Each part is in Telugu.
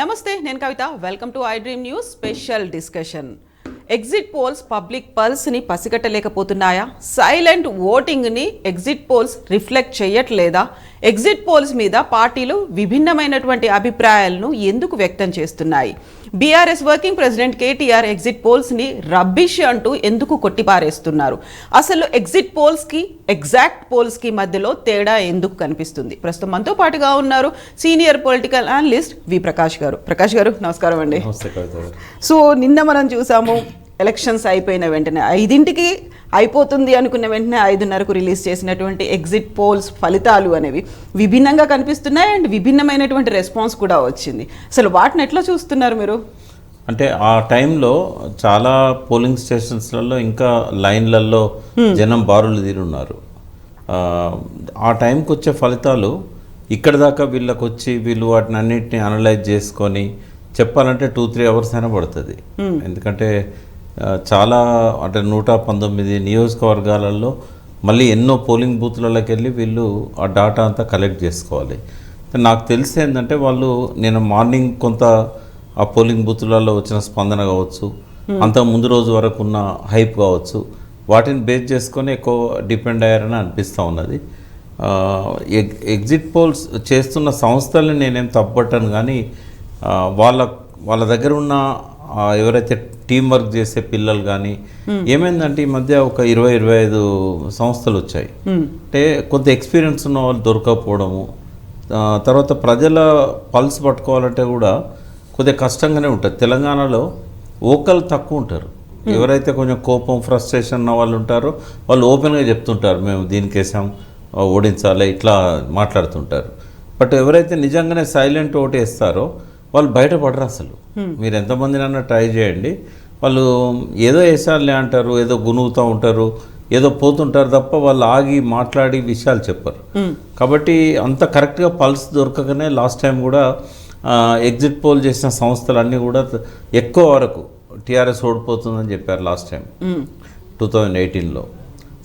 నమస్తే నేను Kavitha welcome to iDream news special discussion. Exit polls public పల్స్ని పసిగట్టలేకపోతున్నాయా? సైలెంట్ ఓటింగ్ని ఎగ్జిట్ పోల్స్ రిఫ్లెక్ట్ చేయట్లేదా? ఎగ్జిట్ పోల్స్ మీద పార్టీలు విభిన్నమైనటువంటి అభిప్రాయాలను ఎందుకు వ్యక్తం చేస్తున్నాయి? BRS working president KTR exit పోల్స్ని రబ్బిష్ అంటూ ఎందుకు కొట్టిపారేస్తున్నారు? అసలు ఎగ్జిట్ పోల్స్కి ఎగ్జాక్ట్ పోల్స్కి మధ్యలో తేడా ఎందుకు కనిపిస్తుంది? ప్రస్తుతం మనతో పాటుగా ఉన్నారు సీనియర్ పొలిటికల్ అనలిస్ట్ వి ప్రకాష్ గారు. ప్రకాష్ గారు నమస్కారం అండి. సో నిన్న మనం చూసాము, ఎలక్షన్స్ అయిపోయిన వెంటనే 5ంటికి అయిపోతుంది అనుకున్న వెంటనే 5:30కు రిలీజ్ చేసినటువంటి ఎగ్జిట్ పోల్స్ ఫలితాలు అనేవి విభిన్నంగా కనిపిస్తున్నాయి అండ్ విభిన్నమైనటువంటి రెస్పాన్స్ కూడా వచ్చింది. అసలు వాటిని ఎట్లా చూస్తున్నారు మీరు? అంటే ఆ టైంలో చాలా పోలింగ్ స్టేషన్స్లలో ఇంకా లైన్లలో జనం బారులు తీరున్నారు. ఆ టైంకి వచ్చే ఫలితాలు ఇక్కడ దాకా వీళ్ళకి వచ్చి వీళ్ళు వాటిని అన్నింటినీ అనలైజ్ చేసుకొని చెప్పాలంటే 2-3 అవర్స్ అయినా పడుతుంది. ఎందుకంటే చాలా అంటే 119 నియోజకవర్గాలలో మళ్ళీ ఎన్నో పోలింగ్ బూత్లలోకి వెళ్ళి వీళ్ళు ఆ డాటా అంతా కలెక్ట్ చేసుకోవాలి. నాకు తెలిసి ఏంటంటే వాళ్ళు నేను మార్నింగ్ కొంత ఆ పోలింగ్ బూత్లలో వచ్చిన స్పందన కావచ్చు, అంత ముందు రోజు వరకు ఉన్న హైప్ కావచ్చు, వాటిని బేస్ చేసుకొని ఎక్కువ డిపెండ్ అయ్యారని అనిపిస్తూ ఉన్నది. ఎగ్జిట్ పోల్స్ చేస్తున్న సంస్థల్ని నేనేం తప్పట్టను, కానీ వాళ్ళ దగ్గర ఉన్న ఎవరైతే టీం వర్క్ చేసే పిల్లలు కానీ ఏమైందంటే ఈ మధ్య ఒక 20-25 సంస్థలు వచ్చాయి. అంటే కొంత ఎక్స్పీరియన్స్ ఉన్న వాళ్ళు దొరకకపోవడము, తర్వాత ప్రజల పల్స్ పట్టుకోవాలంటే కూడా కొద్దిగా కష్టంగానే ఉంటుంది. తెలంగాణలో ఓకల్ తక్కువ ఉంటారు. ఎవరైతే కొంచెం కోపం ఫ్రస్ట్రేషన్ ఉన్న వాళ్ళు ఉంటారో వాళ్ళు ఓపెన్గా చెప్తుంటారు, మేము దీనికి వేసాం, ఓడించాలి, ఇట్లా మాట్లాడుతుంటారు. బట్ ఎవరైతే నిజంగానే సైలెంట్ ఓటు వేస్తారో వాళ్ళు బయటపడరు. అసలు మీరు ఎంతమందినన్నా ట్రై చేయండి, వాళ్ళు ఏదో వేసాలే అంటారు, ఏదో గునుగుతూ ఉంటారు, ఏదో పోతుంటారు తప్ప వాళ్ళు ఆగి మాట్లాడి విషయాలు చెప్పరు. కాబట్టి అంత కరెక్ట్గా పల్స్ దొరకగానే లాస్ట్ టైం కూడా ఎగ్జిట్ పోల్ చేసిన సంస్థలన్నీ కూడా ఎక్కువ వరకు టీఆర్ఎస్ ఓడిపోతుందని చెప్పారు లాస్ట్ టైం 2018లో.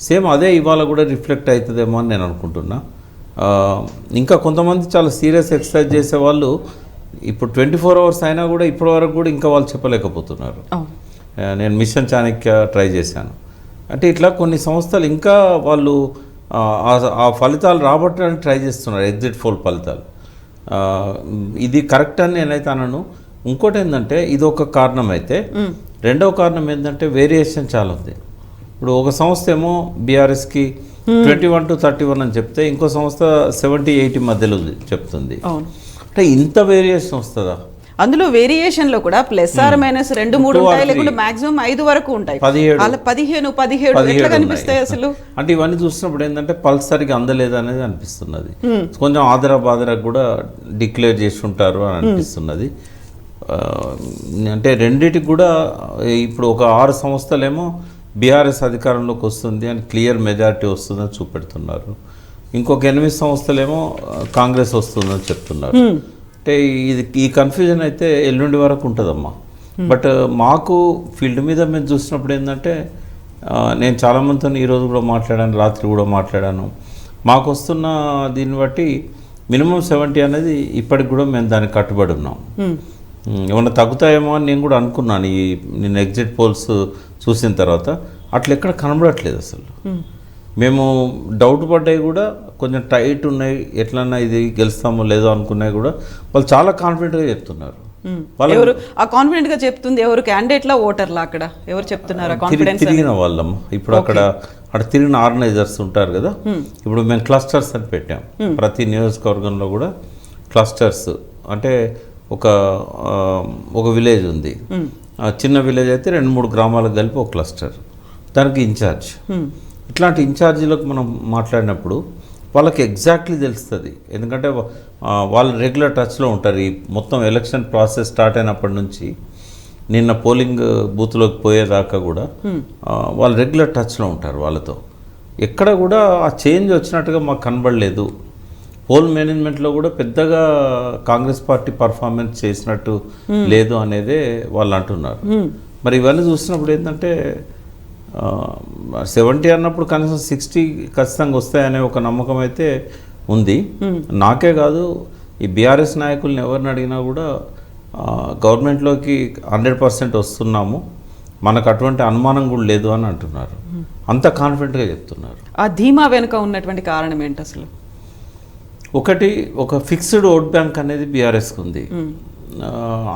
సేమ్ అదే ఇవాళ కూడా రిఫ్లెక్ట్ అవుతుందేమో అని నేను అనుకుంటున్నా. ఇంకా కొంతమంది చాలా సీరియస్ ఎక్సర్సైజ్ చేసే వాళ్ళు ఇప్పుడు 24 అవర్స్ అయినా కూడా ఇప్పటి వరకు కూడా ఇంకా వాళ్ళు చెప్పలేకపోతున్నారు. నేను మిషన్ చాణక్య ట్రై చేశాను. అంటే ఇట్లా కొన్ని సంస్థలు ఇంకా వాళ్ళు ఆ ఫలితాలు రాబట్టడానికి ట్రై చేస్తున్నారు, ఎగ్జిట్ పోల్ ఫలితాలు. ఇది కరెక్ట్ అని నేనైతే అనను. ఇంకోటి ఏంటంటే ఇది ఒక కారణం అయితే, రెండవ కారణం ఏంటంటే వేరియేషన్ చాలా ఉంది. ఇప్పుడు ఒక సంస్థ ఏమో బీఆర్ఎస్కి 21-31 అని చెప్తే ఇంకో సంస్థ 70-80 మధ్యలో చెప్తుంది. అంటే ఇంత వేరియేషన్ వస్తుందా? అందులో వేరియేషన్లో కూడా ప్లస్ ఆర్ మైనస్ 2-3 ఉంటాయి, లేకుంటే మాక్సిమం 5 వరకు ఉంటాయి. 15-17 ఎట్లా కనిపిస్తాయి అసలు? అంటే ఇవన్నీ చూసినప్పుడు ఏంటంటే పల్స్ సరిగా అందలేదు అనేది అనిపిస్తున్నది. కొంచెం ఆదరా కూడా డిక్లేర్ చేసి ఉంటారు అని అనిపిస్తున్నది. అంటే రెండిటికి కూడా ఇప్పుడు ఒక 6 సంస్థలేమో బీఆర్ఎస్ అధికారంలోకి వస్తుంది అని క్లియర్ మెజారిటీ వస్తుందని చూపెడుతున్నారు. ఇంకొక 8 సంస్థలేమో కాంగ్రెస్ వస్తుందని చెప్తున్నారు. అంటే ఈ కన్ఫ్యూజన్ అయితే ఎల్లుండి వరకు ఉంటుందమ్మా. బట్ మాకు ఫీల్డ్ మీద మేము చూసినప్పుడు ఏంటంటే, నేను చాలామందితో ఈరోజు కూడా మాట్లాడాను, రాత్రి కూడా మాట్లాడాను. మాకు వస్తున్న దీన్ని బట్టి మినిమం 70 అనేది ఇప్పటికి కూడా మేము దానికి కట్టుబడి ఉన్నాం. ఏమన్నా తగ్గుతాయేమో అని నేను కూడా అనుకున్నాను నేను ఎగ్జిట్ పోల్స్ చూసిన తర్వాత. అట్లా ఎక్కడ కనబడట్లేదు అసలు. మేము డౌట్ పడ్డాయి కూడా కొంచెం టైట్ ఉన్నాయి, ఎట్లన్నా ఇది గెలుస్తామో లేదో అనుకున్నాయి కూడా వాళ్ళు చాలా కాన్ఫిడెంట్గా చెప్తున్నారు. ఎవరు ఆ కాన్ఫిడెంట్గా చెప్తుంది? ఎవరు క్యాండిడేట్లా ఓటర్లా? అక్కడ ఎవరు చెప్తున్నారు తిరిగిన వాళ్ళమ్మ. ఇప్పుడు అక్కడ తిరిగిన ఆర్గనైజర్స్ ఉంటారు కదా. ఇప్పుడు మేము క్లస్టర్స్ అని పెట్టాం. ప్రతి నియోజకవర్గంలో కూడా క్లస్టర్స్ అంటే ఒక విలేజ్ ఉంది. చిన్న విలేజ్ అయితే 2-3 గ్రామాలకు కలిపి ఒక క్లస్టర్, దానికి ఇన్ఛార్జ్. ఇట్లాంటి ఇన్ఛార్జీలకు మనం మాట్లాడినప్పుడు వాళ్ళకి ఎగ్జాక్ట్లీ తెలుస్తుంది. ఎందుకంటే వాళ్ళు రెగ్యులర్ టచ్లో ఉంటారు. ఈ మొత్తం ఎలక్షన్ ప్రాసెస్ స్టార్ట్ అయినప్పటి నుంచి నిన్న పోలింగ్ బూత్లోకి పోయేదాకా కూడా వాళ్ళు రెగ్యులర్ టచ్లో ఉంటారు వాళ్ళతో. ఎక్కడ కూడా ఆ చేంజ్ వచ్చినట్టుగా మాకు కనబడలేదు. పోల్ మేనేజ్మెంట్లో కూడా పెద్దగా కాంగ్రెస్ పార్టీ పర్ఫార్మెన్స్ చేసినట్టు లేదు అనేదే వాళ్ళు అంటున్నారు. మరి ఇవన్నీ చూసినప్పుడు ఏంటంటే 70 అన్నప్పుడు కనీసం 60 ఖచ్చితంగా వస్తాయనే ఒక నమ్మకం అయితే ఉంది. నాకే కాదు, ఈ బీఆర్ఎస్ నాయకుల్ని ఎవరిని అడిగినా కూడా గవర్నమెంట్లోకి 100% వస్తున్నాము, మనకు అటువంటి అనుమానం కూడా లేదు అని అంటున్నారు. అంత కాన్ఫిడెంట్గా చెప్తున్నారు. ఆ ధీమా వెనుక ఉన్నటువంటి కారణం ఏంటి అసలు? ఒకటి, ఒక ఫిక్స్డ్ ఓట్ బ్యాంక్ అనేది బీఆర్ఎస్కి ఉంది.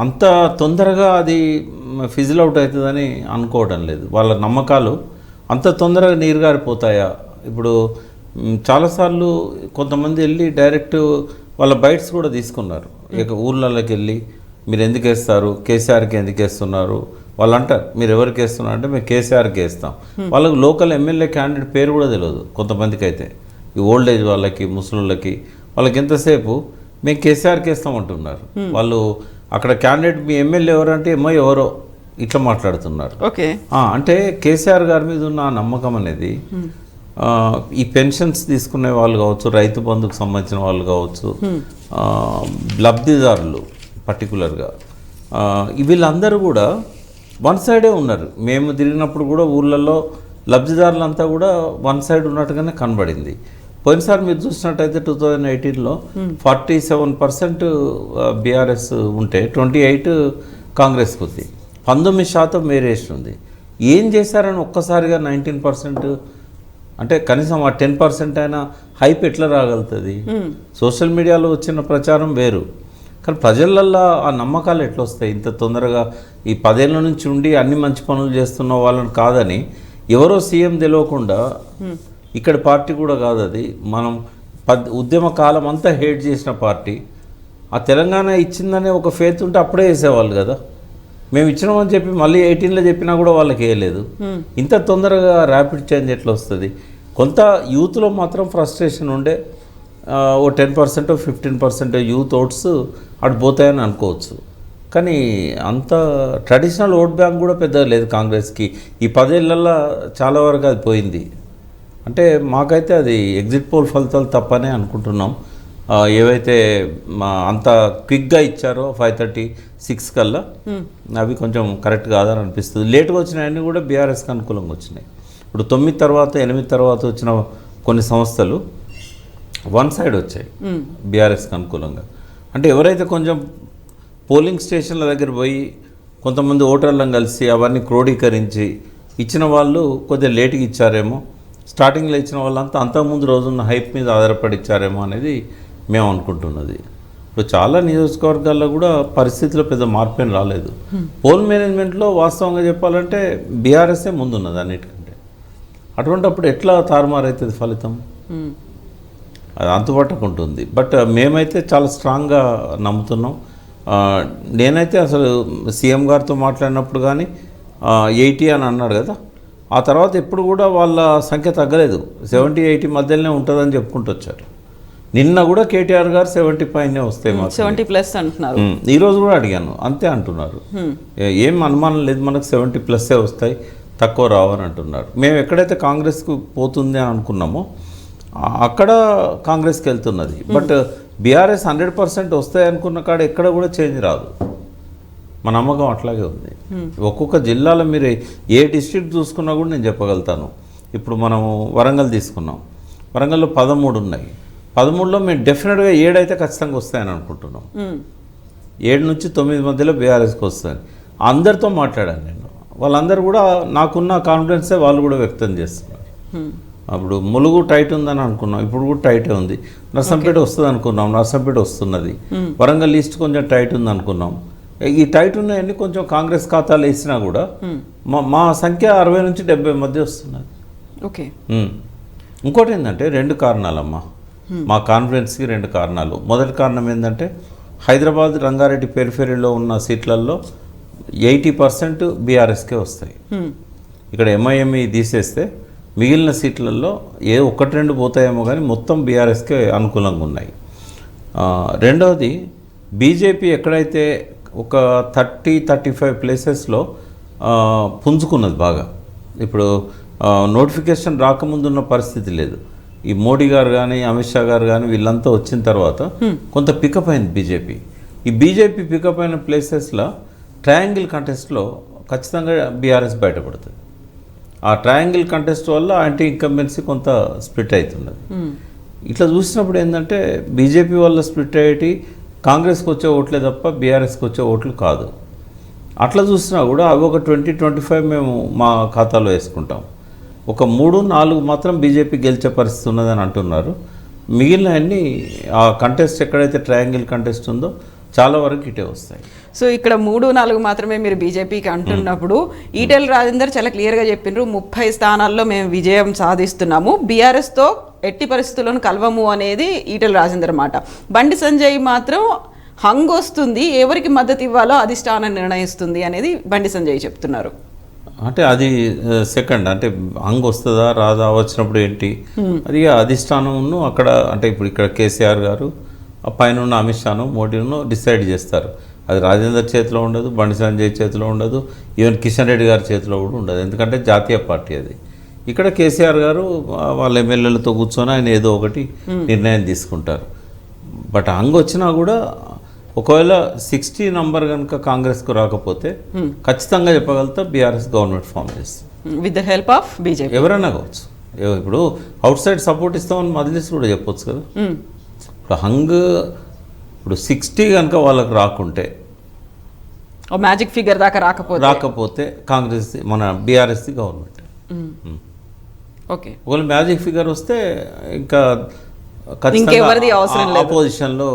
అంత తొందరగా అది ఫిజిల్ అవుట్ అవుతుందని అనుకోవడం లేదు. వాళ్ళ నమ్మకాలు అంత తొందరగా నీరుగారిపోతాయా? ఇప్పుడు చాలాసార్లు కొంతమంది వెళ్ళి డైరెక్ట్ వాళ్ళ బైట్స్ కూడా తీసుకున్నారు. ఇక ఊర్లలోకి వెళ్ళి మీరు ఎందుకు వేస్తారు, కేసీఆర్కి ఎందుకు వేస్తున్నారు వాళ్ళు అంటారు. మీరు ఎవరికి వేస్తున్నారు అంటే మేము కేసీఆర్కి వేస్తాం. వాళ్ళకి లోకల్ ఎమ్మెల్యే క్యాండిడేట్ పేరు కూడా తెలియదు కొంతమందికి. అయితే ఈ ఓల్డ్ ఏజ్ వాళ్ళకి, ముసలుళ్ళకి, వాళ్ళకి ఎంతసేపు మేము కేసీఆర్కి వేస్తామంటున్నారు. వాళ్ళు అక్కడ క్యాండిడేట్ మీ ఎమ్మెల్యే ఎవరంటే ఎవరో ఇట్లా మాట్లాడుతున్నారు. ఓకే, అంటే కేసీఆర్ గారి మీద ఉన్న నమ్మకం అనేది ఈ పెన్షన్స్ తీసుకునే వాళ్ళు కావచ్చు, రైతు బంధుకు సంబంధించిన వాళ్ళు కావచ్చు, లబ్ధిదారులు పర్టికులర్గా వీళ్ళందరూ కూడా వన్ సైడే ఉన్నారు. మేము తిరిగినప్పుడు కూడా ఊళ్ళల్లో లబ్ధిదారులంతా కూడా వన్ సైడ్ ఉన్నట్టుగానే కనబడింది. పోయినసారి మీరు చూసినట్టయితే 2018లో 47% బీఆర్ఎస్ ఉంటే 28 కాంగ్రెస్కి ఉంది, 19% వేరియేషన్ ఉంది. ఏం చేశారని ఒక్కసారిగా 19%, అంటే కనీసం ఆ 10% అయినా హైప్ ఎట్లా రాగలుగుతుంది? సోషల్ మీడియాలో వచ్చిన ప్రచారం వేరు, కానీ ప్రజలల్లో ఆ నమ్మకాలు ఎట్లా వస్తాయి? ఇంత తొందరగా ఈ 10 ఏళ్ళ నుంచి ఉండి అన్ని మంచి పనులు చేస్తున్న వాళ్ళని కాదని ఎవరో సీఎం తెలియకుండా, ఇక్కడ పార్టీ కూడా కాదు అది, మనం ఉద్యమ కాలం అంతా హేట్ చేసిన పార్టీ, ఆ తెలంగాణ ఇచ్చిందనే ఒక ఫేత్ ఉంటే అప్పుడే వేసేవాళ్ళు కదా. మేము ఇచ్చినామని చెప్పి మళ్ళీ 18లో చెప్పినా కూడా వాళ్ళకి వేయలేదు. ఇంత తొందరగా ర్యాపిడ్ చేంజ్ ఎట్లా వస్తుంది? కొంత యూత్లో మాత్రం ఫ్రస్ట్రేషన్ ఉండే, ఓ 10% 15% యూత్ ఓట్స్ అటు పోతాయని అనుకోవచ్చు. కానీ అంత ట్రెడిషనల్ ఓట్ బ్యాంక్ కూడా పెద్దగా లేదు కాంగ్రెస్కి. ఈ 10 ఏళ్ళల్లో చాలా వరకు అది పోయింది. అంటే మాకైతే అది ఎగ్జిట్ పోల్ ఫలితాలు తప్పనే అనుకుంటున్నాం. ఏవైతే అంత క్విక్గా ఇచ్చారో 5:36 కల్లా అవి కొంచెం కరెక్ట్ కాదని అనిపిస్తుంది. లేట్గా వచ్చినాయన్నీ కూడా బీఆర్ఎస్కి అనుకూలంగా వచ్చినాయి. ఇప్పుడు 9 తర్వాత 8 తర్వాత వచ్చిన కొన్ని సంస్థలు వన్ సైడ్ వచ్చాయి బీఆర్ఎస్కి అనుకూలంగా. అంటే ఎవరైతే కొంచెం పోలింగ్ స్టేషన్ల దగ్గర పోయి కొంతమంది ఓటర్లను కలిసి అవన్నీ క్రోడీకరించి ఇచ్చిన వాళ్ళు కొద్దిగా లేట్గా ఇచ్చారేమో, స్టార్టింగ్లో ఇచ్చిన వాళ్ళంతా అంతకుముందు రోజున్న హైప్ మీద ఆధారపడి ఇచ్చారేమో అనేది మేము అనుకుంటున్నది. ఇప్పుడు చాలా నియోజకవర్గాల్లో కూడా పరిస్థితిలో పెద్ద మార్పేం రాలేదు. పోల్ మేనేజ్మెంట్లో వాస్తవంగా చెప్పాలంటే బీఆర్ఎస్ఏ ముందున్నది అన్నిటికంటే. అటువంటిప్పుడు ఎట్లా తారుమారైతుంది ఫలితం? అది అంతుపట్టకుంటుంది. బట్ మేమైతే చాలా స్ట్రాంగ్గా నమ్ముతున్నాం. నేనైతే అసలు సీఎం గారితో మాట్లాడినప్పుడు కానీ 80 అని అన్నాడు కదా, ఆ తర్వాత ఎప్పుడు కూడా వాళ్ళ సంఖ్య తగ్గలేదు, 70-80 మధ్యలోనే ఉంటుందని చెప్పుకుంటూ వచ్చారు. నిన్న కూడా కేటీఆర్ గారు 70 పైనే వస్తాయి, 70+ అంటున్నారు. ఈరోజు కూడా అడిగాను, అంతే అంటున్నారు. ఏం అనుమానం లేదు, మనకు 70+ వస్తాయి, తక్కువ రావని అంటున్నారు. మేము ఎక్కడైతే కాంగ్రెస్కు పోతుంది అని అనుకున్నామో అక్కడ కాంగ్రెస్కి వెళ్తున్నది. బట్ బీఆర్ఎస్ 100% వస్తాయి అనుకున్న కాడ ఎక్కడ కూడా చేంజ్ రాదు. మా నమ్మకం అట్లాగే ఉంది. ఒక్కొక్క జిల్లాలో మీరు ఏ డిస్ట్రిక్ట్ చూసుకున్నా కూడా నేను చెప్పగలుగుతాను. ఇప్పుడు మనము వరంగల్ తీసుకున్నాం, వరంగల్లో 13 ఉన్నాయి. 13లో మేము డెఫినెట్గా 7 అయితే ఖచ్చితంగా వస్తాయని అనుకుంటున్నాం. 7 నుంచి 9 మధ్యలో బీఆర్ఎస్కి వస్తాయని అందరితో మాట్లాడాను నేను. వాళ్ళందరూ కూడా నాకున్న కాన్ఫిడెన్సే వాళ్ళు కూడా వ్యక్తం చేస్తున్నారు. అప్పుడు ములుగు టైట్ ఉందని అనుకున్నాం, ఇప్పుడు కూడా టైటే ఉంది. నర్సంపేట వస్తుంది అనుకున్నాం, నర్సంపేట వస్తున్నది. వరంగల్ ఈస్ట్ కొంచెం టైట్ ఉంది అనుకున్నాం. ఈ టైట్ ఉన్నాయన్నీ కొంచెం కాంగ్రెస్ ఖాతాలు వేసినా కూడా మా సంఖ్య 60 నుంచి 70 మధ్య వస్తున్నది. ఓకే. ఇంకోటి ఏంటంటే 2 కారణాలమ్మా మా కాన్ఫిడెన్స్కి. 2 కారణాలు. మొదటి కారణం ఏంటంటే హైదరాబాద్ రంగారెడ్డి పెరిఫెరీలో ఉన్న సీట్లలో 80% బీఆర్ఎస్కే వస్తాయి. ఇక్కడ ఎంఐఎంఈ తీసేస్తే మిగిలిన సీట్లలో 1-2 పోతాయేమో కానీ మొత్తం బీఆర్ఎస్కే అనుకూలంగా ఉన్నాయి. రెండవది బీజేపీ ఎక్కడైతే ఒక 30-35 ప్లేసెస్లో పుంజుకున్నది బాగా. ఇప్పుడు నోటిఫికేషన్ రాకముందున్న పరిస్థితి లేదు. ఈ మోడీ గారు కానీ అమిత్ షా గారు కానీ వీళ్ళంతా వచ్చిన తర్వాత కొంత పికప్ అయింది బీజేపీ. ఈ బీజేపీ పికప్ అయిన ప్లేసెస్లో ట్రయాంగిల్ కంటెస్ట్లో ఖచ్చితంగా బీఆర్ఎస్ బయటపడుతుంది. ఆ ట్రయాంగిల్ కంటెస్ట్ వల్ల యాంటీ ఇన్కంబెన్సీ కొంత స్ప్లిట్ అవుతున్నది. ఇట్లా చూసినప్పుడు ఏంటంటే బీజేపీ వల్ల స్ప్లిట్ అయ్యేటి కాంగ్రెస్కి వచ్చే ఓట్లే తప్ప బీఆర్ఎస్కి వచ్చే ఓట్లు కాదు. అట్లా చూసినా కూడా అవి ఒక 20-25 మేము మా ఖాతాలో వేసుకుంటాం. ఒక 3-4 మాత్రం బీజేపీ గెలిచే పరిస్థితి ఉన్నదని అంటున్నారు. మిగిలిన అన్ని ఆ కంటెస్ట్ ఎక్కడైతే ట్రయాంగిల్ కంటెస్ట్ ఉందో చాలా వరకు ఇటే వస్తాయి. సో ఇక్కడ 3-4 మాత్రమే మీరు బీజేపీకి అంటున్నప్పుడు ఈటెల రాజేందర్ చాలా క్లియర్గా చెప్పిండ్రు 30 స్థానాల్లో మేము విజయం సాధిస్తున్నాము, బీఆర్ఎస్తో ఎట్టి పరిస్థితుల్లోనూ కలవము అనేది ఈటెల రాజేందర్ మాట. బండి సంజయ్ మాత్రం హంగ్ వస్తుంది, ఎవరికి మద్దతు ఇవ్వాలో అధిష్టానం నిర్ణయిస్తుంది అనేది బండి సంజయ్ చెప్తున్నారు. అంటే అది సెకండ్, అంటే హంగ్ వస్తుందా రాదా, వచ్చినప్పుడు ఏంటి అది అధిష్టానంను అక్కడ, అంటే ఇప్పుడు ఇక్కడ కేసీఆర్ గారు ఆ పైన ఉన్న అమిత్ షాను మోడీను డిసైడ్ చేస్తారు. అది రాజేందర్ చేతిలో ఉండదు, బండి సంజయ్ చేతిలో ఉండదు, ఈవెన్ కిషన్ రెడ్డి గారి చేతిలో కూడా ఉండదు, ఎందుకంటే జాతీయ పార్టీ అది. ఇక్కడ కేసీఆర్ గారు వాళ్ళ ఎమ్మెల్యేలతో కూర్చొని ఆయన ఏదో ఒకటి నిర్ణయం తీసుకుంటారు. బట్ హంగ్ వచ్చినా కూడా ఒకవేళ 60 నంబర్ కనుక కాంగ్రెస్కు రాకపోతే ఖచ్చితంగా చెప్పగలుగుతా బీఆర్ఎస్ గవర్నమెంట్ ఫామ్ చేస్తుంది with the help of BJP. ఎవరైనా కావచ్చు. ఇప్పుడు అవుట్ సైడ్ సపోర్ట్ ఇస్తామని మజ్లిస్ కూడా చెప్పొచ్చు కదా. ఇప్పుడు హంగ్ ఇప్పుడు 60 కనుక వాళ్ళకి రాకుంటే, మ్యాజిక్ ఫిగర్ దాకా రాకపోతే కాంగ్రెస్ మన బీఆర్ఎస్ది గవర్నమెంట్. ఓకే, ఒకవేళ మ్యాజిక్ ఫిగర్ వస్తే ఇంకా ఇంకెవరిది అవసరం లేదు, అపోజిషన్లో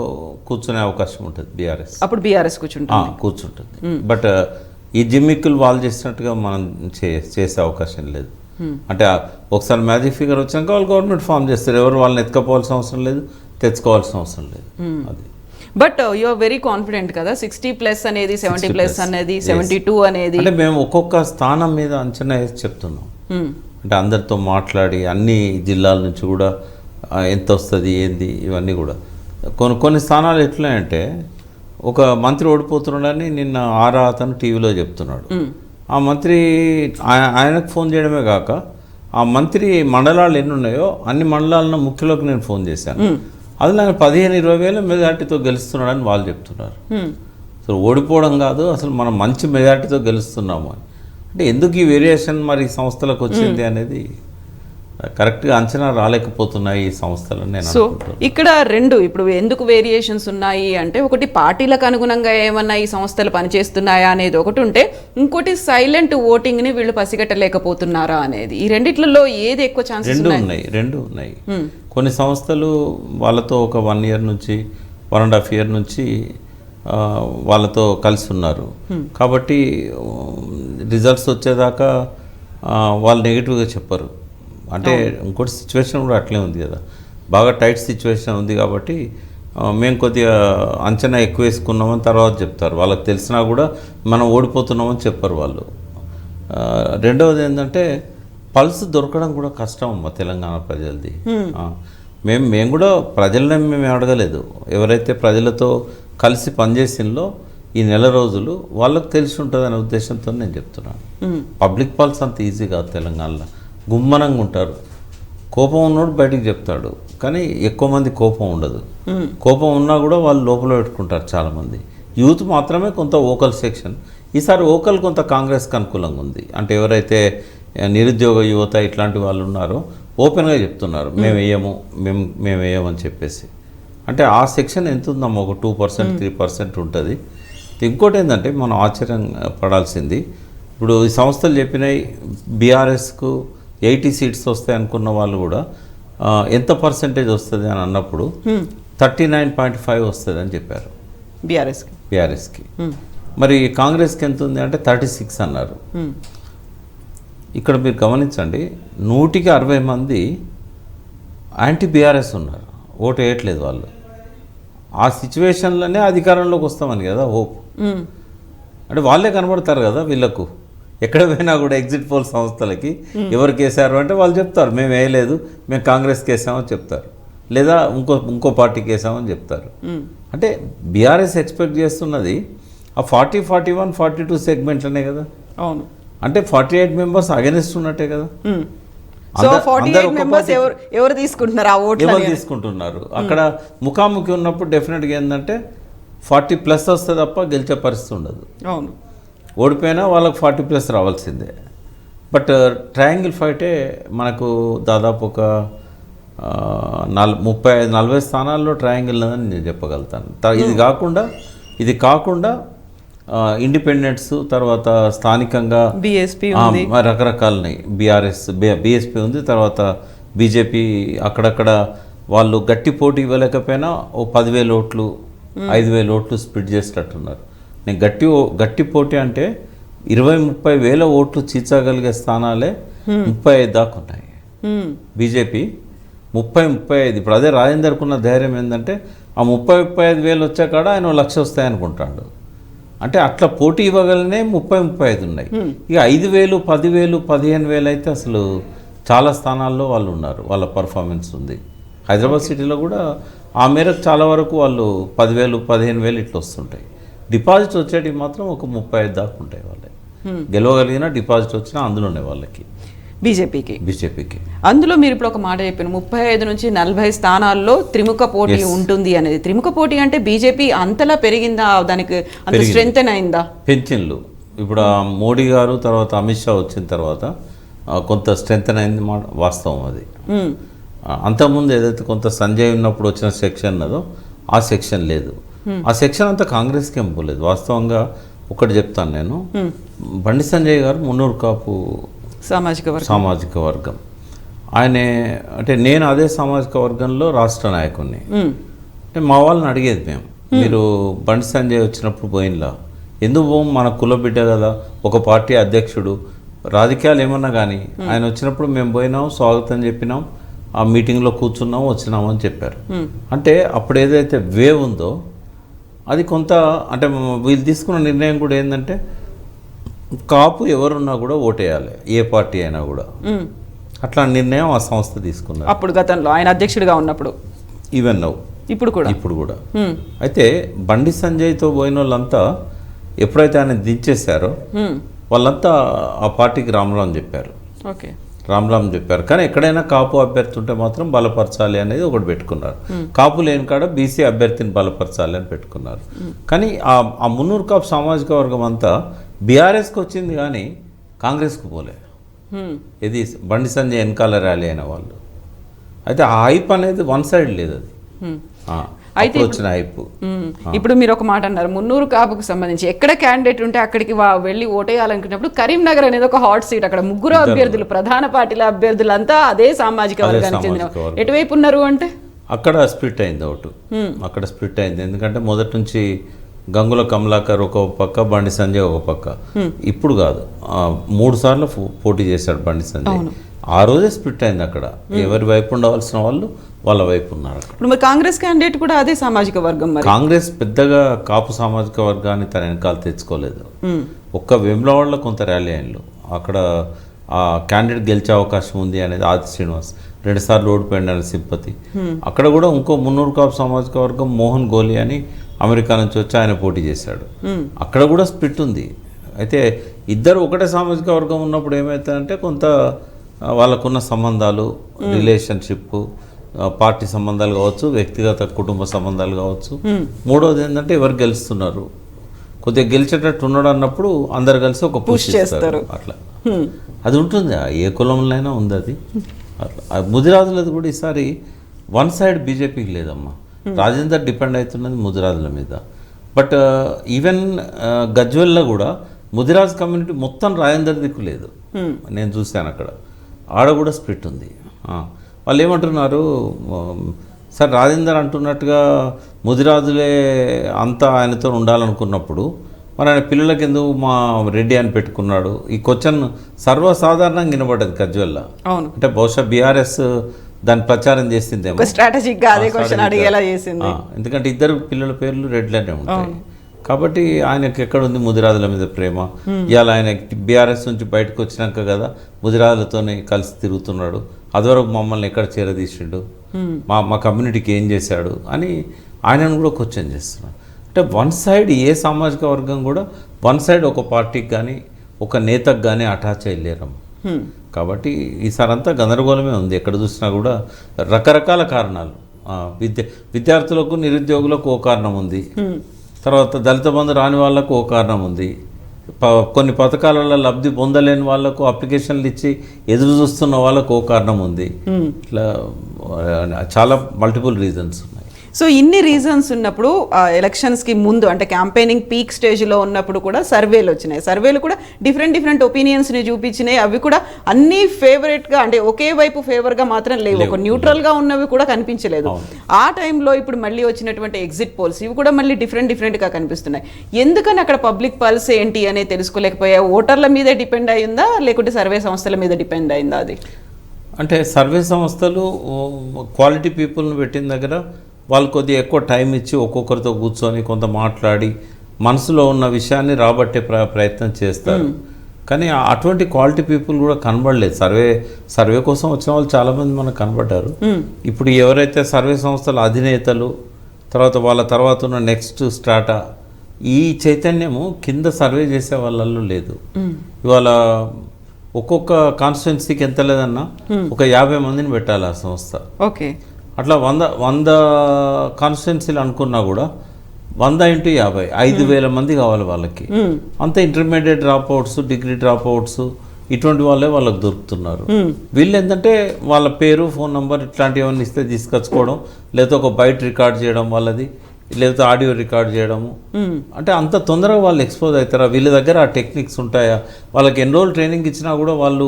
కూర్చునే అవకాశం ఉంటుంది బీఆర్ఎస్. అప్పుడు బీఆర్ఎస్ కూర్చుంటుంది. బట్ ఈ జిమ్మిక్కులు వాళ్ళు చేసినట్టుగా మనం చేసే అవకాశం లేదు. అంటే ఒకసారి మ్యాజిక్ ఫిగర్ వచ్చాక వాళ్ళు గవర్నమెంట్ ఫామ్ చేస్తారు, ఎవరు వాళ్ళని ఎత్తుకపోవాల్సిన అవసరం లేదు, తెచ్చుకోవాల్సిన అవసరం లేదు. అది but you are very confident కదా, 60+ అనేది 70+ అనేది 72 అనేది. అంటే మేము ఒక్కొక్క స్థానం మీద అంచనా వేసి చెప్తున్నాం. అంటే అందరితో మాట్లాడి అన్ని జిల్లాల నుంచి కూడా ఎంత వస్తుంది ఏంది ఇవన్నీ కూడా. కొన్ని స్థానాలు ఎట్లా ఒక మంత్రి ఓడిపోతున్నాడని నిన్న ఆరా అతను టీవీలో చెప్తున్నాడు. ఆ మంత్రి ఆయనకు ఫోన్ చేయడమే కాక ఆ మంత్రి మండలాలు ఎన్ని ఉన్నాయో అన్ని మండలాలను ముఖ్యులకు నేను ఫోన్ చేశాను. అది నాకు 15-20 వేల మెజార్టీతో గెలుస్తున్నాడని వాళ్ళు చెప్తున్నారు. అసలు ఓడిపోవడం కాదు, అసలు మనం మంచి మెజార్టీతో గెలుస్తున్నాము అని. అంటే ఎందుకు ఈ వేరియేషన్ మరి సంస్థలకు వచ్చింది అనేది కరెక్ట్గా అంచనా రాలేకపోతున్నాయి ఈ సంస్థలను నేను. సో ఇక్కడ ఇప్పుడు ఎందుకు వేరియేషన్స్ ఉన్నాయి అంటే, ఒకటి పార్టీలకు అనుగుణంగా ఏమన్నా ఈ సంస్థలు పనిచేస్తున్నాయా అనేది ఒకటి ఉంటే, ఇంకోటి సైలెంట్ ఓటింగ్ని వీళ్ళు పసిగట్టలేకపోతున్నారా అనేది. ఈ రెండిట్లలో ఏది ఎక్కువ ఛాన్సెస్ ఉన్నాయి? రెండు ఉన్నాయి. కొన్ని సంస్థలు వాళ్ళతో ఒక 1 year నుంచి 1.5 year నుంచి వాళ్ళతో కలిసి ఉన్నారు కాబట్టి రిజల్ట్స్ వచ్చేదాకా వాళ్ళు నెగిటివ్గా చెప్పరు. అంటే ఇంకోటి సిచ్యువేషన్ కూడా అట్లే ఉంది కదా, బాగా టైట్ సిచ్యువేషన్ ఉంది కాబట్టి మేము కొద్దిగా అంచనా ఎక్కువ వేసుకున్నామని తర్వాత చెప్తారు. వాళ్ళకి తెలిసినా కూడా మనం ఓడిపోతున్నామని చెప్పరు వాళ్ళు. రెండవది ఏంటంటే పల్స్ దొరకడం కూడా కష్టం అమ్మ తెలంగాణ ప్రజలది. మేము కూడా ప్రజలనే మేము అడగలేదు, ఎవరైతే ప్రజలతో కలిసి పనిచేసిందో ఈ నెల రోజులు వాళ్ళకు తెలిసి ఉంటుందనే ఉద్దేశంతో నేను చెప్తున్నాను. పబ్లిక్ పల్స్ అంత ఈజీ కాదు తెలంగాణలో, గుమ్మనంగా ఉంటారు. కోపం ఉన్నోడు బయటికి చెప్తాడు, కానీ ఎక్కువ మంది కోపం ఉండదు. కోపం ఉన్నా కూడా వాళ్ళు లోపల పెట్టుకుంటారు చాలామంది. యూత్ మాత్రమే కొంత ఓకల్ సెక్షన్. ఈసారి ఓకల్ కొంత కాంగ్రెస్కి అనుకూలంగా ఉంది. అంటే ఎవరైతే నిరుద్యోగ యువత ఇట్లాంటి వాళ్ళు ఉన్నారో ఓపెన్గా చెప్తున్నారు మేము వేయమని చెప్పేసి. అంటే ఆ సెక్షన్ ఎంత ఉందమ్మా, ఒక 2% 3% ఉంటుంది. ఇంకోటి ఏంటంటే మనం ఆశ్చర్యం పడాల్సింది, ఇప్పుడు ఈ సంస్థలు చెప్పినాయి బీఆర్ఎస్కు 80 seats వస్తాయి అనుకున్న వాళ్ళు కూడా ఎంత పర్సెంటేజ్ వస్తుంది అని అన్నప్పుడు 39.5 వస్తుంది అని చెప్పారు బీఆర్ఎస్కి. మరి కాంగ్రెస్కి ఎంత ఉంది అంటే 36 అన్నారు. ఇక్కడ మీరు గమనించండి, 160 మంది యాంటీ బీఆర్ఎస్ ఉన్నారు, ఓటు వేయట్లేదు వాళ్ళు. ఆ సిచ్యువేషన్లోనే అధికారంలోకి వస్తామని కదా హోప్. అంటే వాళ్ళే కనబడతారు కదా వీళ్ళకు, ఎక్కడ పోయినా కూడా ఎగ్జిట్ పోల్ సంస్థలకి ఎవరికి వేసారు అంటే వాళ్ళు చెప్తారు మేము వేయలేదు, మేము కాంగ్రెస్కి వేసామని చెప్తారు, లేదా ఇంకో పార్టీకి వేసామని చెప్తారు. అంటే బీఆర్ఎస్ ఎక్స్పెక్ట్ చేస్తున్నది ఆ 40, 41, 42 సెగ్మెంట్లనే కదా. అవును, అంటే 48 మెంబర్స్ అగెనిస్ట్ ఉన్నట్టే కదా. ఎవరు తీసుకుంటున్నారు అక్కడ ముఖాముఖి ఉన్నప్పుడు డెఫినెట్గా ఏంటంటే 40+ వస్తే తప్ప గెలిచే పరిస్థితి ఉండదు. అవును, ఓడిపోయినా వాళ్ళకి 40+ రావాల్సిందే. బట్ ట్రయాంగిల్ ఫైటే మనకు దాదాపు ఒక 35-40 స్థానాల్లో ట్రయాంగిల్ అని నేను చెప్పగలుగుతాను. ఇది కాకుండా ఇండిపెండెంట్స్, తర్వాత స్థానికంగా బీఎస్పీ రకరకాలని బీఎస్పీ ఉంది, తర్వాత బీజేపీ అక్కడక్కడ వాళ్ళు గట్టి పోటీ ఇవ్వలేకపోయినా ఓ 10,000 ఓట్లు 5,000 ఓట్లు స్ప్లిట్ చేసేటట్టున్నారు. నేను గట్టి పోటీ అంటే 20-30 వేల ఓట్లు చీల్చగలిగే స్థానాలే 35 దాకా ఉన్నాయి. బీజేపీ 30-35. ఇప్పుడు అదే రాజేందర్కు ఉన్న ధైర్యం ఏంటంటే ఆ 30-35 వేలు వచ్చే కాడ ఆయన 1,00,000 వస్తాయనుకుంటాడు. అంటే అట్లా పోటీ ఇవ్వగలనే 30-35 ఉన్నాయి. ఇక 5,000, 10,000, 15,000 అయితే అసలు చాలా స్థానాల్లో వాళ్ళు ఉన్నారు, వాళ్ళ పర్ఫార్మెన్స్ ఉంది. హైదరాబాద్ సిటీలో కూడా ఆ మేరకు చాలా వరకు వాళ్ళు 10,000, 15,000 ఇట్లా వస్తుంటాయి. డిపాజిట్ వచ్చేటివి మాత్రం ఒక 35 దాకా ఉంటాయి. వాళ్ళే గెలవగలిగిన డిపాజిట్ వచ్చినా అందులోనే వాళ్ళకి బీజేపీకి. అందులో మీరు ఇప్పుడు ఒక మాట చెప్పారు, 35 నుంచి 40 స్థానాల్లో త్రిముఖ పోటీ ఉంటుంది అనేది. త్రిముఖ పోటీ అంటే బీజేపీ అంతలా పెరిగిందా, దానికి అంత స్ట్రెంగ్ అయిందా? పెంచిన్లు ఇప్పుడు మోడీ గారు తర్వాత అమిత్ షా వచ్చిన తర్వాత కొంత స్ట్రెంగ్ అయింది వాస్తవం. అది అంతకుముందు ఏదైతే కొంత సంజయ్ ఉన్నప్పుడు వచ్చిన సెక్షన్ ఉన్నదో ఆ సెక్షన్ లేదు. ఆ సెక్షన్ అంతా కాంగ్రెస్కి ఏం పోలేదు. వాస్తవంగా ఒకటి చెప్తాను నేను, బండి సంజయ్ గారు మున్నూరు కాపు సామాజిక వర్గం. ఆయన అంటే నేను అదే సామాజిక వర్గంలో రాష్ట్ర నాయకుడిని. అంటే మా వాళ్ళని అడిగేది మేము, మీరు బండి సంజయ్ వచ్చినప్పుడు పోయినలా ఎందుకు పోం, మన కుల బిడ్డ కదా, ఒక పార్టీ అధ్యక్షుడు, రాజకీయాలు ఏమన్నా కానీ ఆయన వచ్చినప్పుడు మేము పోయినాం, స్వాగతం చెప్పినాం, ఆ మీటింగ్లో కూర్చున్నాం, వచ్చినాము అని చెప్పారు. అంటే అప్పుడు ఏదైతే వేవ్ ఉందో అది కొంత, అంటే వీళ్ళు తీసుకున్న నిర్ణయం కూడా ఏంటంటే కాపు ఎవరున్నా కూడా ఓటేయాలి, ఏ పార్టీ అయినా కూడా. అట్లా నిర్ణయం ఆ సంస్థ తీసుకున్నారు అప్పుడు, గతంలో ఆయన అధ్యక్షుడిగా ఉన్నప్పుడు. ఈవెన్ నౌ ఇప్పుడు కూడా. అయితే బండి సంజయ్తో పోయిన వాళ్ళంతా ఎప్పుడైతే ఆయన దించేశారో వాళ్ళంతా ఆ పార్టీకి రామరామ్ చెప్పారు. కానీ ఎక్కడైనా కాపు అభ్యర్థి ఉంటే మాత్రం బలపరచాలి అనేది ఒకటి పెట్టుకున్నారు. కాపు లేని కాడ బీసీ అభ్యర్థిని బలపరచాలి అని పెట్టుకున్నారు. కానీ ఆ మున్నూరు కాపు సామాజిక వర్గం అంతా బీఆర్ఎస్కి వచ్చింది కానీ కాంగ్రెస్కు పోలే. ఇది బండి సంజయ్ వెనకాల ర్యాలీ అయిన వాళ్ళు. అయితే ఆ హైప్ అనేది వన్ సైడ్ లేదు, అది వచ్చిన హైప్. ఇప్పుడు మీరు ఒక మాట అన్నారు, మున్నూరు కాపుకు సంబంధించి ఎక్కడ క్యాండిడేట్ ఉంటే అక్కడికి వెళ్ళి ఓటేయాలనుకున్నప్పుడు కరీంనగర్ అనేది ఒక హాట్ సీట్. అక్కడ ముగ్గురు అభ్యర్థులు, ప్రధాన పార్టీల అభ్యర్థులంతా అదే సామాజిక వర్గానికి చెందిన. ఎటువైపు ఉన్నారు అంటే అక్కడ స్ప్లిట్ అయింది ఓటు. ఎందుకంటే మొదటి నుంచి గంగుల కమలాకర్ ఒక పక్క, బండి సంజయ్ ఒక పక్క. ఇప్పుడు కాదు, 3 సార్లు పోటీ చేశాడు బండి సంజయ్. ఆ రోజే స్ప్లిట్ అయింది. అక్కడ ఎవరి వైపు ఉండవలసిన వాళ్ళు వాళ్ళ వైపు ఉన్నారు. ఇప్పుడు మరి కాంగ్రెస్ క్యాండిడేట్ కూడా అదే సామాజిక వర్గం. కాంగ్రెస్ పెద్దగా కాపు సామాజిక వర్గాన్ని తన వెనకాల తెచ్చుకోలేదు. ఒక్క వేములవాడలో కొంత ర్యాలీ అయినలు, అక్కడ ఆ క్యాండిడేట్ గెలిచే అవకాశం ఉంది అనేది ఆది శ్రీనివాస్ 2 సార్లు ఓడిపోయింది అని సింపతి. అక్కడ కూడా ఇంకో మున్నూరు కాపు సామాజిక వర్గం మోహన్ గోలి అని అమెరికా నుంచి వచ్చి ఆయన పోటీ చేశాడు. అక్కడ కూడా స్ప్లిట్ ఉంది. అయితే ఇద్దరు ఒకటే సామాజిక వర్గం ఉన్నప్పుడు ఏమవుతుందంటే కొంత వాళ్ళకున్న సంబంధాలు, రిలేషన్షిప్, పార్టీ సంబంధాలు కావచ్చు, వ్యక్తిగత కుటుంబ సంబంధాలు కావచ్చు. మూడోది ఏంటంటే ఎవరు గెలుస్తున్నారు, కొద్దిగా గెలిచేటట్టు ఉన్నాడు అన్నప్పుడు అందరు కలిసి ఒక పుష్ చేస్తారు. అట్లా అది ఉంటుంది, ఏ కులంలోనైనా ఉంది అది. అట్లా ముదిరాజులది కూడా ఈసారి వన్ సైడ్ బీజేపీకి లేదమ్మా. రాజేందర్ డిపెండ్ అవుతున్నది ముదిరాజుల మీద. బట్ ఈవెన్ గజ్వెల్లో కూడా ముదిరాజ్ కమ్యూనిటీ మొత్తం రాజేందర్ దిక్కు లేదు. నేను చూశాను అక్కడ, ఆడ కూడా స్ప్లిట్ ఉంది. వాళ్ళు ఏమంటున్నారు, సార్ రాజేందర్ అంటున్నట్టుగా ముదిరాజులే అంతా ఆయనతో ఉండాలనుకున్నప్పుడు మరి ఆయన పిల్లలకి ఎందుకు మా రెడ్డి అని పెట్టుకున్నాడు? ఈ క్వశ్చన్ సర్వసాధారణంగా వినబడ్డది గజ్వెల్లో. అంటే బహుశా బీఆర్ఎస్ దాన్ని ప్రచారం చేసిందేమో, స్ట్రాటజిక్గా అదే క్వశ్చన్ అడిగేలా చేసింది. ఎందుకంటే ఇద్దరు పిల్లల పేర్లు రెడ్లనే ఉంటాయి కాబట్టి ఆయనకి ఎక్కడుంది ముదిరాజుల మీద ప్రేమ? ఇవాళ ఆయన బీఆర్ఎస్ నుంచి బయటకు వచ్చినాక కదా ముదిరాజులతోనే కలిసి తిరుగుతున్నాడు. అదివరకు మమ్మల్ని ఎక్కడ చేరదీసిండు, మా కమ్యూనిటీకి ఏం చేశాడు అని ఆయనను కూడా క్వశ్చన్ చేస్తున్నాడు. అంటే వన్ సైడ్ ఏ సామాజిక వర్గం కూడా వన్ సైడ్ ఒక పార్టీకి కానీ ఒక నేతకు కానీ అటాచ్ అయ్యలేరు. కాబట్టి ఈసారి అంతా గందరగోళమే ఉంది. ఎక్కడ చూసినా కూడా రకరకాల కారణాలు. విద్యార్థులకు, నిరుద్యోగులకు ఓ కారణం ఉంది, తర్వాత దళిత బంధు రాని వాళ్ళకు ఓ కారణం ఉంది, కొన్ని పథకాలలో లబ్ధి పొందలేని వాళ్ళకు అప్లికేషన్లు ఇచ్చి ఎదురు చూస్తున్న వాళ్ళకు ఓ కారణం ఉంది. ఇట్లా చాలా మల్టిపుల్ రీజన్స్ ఉన్నాయి. సో ఇన్ని రీజన్స్ ఉన్నప్పుడు ఎలక్షన్స్కి ముందు అంటే క్యాంపెయినింగ్ పీక్ స్టేజ్లో ఉన్నప్పుడు కూడా సర్వేలు వచ్చినాయి. సర్వేలు కూడా డిఫరెంట్ ఒపీనియన్స్ని చూపించినాయి. అవి కూడా అన్నీ ఫేవరెట్గా అంటే ఒకే వైపు ఫేవర్గా మాత్రం లేవు, ఒక న్యూట్రల్గా ఉన్నవి కూడా కనిపించలేదు. ఆ టైంలో ఇప్పుడు మళ్ళీ వచ్చినటువంటి ఎగ్జిట్ పోల్స్ ఇవి కూడా మళ్ళీ డిఫరెంట్గా కనిపిస్తున్నాయి. ఎందుకని అక్కడ పబ్లిక్ పల్స్ ఏంటి అనేది తెలుసుకోలేకపోయా? ఓటర్ల మీదే డిపెండ్ అయిందా లేకుంటే సర్వే సంస్థల మీద డిపెండ్ అయిందా? అది అంటే సర్వే సంస్థలు క్వాలిటీ పీపుల్ని పెట్టిన దగ్గర వాళ్ళు కొద్దిగా ఎక్కువ టైం ఇచ్చి ఒక్కొక్కరితో కూర్చొని కొంత మాట్లాడి మనసులో ఉన్న విషయాన్ని రాబట్టే ప్రయత్నం చేస్తారు. కానీ అటువంటి క్వాలిటీ పీపుల్ కూడా కనబడలేదు. సర్వే కోసం వచ్చిన వాళ్ళు చాలామంది మనకు కనబడ్డారు. ఇప్పుడు ఎవరైతే సర్వే సంస్థల అధినేతలు వాళ్ళ తర్వాత ఉన్న నెక్స్ట్ స్ట్రాటా ఈ చైతన్యము కింద సర్వే చేసే వాళ్ళల్లో లేదు. ఇవాళ ఒక్కొక్క కాన్స్టిట్యున్సీకి ఎంత లేదన్నా ఒక 50 మందిని పెట్టాలి ఆ సంస్థ. ఓకే, అట్లా 100 కాన్స్టిట్యున్సీలు అనుకున్నా కూడా 100 × 50 5,000 మంది కావాలి వాళ్ళకి. అంత intermediate drop outs, degree drop outs ఇటువంటి వాళ్ళే వాళ్ళకి దొరుకుతున్నారు. వీళ్ళు ఏంటంటే వాళ్ళ పేరు, ఫోన్ నెంబర్ ఇట్లాంటివన్నీ ఇస్తే తీసుకొచ్చుకోవడం, లేకపోతే ఒక బయట రికార్డ్ చేయడం వాళ్ళది, లేకపోతే ఆడియో రికార్డ్ చేయడము. అంటే అంత తొందరగా వాళ్ళు ఎక్స్పోజ్ అవుతారా? వీళ్ళ దగ్గర ఆ టెక్నిక్స్ ఉంటాయా? వాళ్ళకి ఎన్ని రోజులు ట్రైనింగ్ ఇచ్చినా కూడా వాళ్ళు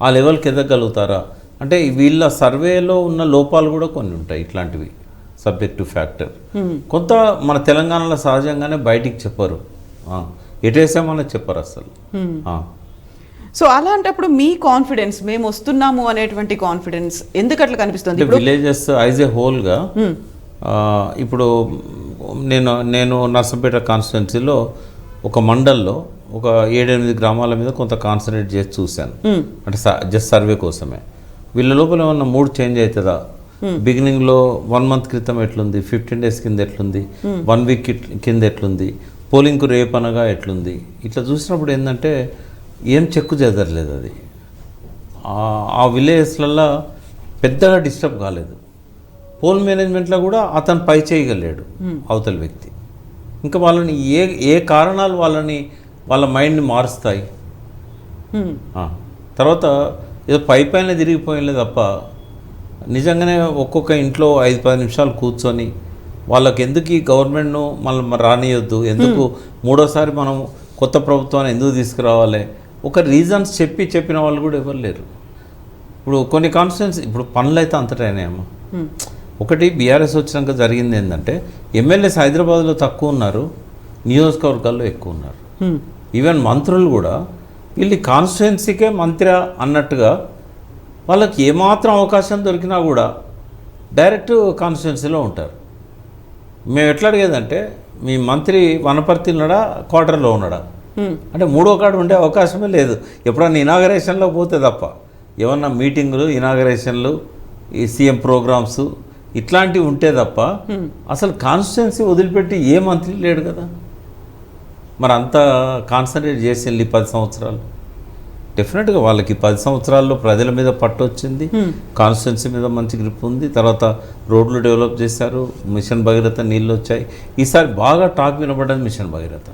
ఆ లెవెల్కి ఎదగలుగుతారా? అంటే వీళ్ళ సర్వేలో ఉన్న లోపాలు కూడా కొన్ని ఉంటాయి. ఇట్లాంటివి సబ్జెక్టివ్ ఫ్యాక్టర్ కొంత మన తెలంగాణలో సహజంగానే బయటికి చెప్పరు, ఎటేసామని చెప్పరు అసలు. సో అలాంటప్పుడు మీ కాన్ఫిడెన్స్, మేము వస్తున్నాము అనేటువంటి కాన్ఫిడెన్స్ ఎందుకు అట్లా కనిపిస్తుంది? విలేజెస్ యాజ్ ఏ హోల్గా ఇప్పుడు నేను నర్సంపేట కాన్స్టిట్యున్సీలో ఒక మండల్లో ఒక 7-8 గ్రామాల మీద కొంత కాన్సన్ట్రేట్ చేసి చూశాను. అంటే జస్ట్ సర్వే కోసమే. వీళ్ళ లోపల ఏమన్నా మూడ్ చేంజ్ అవుతుందా? బిగినింగ్లో 1 మంత్ క్రితం ఎట్లుంది, 15 డేస్ కింద ఎట్లుంది, 1 వీక్ కింద ఎట్లుంది, పోలింగ్కు రేపు అనగా ఎట్లుంది, ఇట్లా చూసినప్పుడు ఏంటంటే ఏం చెక్కు చెదరలేదు. అది ఆ విలేజెస్లలో పెద్దగా డిస్టర్బ్ కాలేదు. పోల్ మేనేజ్మెంట్లో కూడా అతను పై చేయగలేడు అవతల వ్యక్తి. ఇంకా వాళ్ళని ఏ కారణాలు వాళ్ళ మైండ్ని మారుస్తాయి. తర్వాత ఏదో పైన తిరిగిపోయినలే తప్ప నిజంగానే ఒక్కొక్క ఇంట్లో 5-10 నిమిషాలు కూర్చొని వాళ్ళకి ఎందుకు ఈ గవర్నమెంట్ను మళ్ళీ రానియొద్దు, ఎందుకు మూడోసారి మనం కొత్త ప్రభుత్వాన్ని ఎందుకు తీసుకురావాలి, ఒక రీజన్స్ చెప్పిన వాళ్ళు కూడా ఎవరు లేరు. ఇప్పుడు కొన్ని కాన్స్టిట్యున్సీ ఇప్పుడు పనులు అయితే అంతటైనాయమ్మా. ఒకటి బీఆర్ఎస్ వచ్చినాక జరిగింది ఏంటంటే ఎమ్మెల్యేస్ హైదరాబాద్లో తక్కువ ఉన్నారు, నియోజకవర్గాల్లో ఎక్కువ ఉన్నారు. ఈవెన్ మంత్రులు కూడా వీళ్ళు కాన్స్టిట్యున్సీకే మంత్రి అన్నట్టుగా వాళ్ళకి ఏమాత్రం అవకాశం దొరికినా కూడా డైరెక్ట్ కాన్స్టిట్యున్సీలో ఉంటారు. మేము ఎట్లా అడిగేదంటే మీ మంత్రి వనపర్తి ఉన్నాడా, క్వార్టర్లో ఉన్నాడా అంటే మూడో కాడు ఉండే అవకాశమే లేదు. ఎప్పుడన్నా ఇనాగరేషన్లో పోతే తప్ప, ఏమన్నా మీటింగులు, ఇనాగరేషన్లు, ఈ సీఎం ప్రోగ్రామ్స్ ఇట్లాంటివి ఉంటే తప్ప అసలు కాన్స్టిట్యున్సీ వదిలిపెట్టి ఏ మంత్రి లేడు కదా. మరి అంతా కాన్సన్ట్రేట్ చేసింది 10 సంవత్సరాలు. డెఫినెట్గా వాళ్ళకి 10 సంవత్సరాల్లో ప్రజల మీద పట్టు వచ్చింది, కాన్స్టిట్యున్సీ మీద మంచి గ్రిప్ ఉంది. తర్వాత రోడ్లు డెవలప్ చేశారు, మిషన్ భగీరథ నీళ్ళు వచ్చాయి. ఈసారి బాగా టాక్ వినబడ్డది మిషన్ భగీరథ.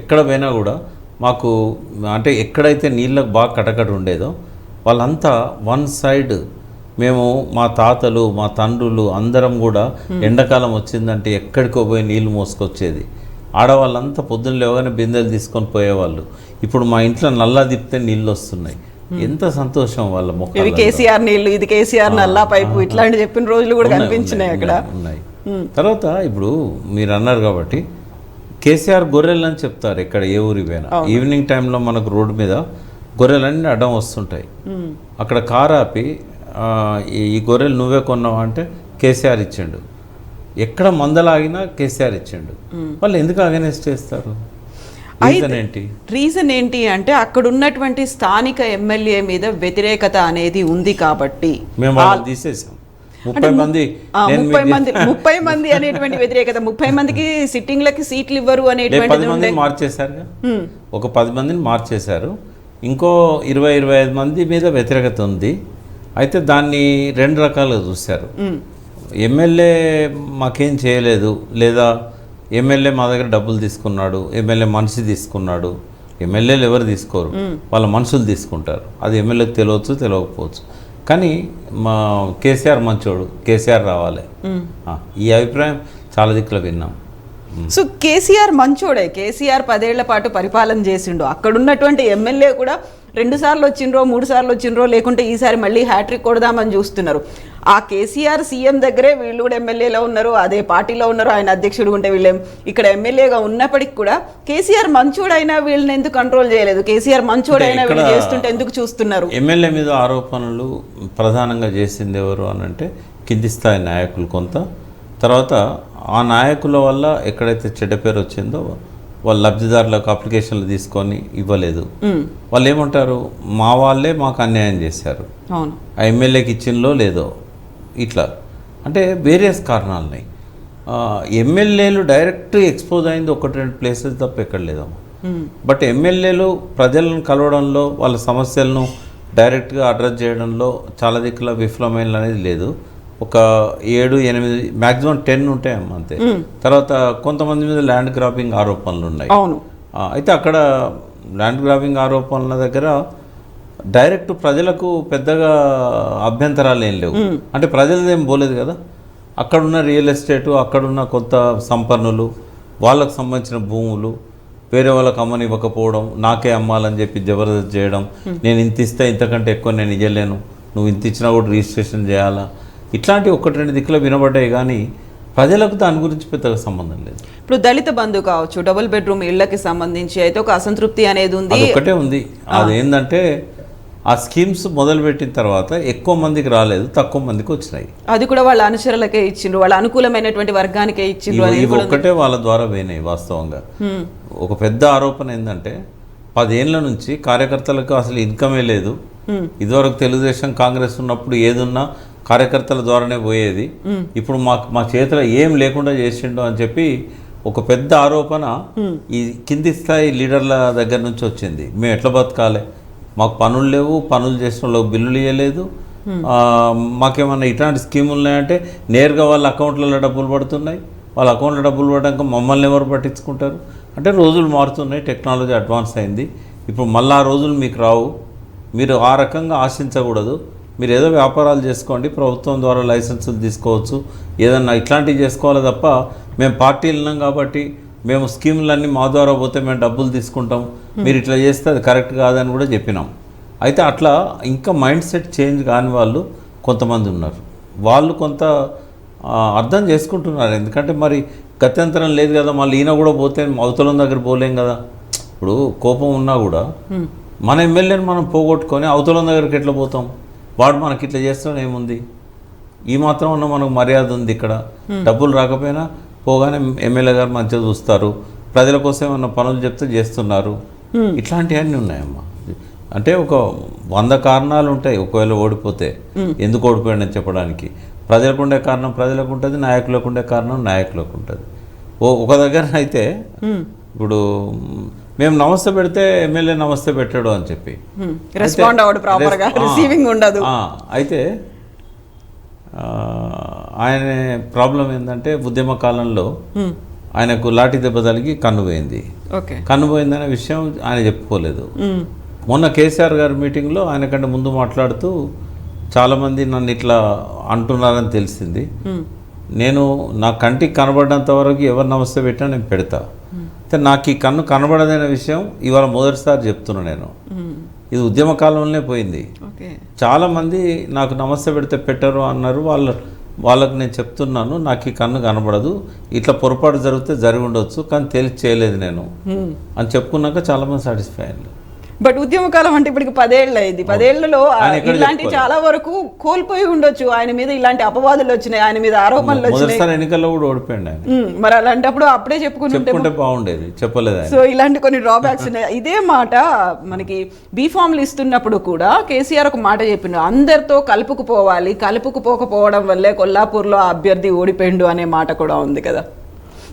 ఎక్కడ పోయినా కూడా మాకు అంటే ఎక్కడైతే నీళ్ళకు బాగా కటకట ఉండేదో వాళ్ళంతా వన్ సైడ్, మేము మా తాతలు మా తండ్రులు అందరం కూడా ఎండాకాలం వచ్చిందంటే ఎక్కడికో పోయి నీళ్ళు మోసుకొచ్చేది. ఆడవాళ్ళంతా పొద్దున్న లేవగానే బిందెలు తీసుకొని పోయేవాళ్ళు. ఇప్పుడు మా ఇంట్లో నల్లా తిప్పితే నీళ్ళు వస్తున్నాయి. ఎంత సంతోషం వాళ్ళ మొక్క. ఇది కేసీఆర్ నీళ్ళు, ఇది కేసీఆర్ నల్లా పైపు, ఇట్లాంటి చెప్పిన రోజులు కూడా కనిపించినాయి అక్కడ ఉన్నాయి. తర్వాత ఇప్పుడు మీరు అన్నారు కాబట్టి కేసీఆర్ గొర్రెలు అని చెప్తారు ఎక్కడ ఏ ఊరి పోయినా. ఈవినింగ్ టైంలో మనకు రోడ్డు మీద గొర్రెలన్నీ అడ్డం వస్తుంటాయి. అక్కడ కారు ఆపి ఈ గొర్రెలు నువ్వే కొన్నావు అంటే కేసీఆర్ ఇచ్చిండు. ఎక్కడ మందలాగినా కేసీఆర్ ఇచ్చిండు. వాళ్ళు ఎందుకు అగెనెస్ట్ చేస్తారు? రీజన్ ఏంటి అంటే అక్కడ ఉన్నటువంటి స్థానిక ఎమ్మెల్యే మీద వ్యతిరేకత అనేది ఉంది కాబట్టి మేము వాళ్ళు తీసేసాం. 30 మంది అనేటువంటి వ్యతిరేకత, 30 మందికి సిట్టింగ్లకి సీట్లు ఇవ్వరు అనేటువంటి 10 మందిని మార్చేశారుగా. ఒక 10 మందిని మార్చేశారు. ఇంకో 20-25 మంది మీద వ్యతిరేకత ఉంది. అయితే దాన్ని 2 రకాలుగా చూశారు. ఎమ్మెల్యే మాకేం చేయలేదు, లేదా ఎమ్మెల్యే మా దగ్గర డబ్బులు తీసుకున్నాడు, ఎమ్మెల్యే మనిషి తీసుకున్నాడు, ఎమ్మెల్యేలు ఎవరు తీసుకోరు, వాళ్ళ మనుషులు తీసుకుంటారు. అది ఎమ్మెల్యేకి తెలియవచ్చు తెలియకపోవచ్చు, కానీ మా కేసీఆర్ మంచోడు, కేసీఆర్ రావాలి, ఈ అభిప్రాయం చాలా దిక్కులో విన్నాం. సో కేసీఆర్ మంచోడే, కేసీఆర్ 10 ఏళ్ల పాటు పరిపాలన చేసిండు. అక్కడ ఉన్నటువంటి ఎమ్మెల్యే కూడా 2 సార్లు వచ్చిండ్రో 3 సార్లు వచ్చిండ్రో, లేకుంటే ఈసారి మళ్ళీ హ్యాట్రిక్ కొడదామని చూస్తున్నారు. ఆ కేసీఆర్ సీఎం దగ్గరే వీళ్ళు కూడా ఎమ్మెల్యేలో ఉన్నారు, అదే పార్టీలో ఉన్నారు, ఆయన అధ్యక్షుడు ఉంటే వీళ్ళేం ఇక్కడ ఎమ్మెల్యేగా ఉన్నప్పటికి కూడా కేసీఆర్ మంచోడైనా వీళ్ళని ఎందుకు కంట్రోల్ చేయలేదు? కేసీఆర్ మంచోడైనా వీళ్ళు చేస్తుంటే ఎందుకు చూస్తున్నారు? ఎమ్మెల్యే మీద ఆరోపణలు ప్రధానంగా చేసింది ఎవరు అని అంటే కింది స్థాయి నాయకులు కొంత, తర్వాత ఆ నాయకుల వల్ల ఎక్కడైతే చెడ్డ పేరు వచ్చిందో వాళ్ళు లబ్ధిదారులకు అప్లికేషన్లు తీసుకొని ఇవ్వలేదు. వాళ్ళు ఏమంటారు, మా వాళ్ళే మాకు అన్యాయం చేశారు, ఆ ఎమ్మెల్యేకి ఇచ్చిందో లేదో, ఇట్లా అంటే వేరియస్ కారణాలున్నాయి. ఎమ్మెల్యేలు డైరెక్ట్ ఎక్స్పోజ్ అయింది 1-2 ప్లేసెస్ తప్ప ఎక్కడ లేదమ్మా. బట్ ఎమ్మెల్యేలు ప్రజలను కలవడంలో, వాళ్ళ సమస్యలను డైరెక్ట్గా అడ్రస్ చేయడంలో చాలా దిక్కుల విఫలమైన అనేది లేదు. ఒక 7-8 మ్యాక్సిమం 10 ఉంటాయమ్మా అంతే. తర్వాత కొంతమంది మీద ల్యాండ్ గ్రాబింగ్ ఆరోపణలు ఉన్నాయి. అయితే అక్కడ ల్యాండ్ గ్రాబింగ్ ఆరోపణల దగ్గర డైరెక్ట్ ప్రజలకు పెద్దగా అభ్యంతరాలు ఏం లేవు, అంటే ప్రజలదేం పోలేదు కదా. అక్కడున్న రియల్ ఎస్టేటు, అక్కడున్న కొంత సంపన్నులు, వాళ్ళకు సంబంధించిన భూములు వేరే వాళ్ళకి అమ్మనివ్వకపోవడం, నాకే అమ్మాలని చెప్పి జబర్దస్త్ చేయడం, నేను ఇంత ఇస్తే ఇంతకంటే ఎక్కువ నేను ఇవ్వలేను, నువ్వు ఇంత ఇచ్చినా కూడా రిజిస్ట్రేషన్ చేయాలా, ఇట్లాంటి 1-2 దిక్కులు వినబడ్డాయి. కానీ ప్రజలకు దాని గురించి పెద్దగా సంబంధం లేదు. ఇప్పుడు దళిత బంధు కావచ్చు, డబుల్ బెడ్రూమ్ ఇళ్లకి సంబంధించి అయితే ఒక అసంతృప్తి అనేది ఉంది. ఒకటే ఉంది, అదేంటంటే ఆ స్కీమ్స్ మొదలుపెట్టిన తర్వాత ఎక్కువ మందికి రాలేదు, తక్కువ మందికి వచ్చినాయి. అది కూడా వాళ్ళ అనుచరులకే ఇచ్చిండ్రు, వాళ్ళ అనుకూలమైనటువంటి వర్గానికే ఇచ్చిండ్రు. ఇవి ఒక్కటే వాళ్ళ ద్వారా పోయినాయి. వాస్తవంగా ఒక పెద్ద ఆరోపణ ఏంటంటే 10 ఏళ్ల నుంచి కార్యకర్తలకు అసలు ఇన్కమే లేదు. ఇదివరకు తెలుగుదేశం కాంగ్రెస్ ఉన్నప్పుడు ఏదున్నా కార్యకర్తల ద్వారానే పోయేది, ఇప్పుడు మా చేతిలో ఏం లేకుండా చేసిండు అని చెప్పి ఒక పెద్ద ఆరోపణ ఈ కింది స్థాయి లీడర్ల దగ్గర నుంచి వచ్చింది. మేము ఎట్లా బతకాలి, మాకు పనులు లేవు, పనులు చేసిన వాళ్ళకి బిల్లులు ఇవ్వలేదు, మాకేమన్నా ఇట్లాంటి స్కీములు ఉన్నాయంటే నేరుగా వాళ్ళ అకౌంట్లలో డబ్బులు పడుతున్నాయి, వాళ్ళ అకౌంట్లో డబ్బులు పడడానికి మమ్మల్ని ఎవరు పట్టించుకుంటారు. అంటే రోజులు మారుతున్నాయి, టెక్నాలజీ అడ్వాన్స్ అయింది, ఇప్పుడు మళ్ళీ ఆ రోజులు మీకు రావు, మీరు ఆ రకంగా ఆశించకూడదు, మీరు ఏదో వ్యాపారాలు చేసుకోండి, ప్రభుత్వం ద్వారా లైసెన్సులు తీసుకోవచ్చు, ఏదన్నా ఇట్లాంటివి చేసుకోవాలి తప్ప మేము పార్టీలు ఉన్నాం కాబట్టి మేము స్కీములన్నీ మా ద్వారా పోతే మేము డబ్బులు తీసుకుంటాం, మీరు ఇట్లా చేస్తే అది కరెక్ట్ కాదని కూడా చెప్పినాం. అయితే అట్లా ఇంకా మైండ్ సెట్ చేంజ్ కాని వాళ్ళు కొంతమంది ఉన్నారు. వాళ్ళు కొంత అర్థం చేసుకుంటున్నారు, ఎందుకంటే మరి గత్యంతరం లేదు కదా, మళ్ళీ ఈయన కూడా పోతే అవతలం దగ్గర పోలేం కదా. ఇప్పుడు కోపం ఉన్నా కూడా మన ఎమ్మెల్యేని మనం పోగొట్టుకొని అవతలం దగ్గరికి ఎట్లా పోతాం, వాడు మనకి ఇట్లా చేస్తాం ఏముంది, ఈ మాత్రం ఉన్న మనకు మర్యాద ఉంది. ఇక్కడ డబ్బులు రాకపోయినా పోగానే ఎమ్మెల్యే గారు మంచిగా చూస్తారు, ప్రజల కోసం ఏమన్నా పనులు చెప్తే చేస్తున్నారు, ఇట్లాంటివన్నీ ఉన్నాయమ్మా. అంటే ఒక 100 కారణాలు ఉంటాయి ఒకవేళ ఓడిపోతే, ఎందుకు ఓడిపోయాడని చెప్పడానికి. ప్రజలకు ఉండే కారణం ప్రజలకు ఉంటుంది, నాయకులకు ఉండే కారణం నాయకులకు ఉంటుంది. ఒక దగ్గర అయితే ఇప్పుడు మేము నమస్తే పెడితే ఎమ్మెల్యే నమస్తే పెట్టాడు అని చెప్పి రెస్పాండ్ అవ్వడు, ప్రాపర్గా రిసీవింగ్ ఉండదు. అయితే ఆయన ప్రాబ్లం ఏంటంటే ఉద్యమ కాలంలో ఆయనకు లాఠీ దెబ్బ తగిలి కన్ను పోయింది. కన్ను పోయిందనే విషయం ఆయన చెప్పుకోలేదు. మొన్న కేసీఆర్ గారి మీటింగ్లో ఆయన కంటే ముందు మాట్లాడుతూ చాలామంది నన్ను ఇట్లా అంటున్నారని తెలిసింది, నేను నా కంటికి కనబడినంత వరకు ఎవరు నమస్తే పెట్టినా నేను పెడతా, అయితే నాకు ఈ కన్ను కనబడదనే విషయం ఇవాళ మొదటిసారి చెప్తున్నా నేను. ఇది ఉద్యమ కాలంలోనే పోయింది. చాలామంది నాకు నమస్తే పెడితే పెట్టరు అన్నారు, వాళ్ళకు నేను చెప్తున్నాను నాకు ఈ కన్ను కనబడదు, ఇట్లా పొరపాటు జరిగితే జరిగి ఉండొచ్చు కానీ తెలిసి చేయలేదు నేను అని చెప్పుకున్నాక చాలామంది సాటిస్ఫై అయ్యారు. బట్ ఉద్యమకాలం అంటే ఇప్పటికి 10 ఏళ్ళు అయింది. 10 ఏళ్లలో ఇలాంటి చాలా వరకు కోల్పోయి ఉండొచ్చు. ఆయన మీద ఇలాంటి అపవాదులు వచ్చినాయి, ఆయన మీద ఆరోపణలు వచ్చినాయి, ఎన్నికల్లో కూడా ఓడిపోయింది ఆయన. మరి అలాంటప్పుడు అప్పుడే చెప్పుకుంటే బాగుండేది, చెప్పలేదు. సో ఇలాంటి కొన్ని డ్రాబ్యాక్స్ ఉన్నాయి. ఇదే మాట మనకి బీఫామ్లు ఇస్తున్నప్పుడు కూడా కేసీఆర్ ఒక మాట చెప్పిండు, అందరితో కలుపుకుపోవాలి, కలుపుకుపోకపోవడం వల్లే కొల్లాపూర్లో అభ్యర్థి ఓడిపోయిండు అనే మాట కూడా ఉంది కదా.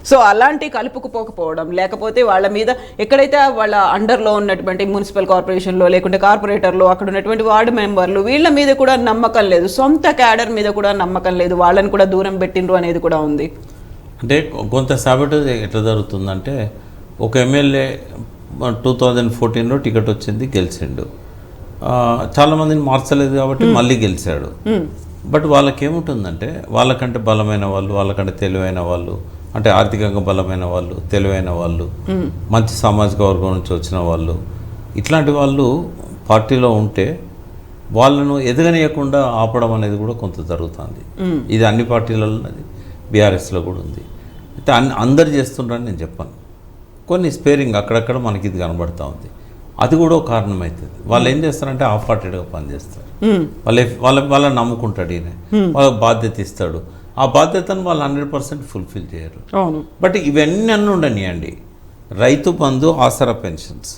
సో అలాంటి కలుపుకుపోకపోవడం, లేకపోతే వాళ్ళ మీద ఎక్కడైతే వాళ్ళ అండర్లో ఉన్నటువంటి మున్సిపల్ కార్పొరేషన్లో లేకుంటే కార్పొరేటర్లో అక్కడ ఉన్నటువంటి వార్డు మెంబర్లు వీళ్ళ మీద కూడా నమ్మకం లేదు, సొంత క్యాడర్ మీద కూడా నమ్మకం లేదు, వాళ్ళని కూడా దూరం పెట్టిండ్రు అనేది కూడా ఉంది. అంటే కొంత సాబిటేజ్ ఎట్లా జరుగుతుందంటే ఒక ఎమ్మెల్యే 2014లో టికెట్ వచ్చింది, గెలిచిండు. చాలామందిని మార్చలేదు కాబట్టి మళ్ళీ గెలిచాడు. బట్ వాళ్ళకి ఏముంటుందంటే వాళ్ళకంటే బలమైన వాళ్ళు, వాళ్ళకంటే తెలివైన వాళ్ళు, అంటే ఆర్థికంగా బలమైన వాళ్ళు, తెలివైన వాళ్ళు, మంచి సామాజిక వర్గం నుంచి వచ్చిన వాళ్ళు, ఇట్లాంటి వాళ్ళు పార్టీలో ఉంటే వాళ్ళను ఎదగనీయకుండా ఆపడం అనేది కూడా కొంత జరుగుతుంది. ఇది అన్ని పార్టీలలో ఉన్నది, బీఆర్ఎస్లో కూడా ఉంది. అయితే అందరు చేస్తుండ్రని నేను చెప్పాను. కొన్ని స్పేరింగ్ అక్కడక్కడ మనకి ఇది కనబడుతూ ఉంది. అది కూడా ఒక కారణం అవుతుంది. వాళ్ళు ఏం చేస్తారంటే హాఫ్ హార్టెడ్గా పనిచేస్తారు. వాళ్ళని నమ్ముకుంటాడు ఈయన, వాళ్ళకి బాధ్యత ఇస్తాడు. ఆ బాధ్యతను వాళ్ళు 100% ఫుల్ఫిల్ చేయరు. బట్ ఇవన్నీ అన్నీ ఉండనియండి. రైతు బంధు, ఆసరా పెన్షన్స్,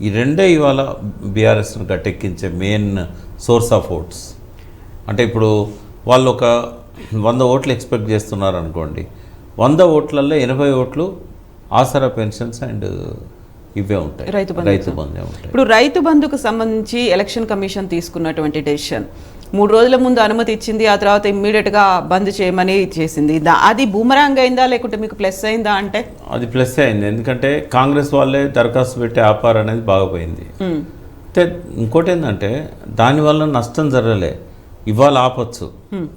ఈ రెండే ఇవాళ బీఆర్ఎస్ను గట్టెక్కించే మెయిన్ సోర్స్ ఆఫ్ ఓట్స్. అంటే ఇప్పుడు వాళ్ళు ఒక 100 ఓట్లు ఎక్స్పెక్ట్ చేస్తున్నారు అనుకోండి, 100 ఓట్లలో 80 ఓట్లు ఆసరా పెన్షన్స్ అండ్ ఇవే ఉంటాయి, రైతు బంధే ఉంటాయి. ఇప్పుడు రైతు బంధుకు సంబంధించి ఎలక్షన్ కమిషన్ తీసుకున్నటువంటి డెసిషన్ 3 రోజుల ముందు అనుమతి ఇచ్చింది, ఆ తర్వాత ఇమ్మీడియట్గా బంద్ చేయమని చేసింది. అది బూమరాంగ్ అయిందా లేకుంటే మీకు ప్లస్ అయిందా? అంటే అది ప్లస్ అయింది, ఎందుకంటే కాంగ్రెస్ వాళ్ళే దరఖాస్తు పెట్టి ఆపారు అనేది బాగుపోయింది. అయితే ఇంకోటి ఏంటంటే దానివల్ల నష్టం జరగలే. ఇవాళ ఆపచ్చు,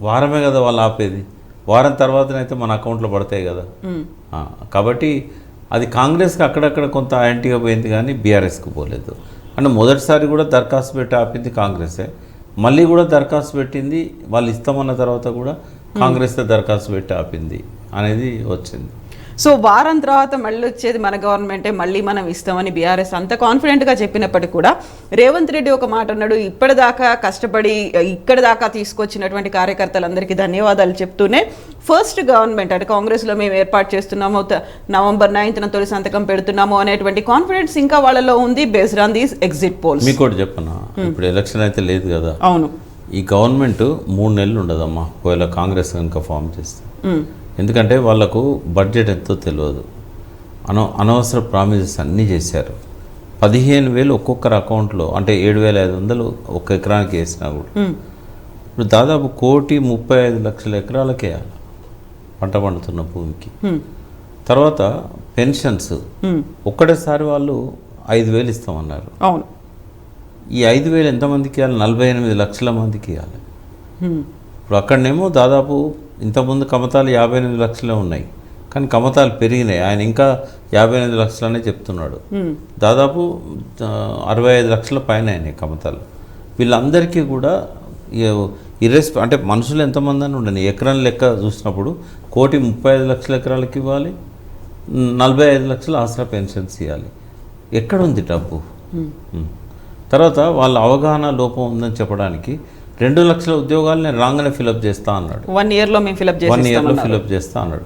వారమే కదా వాళ్ళు ఆపేది, వారం తర్వాతనైతే మన అకౌంట్లో పడతాయి కదా. కాబట్టి అది కాంగ్రెస్కి అక్కడక్కడ కొంత యాంటీగా పోయింది కానీ బీఆర్ఎస్కి పోలేదు. అంటే మొదటిసారి కూడా దరఖాస్తు పెట్టి ఆపింది కాంగ్రెసే, మళ్ళీ కూడా దరఖాస్తు పెట్టింది వాళ్ళు ఇస్తామన్న తర్వాత కూడా కాంగ్రెస్ దరఖాస్తు పెట్టి ఆపింది అనేది వచ్చింది. సో వారం తర్వాత మళ్ళీ వచ్చేది మన గవర్నమెంటే, మళ్ళీ మనం ఇస్తామని బీఆర్ఎస్ అంత కాన్ఫిడెంట్గా చెప్పినప్పటికీ కూడా రేవంత్ రెడ్డి ఒక మాట అన్నాడు, ఇప్పటిదాకా కష్టపడి ఇక్కడి దాకా తీసుకొచ్చినటువంటి కార్యకర్తలందరికీ ధన్యవాదాలు చెప్తూనే ఫస్ట్ గవర్నమెంట్ అంటే కాంగ్రెస్లో మేము ఏర్పాటు చేస్తున్నాము, November 9th తొలి సంతకం పెడుతున్నాము అనేటువంటి కాన్ఫిడెన్స్ ఇంకా వాళ్ళలో ఉంది based on these exit polls. మీకు కూడా చెప్పనా, ఇప్పుడు ఎలక్షన్ అయితే లేదు కదా. అవును, ఈ గవర్నమెంట్ 3 నెలలు ఉండదమ్మా ఒకవేళ కాంగ్రెస్ కనుక ఫామ్ చేస్తే. ఎందుకంటే వాళ్ళకు బడ్జెట్ ఎంతో తెలియదు, అనవసర ప్రామిసెస్ అన్నీ చేశారు. 15,000 ఒక్కొక్కరు అకౌంట్లో, అంటే 7,500 ఒక్క ఎకరానికి వేసినా కూడా ఇప్పుడు దాదాపు 1,35,00,000 ఎకరాలకి వేయాలి పంట పండుతున్న భూమికి. తర్వాత పెన్షన్స్ ఒక్కటేసారి వాళ్ళు 5,000 ఇస్తామన్నారు. అవును, ఈ 5,000 ఎంతమందికి ఇవ్వాలి? 48 లక్షల మందికి ఇవ్వాలి. ఇప్పుడు అక్కడనేమో దాదాపు ఇంతకుముందు కమతాలు 58 లక్షలే ఉన్నాయి, కానీ కమతాలు పెరిగినాయి. ఆయన ఇంకా 58 లక్షలనే చెప్తున్నాడు. దాదాపు 65 లక్షల పైన అయినాయి కమతాలు. వీళ్ళందరికీ కూడా అంటే మనుషులు ఎంతమంది అని ఉండని ఎకరం లెక్క చూసినప్పుడు 1,35,00,000 ఎకరాలకి ఇవ్వాలి, 45 లక్షల ఆసరా పెన్షన్స్ ఇవ్వాలి. ఎక్కడుంది డబ్బు? తర్వాత వాళ్ళ అవగాహన లోపం ఉందని చెప్పడానికి 2 లక్షల ఉద్యోగాలు నేను రాగానే ఫిలప్ చేస్తా అన్నాడు. 1 yearలో మేము ఫిలప్ చేస్తా అన్నాడు.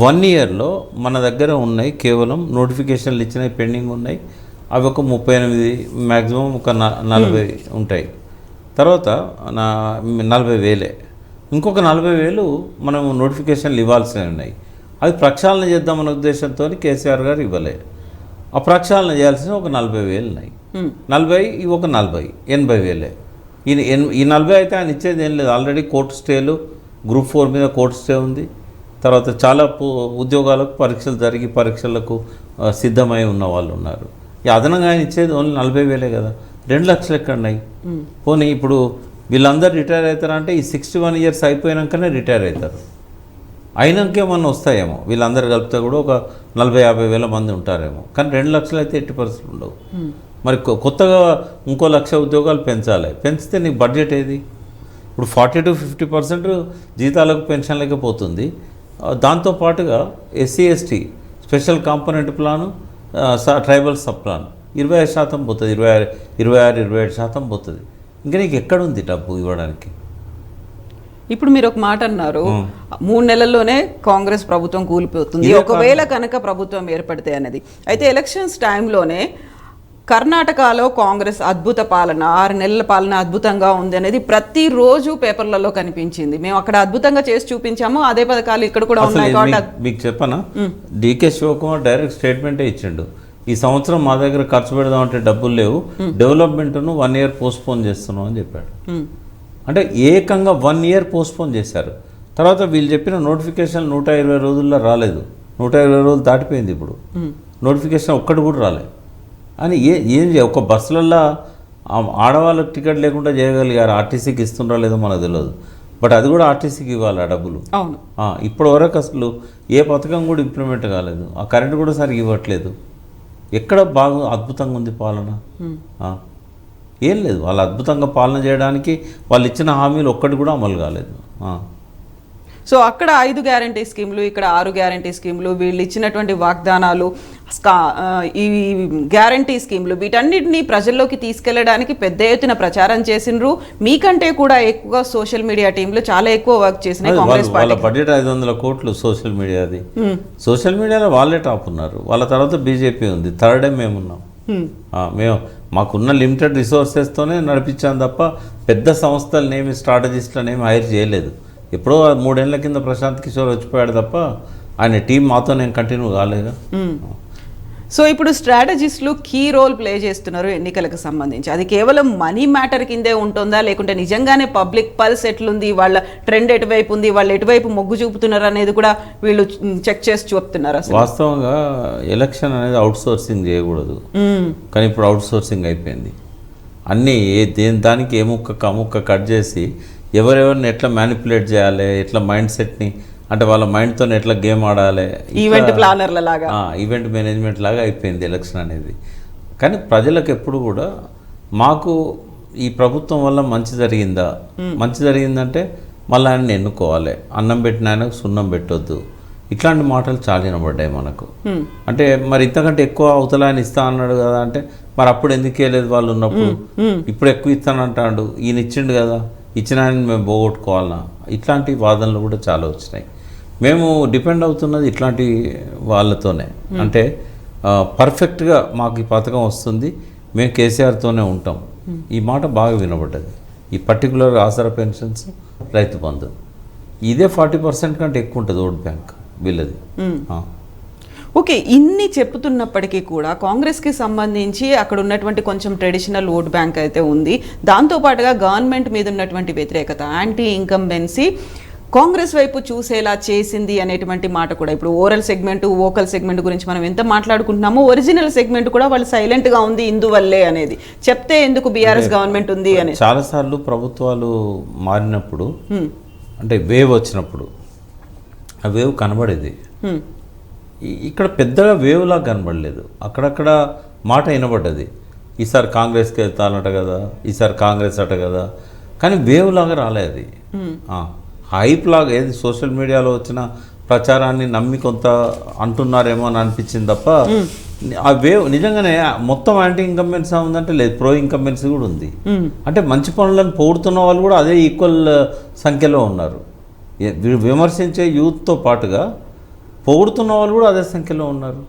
1 yearలో మన దగ్గర ఉన్నాయి కేవలం నోటిఫికేషన్లు ఇచ్చినవి పెండింగ్ ఉన్నాయి, అవి ఒక 38, మ్యాక్సిమం ఒక 40 ఉంటాయి. తర్వాత 40,000, ఇంకొక 40,000 మనం నోటిఫికేషన్లు ఇవ్వాల్సినవి ఉన్నాయి. అది ప్రక్షాళన చేద్దామన్న ఉద్దేశంతో కేసీఆర్ గారు ఇవ్వలే. ఆ ప్రక్షాళన చేయాల్సిన ఒక 40,000 ఉన్నాయి. 40 ఇవి ఒక 40, 80,000. ఈ 40 అయితే ఆయన ఇచ్చేది ఏం లేదు. ఆల్రెడీ కోర్టు స్టేలు, Group 4 మీద కోర్టు స్టే ఉంది. తర్వాత చాలా ఉద్యోగాలకు పరీక్షలు జరిగి పరీక్షలకు సిద్ధమై ఉన్న వాళ్ళు ఉన్నారు. ఈ అదనంగా ఆయన ఇచ్చేది ఓన్లీ 40,000 కదా, 2 లక్షలు ఎక్కడున్నాయి? పోనీ ఇప్పుడు వీళ్ళందరూ రిటైర్ అవుతారంటే ఈ 61 years అయిపోయినాకనే రిటైర్ అవుతారు. అయినాకేమన్నా వస్తాయేమో, వీళ్ళందరూ కలిపితే కూడా ఒక 40,000-50,000 వేల మంది ఉంటారేమో, కానీ 2 లక్షలు అయితే 80% ఉండవు. మరి కొత్తగా ఇంకో 1,00,000 ఉద్యోగాలు పెంచాలి. పెంచితే నీకు బడ్జెట్ ఏది? ఇప్పుడు 40-50% జీతాలకు పెన్షన్లకే పోతుంది. దాంతోపాటుగా SC/ST special component plan, tribal sub plan 25% పోతుంది, 26-27% పోతుంది. ఇంకా నీకు ఎక్కడుంది డబ్బు ఇవ్వడానికి? ఇప్పుడు మీరు ఒక మాట అన్నారు, 3 నెలల్లోనే కాంగ్రెస్ ప్రభుత్వం కూలిపోతుంది ఒకవేళ కనుక ప్రభుత్వం ఏర్పడితే అనేది. అయితే ఎలక్షన్స్ టైంలోనే కర్ణాటకలో కాంగ్రెస్ అద్భుత పాలన, 6 నెలల పాలన అద్భుతంగా ఉంది అనేది ప్రతిరోజు పేపర్లలో కనిపించింది. మేము అక్కడ అద్భుతంగా చేసి చూపించాము, అదే పథకాలు ఇక్కడ కూడా ఉన్నాయి. మీకు చెప్పనా, డీకే శివకుమార్ డైరెక్ట్ స్టేట్మెంటే ఇచ్చిండు, ఈ సంవత్సరం మా దగ్గర ఖర్చు పెడదామంటే డబ్బులు లేవు, డెవలప్మెంట్ను 1 year పోస్ట్పోన్ చేస్తున్నాం అని చెప్పాడు. అంటే ఏకంగా 1 year పోస్ట్పోన్ చేశారు. తర్వాత వీళ్ళు చెప్పిన నోటిఫికేషన్ 120 రోజుల్లో రాలేదు, 120 రోజులు దాటిపోయింది. ఇప్పుడు నోటిఫికేషన్ ఒక్కటి కూడా రాలేదు. అని ఏం ఒక బస్సులల్లో ఆడవాళ్ళకి టికెట్ లేకుండా చేయగలిగారు. ఆర్టీసీకి ఇస్తుండ్రో లేదో మనకు తెలియదు, బట్ అది కూడా ఆర్టీసీకి ఇవ్వాలి ఆ డబ్బులు. అవును, ఇప్పటి వరకు అసలు ఏ పథకం కూడా ఇంప్లిమెంట్ కాలేదు. ఆ కరెంట్ కూడా సరిగ్గా ఇవ్వట్లేదు. ఎక్కడ బాగా అద్భుతంగా ఉంది పాలన? ఏం లేదు. వాళ్ళు అద్భుతంగా పాలన చేయడానికి వాళ్ళు ఇచ్చిన హామీలు ఒక్కటి కూడా అమలు కాలేదు. సో అక్కడ 5 గ్యారంటీ స్కీములు, ఇక్కడ 6 గ్యారంటీ స్కీములు, వీళ్ళు ఇచ్చినటువంటి వాగ్దానాలు, ఈ గ్యారంటీ స్కీములు, వీటన్నిటిని ప్రజల్లోకి తీసుకెళ్లడానికి పెద్ద ఎత్తున ప్రచారం చేసిండ్రు. మీకంటే కూడా ఎక్కువ సోషల్ మీడియా టీంలు చాలా ఎక్కువ వర్క్ చేసినాయి కాంగ్రెస్ పార్టీ. వాళ్ళ బడ్జెట్ 500 కోట్లు సోషల్ మీడియాది. సోషల్ మీడియాలో వాళ్ళే టాప్ ఉన్నారు. వాళ్ళ తర్వాత బీజేపీ ఉంది, థర్డే మేమున్నాం. మాకున్న లిమిటెడ్ రిసోర్సెస్తోనే నడిపించాం తప్ప పెద్ద సంస్థలనేమి స్ట్రాటజిస్టులనేమి హైర్ చేయలేదు. ఎప్పుడో 3 ఏళ్ల కింద ప్రశాంత్ కిషోర్ వచ్చిపోయాడు తప్ప ఆయన టీం మాతో నేను కంటిన్యూ కాలేగా. సో ఇప్పుడు స్ట్రాటజిస్టులు కీ రోల్ ప్లే చేస్తున్నారు ఎన్నికలకు సంబంధించి. అది కేవలం మనీ మ్యాటర్ కిందే ఉంటుందా, లేకుంటే నిజంగానే పబ్లిక్ పల్స్ ఎట్లుంది, వాళ్ళ ట్రెండ్ ఎటువైపు ఉంది, వాళ్ళు ఎటువైపు మొగ్గు చూపుతున్నారు అనేది కూడా వీళ్ళు చెక్ చేసి చూపుతున్నారు? వాస్తవంగా ఎలక్షన్ అనేది అవుట్ సోర్సింగ్ చేయకూడదు, కానీ ఇప్పుడు అవుట్ సోర్సింగ్ అయిపోయింది. అన్నీ దానికి ఏ ముక్క కట్ చేసి ఎవరెవరిని ఎట్లా మ్యానిపులేట్ చేయాలి, ఎట్లా మైండ్ సెట్ని, అంటే వాళ్ళ మైండ్తో ఎట్లా గేమ్ ఆడాలి, ఈవెంట్ ప్లానర్ల లాగా, ఈవెంట్ మేనేజ్మెంట్ లాగా అయిపోయింది ఎలక్షన్ అనేది. కానీ ప్రజలకు ఎప్పుడు కూడా మాకు ఈ ప్రభుత్వం వల్ల మంచి జరిగిందంటే మళ్ళీ ఆయన్ని ఎన్నుకోవాలి, అన్నం పెట్టిన ఆయనకు సున్నం పెట్టొద్దు, ఇట్లాంటి మాటలు చాలా వినబడ్డాయి మనకు. అంటే మరి ఇంతకంటే ఎక్కువ అవతల ఆయన ఇస్తా అన్నాడు కదా, అంటే మరి అప్పుడు ఎందుకు ఇవ్వలేదు వాళ్ళు ఉన్నప్పుడు, ఇప్పుడు ఎక్కువ ఇస్తానంటాడు, ఈయన ఇచ్చిండు కదా, ఇచ్చిన ఆయన మేము పోగొట్టుకోవాలన్నా, ఇట్లాంటి వాదనలు కూడా చాలా వచ్చినాయి. మేము డిపెండ్ అవుతున్నది ఇట్లాంటి వాళ్ళతోనే. అంటే పర్ఫెక్ట్గా మాకు ఈ పథకం వస్తుంది, మేము కేసీఆర్తోనే ఉంటాం, ఈ మాట బాగా వినబడ్డది. ఈ పర్టికులర్ ఆసరా పెన్షన్స్, రైతు బంధు, ఇదే 40% కంటే ఎక్కువ ఉంటుంది ఓట్ బ్యాంక్ వీళ్ళది. ఓకే, ఇన్ని చెప్తున్నప్పటికీ కూడా కాంగ్రెస్కి సంబంధించి అక్కడ ఉన్నటువంటి కొంచెం ట్రెడిషనల్ ఓట్ బ్యాంక్ అయితే ఉంది. దాంతోపాటుగా గవర్నమెంట్ మీద ఉన్నటువంటి వ్యతిరేకత, యాంటీ ఇన్కంబెన్సీ కాంగ్రెస్ వైపు చూసేలా చేసింది అనేటువంటి మాట కూడా. ఇప్పుడు ఓరల్ సెగ్మెంట్, వోకల్ సెగ్మెంట్ గురించి మనం ఎంత మాట్లాడుకుంటున్నామో, ఒరిజినల్ సెగ్మెంట్ కూడా వాళ్ళు సైలెంట్గా ఉంది ఇందువల్లే అనేది చెప్తే ఎందుకు బీఆర్ఎస్ గవర్నమెంట్ ఉంది అని. చాలాసార్లు ప్రభుత్వాలు మారినప్పుడు, అంటే వేవ్ వచ్చినప్పుడు ఆ వేవ్ కనబడేది. ఇక్కడ పెద్దగా వేవ్లా కనబడలేదు, అక్కడక్కడ మాట వినబడ్డది. ఈసారి కాంగ్రెస్కి వెళ్తానట కదా, ఈసారి కాంగ్రెస్ అట కదా, కానీ వేవ్ లాగా రాలేదు అది. హైప్ లాగా ఏది సోషల్ మీడియాలో వచ్చిన ప్రచారాన్ని నమ్మి కొంత అంటున్నారేమో అని అనిపించింది తప్ప ఆ వేవ్ నిజంగానే మొత్తం యాంటీ ఇన్కంబెన్సీ ఉందంటే లేదు, ప్రో ఇన్కంబెన్సీ కూడా ఉంది. అంటే మంచి పనులను పోడుతున్న వాళ్ళు కూడా అదే ఈక్వల్ సంఖ్యలో ఉన్నారు. విమర్శించే యూత్తో పాటుగా పొగుడుతున్న వాళ్ళు కూడా అదే సంఖ్యలో ఉన్నారు.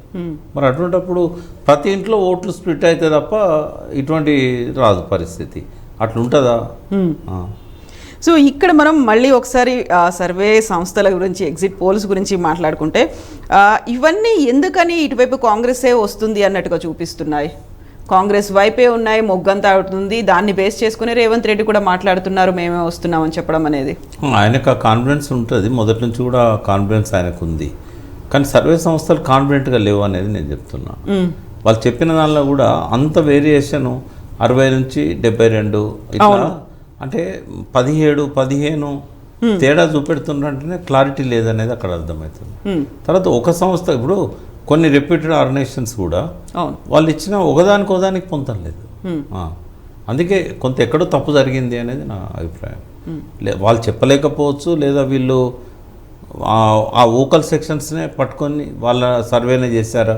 మరి అటువంటిప్పుడు ప్రతి ఇంట్లో ఓట్లు స్ప్లిట్ అయితే తప్ప ఇటువంటి రాదు పరిస్థితి. అట్లుంటుందా? సో ఇక్కడ మనం మళ్ళీ ఒకసారి సర్వే సంస్థల గురించి, ఎగ్జిట్ పోల్స్ గురించి మాట్లాడుకుంటే ఇవన్నీ ఎందుకని ఇటువైపు కాంగ్రెసే వస్తుంది అన్నట్టుగా చూపిస్తున్నాయి. కాంగ్రెస్ వైపే ఉన్నాయి, మొగ్గంతా అవుతుంది, దాన్ని బేస్ చేసుకుని రేవంత్ రెడ్డి కూడా మాట్లాడుతున్నారు మేమే వస్తున్నామని చెప్పడం అనేది. ఆయనకు ఆ కాన్ఫిడెన్స్ ఉంటుంది, మొదటి నుంచి కూడా కాన్ఫిడెన్స్ ఆయనకు ఉంది. కానీ సర్వే సంస్థలు కాన్ఫిడెంట్గా లేవు అనేది నేను చెప్తున్నా. వాళ్ళు చెప్పిన దానిలో కూడా అంత వేరియేషను 60 నుంచి 72 ఇట్లా, అంటే 17, 15 తేడా చూపెడుతుందంటేనే క్లారిటీ లేదనేది అక్కడ అర్థమవుతుంది. తర్వాత ఒక సంస్థ, ఇప్పుడు కొన్ని రెప్యూటెడ్ ఆర్గనైజేషన్స్ కూడా వాళ్ళు ఇచ్చిన ఒకదానికి పొందలేదు. అందుకే కొంత ఎక్కడో తప్పు జరిగింది అనేది నా అభిప్రాయం. వాళ్ళు చెప్పలేకపోవచ్చు, లేదా వీళ్ళు ఆ వోకల్ సెక్షన్స్నే పట్టుకొని వాళ్ళ సర్వేనే చేశారా?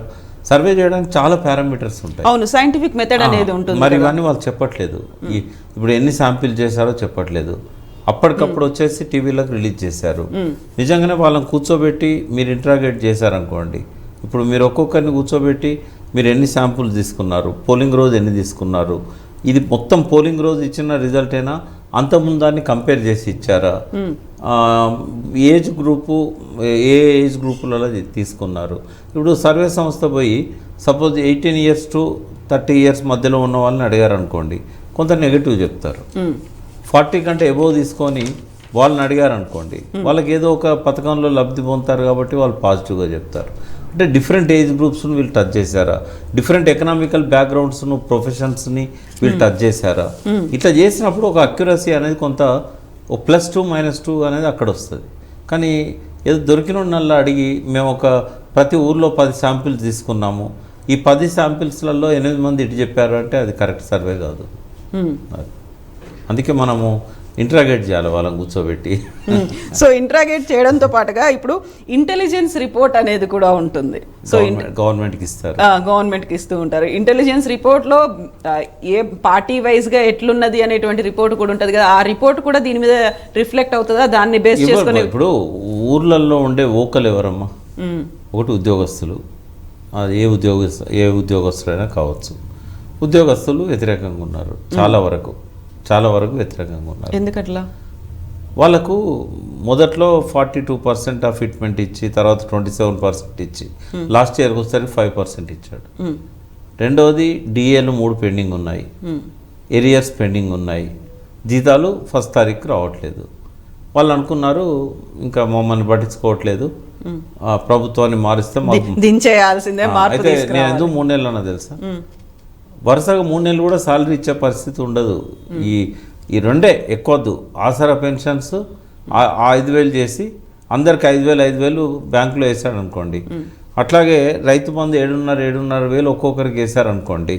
సర్వే చేయడానికి చాలా పారామీటర్స్ ఉంటాయి. అవును, సైంటిఫిక్ మెథడ్ అనేది ఉంటుంది. మరి ఇవన్నీ వాళ్ళు చెప్పట్లేదు. ఇప్పుడు ఎన్ని శాంపిల్ చేశారో చెప్పట్లేదు. అప్పటికప్పుడు వచ్చేసి టీవీలకు రిలీజ్ చేశారు. నిజంగానే వాళ్ళని కూర్చోబెట్టి మీరు ఇంట్రాగేట్ చేశారనుకోండి, ఇప్పుడు మీరు ఒక్కొక్కరిని కూర్చోబెట్టి మీరు ఎన్ని శాంపుల్స్ తీసుకున్నారు, పోలింగ్ రోజు ఎన్ని తీసుకున్నారు, ఇది మొత్తం పోలింగ్ రోజు ఇచ్చిన రిజల్ట్ అయినా అంతకుముందు దాన్ని కంపేర్ చేసి ఇచ్చారా, ఏజ్ గ్రూపు ఏ ఏజ్ గ్రూపులలో తీసుకున్నారు. ఇప్పుడు సర్వే సంస్థ పోయి సపోజ్ 18 years to 30 years మధ్యలో ఉన్న వాళ్ళని అడిగారు అనుకోండి, కొంత నెగిటివ్ చెప్తారు. 40 కంటే ఎబోవ్ తీసుకొని వాళ్ళని అడిగారు అనుకోండి, వాళ్ళకి ఏదో ఒక పథకంలో లబ్ధి పొందుతారు కాబట్టి వాళ్ళు పాజిటివ్గా చెప్తారు. అంటే డిఫరెంట్ ఏజ్ గ్రూప్స్ని వీళ్ళు టచ్ చేశారా, డిఫరెంట్ ఎకనామికల్ బ్యాక్గ్రౌండ్స్ను ప్రొఫెషన్స్ని వీళ్ళు టచ్ చేశారా, ఇట్లా చేసినప్పుడు ఒక అక్యురసీ అనేది కొంత ఓ +2 -2 అనేది అక్కడ వస్తుంది. కానీ ఏదో దొరికిన నల్లా అడిగి మేము ఒక ప్రతి ఊర్లో 10 శాంపిల్స్ తీసుకున్నాము, ఈ 10 శాంపిల్స్లలో 8 మంది ఇటు చెప్పారు అంటే అది కరెక్ట్ సర్వే కాదు. అందుకే మనము ఇంట్రాగేట్ చేయాలి వాళ్ళని కూర్చోబెట్టి. సో ఇంట్రాగేట్ చేయడంతో పాటుగా ఇప్పుడు ఇంటెలిజెన్స్ రిపోర్ట్ అనేది కూడా ఉంటుంది. సో గవర్నమెంట్కి ఇస్తారు, గవర్నమెంట్కి ఇస్తూ ఉంటారు. ఇంటెలిజెన్స్ రిపోర్ట్లో ఏ పార్టీ వైజ్గా ఎట్లున్నది అనేటువంటి రిపోర్ట్ కూడా ఉంటుంది కదా, ఆ రిపోర్ట్ కూడా దీని మీద రిఫ్లెక్ట్ అవుతుందా, దాన్ని బేస్ చేసుకుని? ఇప్పుడు ఊర్లలో ఉండే ఓకలు ఎవరమ్మా? ఒకటి ఉద్యోగస్తులు, అది ఏ ఉద్యోగస్తులైనా కావచ్చు. ఉద్యోగస్తులు వ్యతిరేకంగా ఉన్నారు, చాలా వరకు వ్యతిరేకంగా ఉన్నారు. ఎందుకట్లా? వాళ్ళకు మొదట్లో 42% ఆఫ్ ఫిట్మెంట్ ఇచ్చి తర్వాత 27% ఇచ్చి లాస్ట్ ఇయర్కి వచ్చేసరికి 5% ఇచ్చాడు. రెండవది డిఏలు 3 పెండింగ్ ఉన్నాయి, ఏరియర్స్ పెండింగ్ ఉన్నాయి, జీతాలు 1st తారీఖు రావట్లేదు. వాళ్ళు అనుకున్నారు ఇంకా మమ్మల్ని పట్టించుకోవట్లేదు, ప్రభుత్వాన్ని మారిస్తే దించేయాల్సిందే. అయితే నేను ఎందుకు 3 నెలలు అన్నా తెలుసా, వరుసగా 3 నెలలు కూడా సాలరీ ఇచ్చే పరిస్థితి ఉండదు. ఈ రెండే ఎక్కువద్దు, ఆసరా పెన్షన్స్ 5,000 చేసి అందరికి 5,000 బ్యాంకులో వేసాడు అనుకోండి, అట్లాగే రైతు బంధు 7,500 ఒక్కొక్కరికి వేశారు అనుకోండి,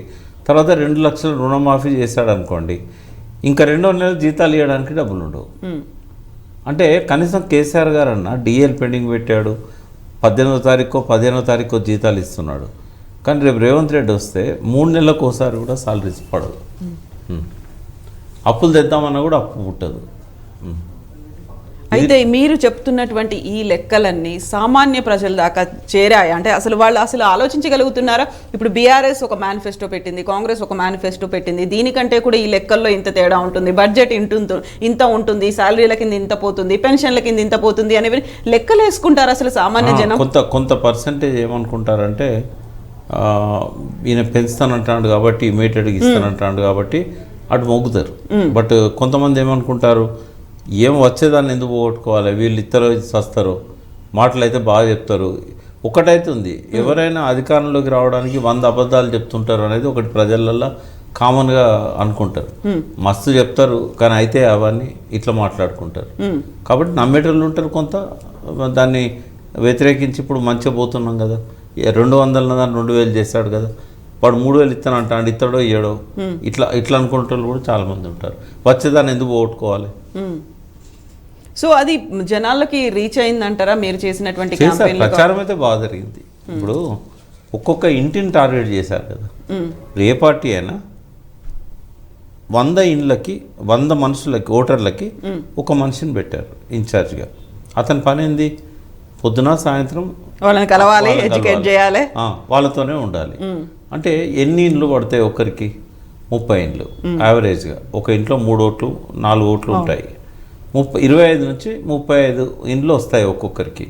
తర్వాత 2 లక్షల రుణమాఫీ చేశాడు అనుకోండి, ఇంకా 2వ నెల జీతాలు ఇవ్వడానికి డబ్బులు ఉండవు. అంటే కనీసం కేసీఆర్ గారు అన్న డిఎల్ పెండింగ్ పెట్టాడు, 18వ తారీఖు 15వ తారీఖు జీతాలు ఇస్తున్నాడు. కానీ రేపు రేవంత్ రెడ్డి వస్తే 3 నెలలకు ఒకసారి కూడా సాలరీస్ పడదు. అప్పులు తెద్దామన్నా కూడా అప్పు పుట్టదు. అయితే మీరు చెప్తున్నటువంటి ఈ లెక్కలన్నీ సామాన్య ప్రజల దాకా చేరాయి అంటే అసలు వాళ్ళు ఆలోచించగలుగుతున్నారా? ఇప్పుడు బీఆర్ఎస్ ఒక మేనిఫెస్టో పెట్టింది, కాంగ్రెస్ ఒక మేనిఫెస్టో పెట్టింది, దీనికంటే కూడా ఈ లెక్కల్లో ఇంత తేడా ఉంటుంది, బడ్జెట్ ఇంత ఉంటుంది, శాలరీల కింద ఇంత పోతుంది, పెన్షన్ల కింద ఇంత పోతుంది అనేవి లెక్కలు వేసుకుంటారు అసలు సామాన్య జనం? కొంత పర్సంటేజ్ ఏమనుకుంటారంటే ఈయన పెంచుతానంటాడు కాబట్టి ఇమీడియట్గా ఇస్తానంటాడు కాబట్టి అటు మొగ్గుతారు. బట్ కొంతమంది ఏమనుకుంటారు, ఏం వచ్చేదాన్ని ఎందుకు పోగొట్టుకోవాలి, వీళ్ళు ఇద్దరు వస్తారు, మాటలు అయితే బాగా చెప్తారు. ఒకటైతుంది, ఎవరైనా అధికారంలోకి రావడానికి 100 అబద్ధాలు చెప్తుంటారు అనేది ఒకటి ప్రజలల్లో కామన్గా అనుకుంటారు. మస్తు చెప్తారు కానీ అయితే అవన్నీ ఇట్లా మాట్లాడుకుంటారు. కాబట్టి నమ్మేటోళ్ళు ఉంటారు, కొంత దాన్ని వ్యతిరేకించి ఇప్పుడు మంచిగా పోతున్నాం కదా, 200 దాన్ని 2,000 చేశాడు కదా, వాడు 3,000 ఇస్తానంట, ఇస్తాడో ఇయ్యడో, ఇట్లా అనుకుంటే కూడా చాలా మంది ఉంటారు. వచ్చేదాన్ని ఎందుకు పోగొట్టుకోవాలి? సో అది జనాలకి రీచ్ అయిందంటారా మీరు చేసినటువంటి ప్రచారం? అయితే బాగా జరిగింది. ఇప్పుడు ఒక్కొక్క ఇంటిని టార్గెట్ చేశారు కదా, ఏ పార్టీ అయినా 100 ఇండ్లకి 100 మనుషులకి ఓటర్లకి ఒక మనిషిని పెట్టారు ఇన్ఛార్జ్గా. అతని పని ఏంది? పొద్దున సాయంత్రం వాళ్ళని కలవాలి, ఎడ్యుకేట్ చేయాలి, వాళ్ళతోనే ఉండాలి. అంటే ఎన్ని ఇండ్లు పడతాయి ఒక్కరికి? 30 ఇండ్లు యావరేజ్గా. ఒక ఇంట్లో 3 ఓట్లు 4 ఓట్లు ఉంటాయి. 25 నుంచి 35 ఇండ్లు వస్తాయి ఒక్కొక్కరికి.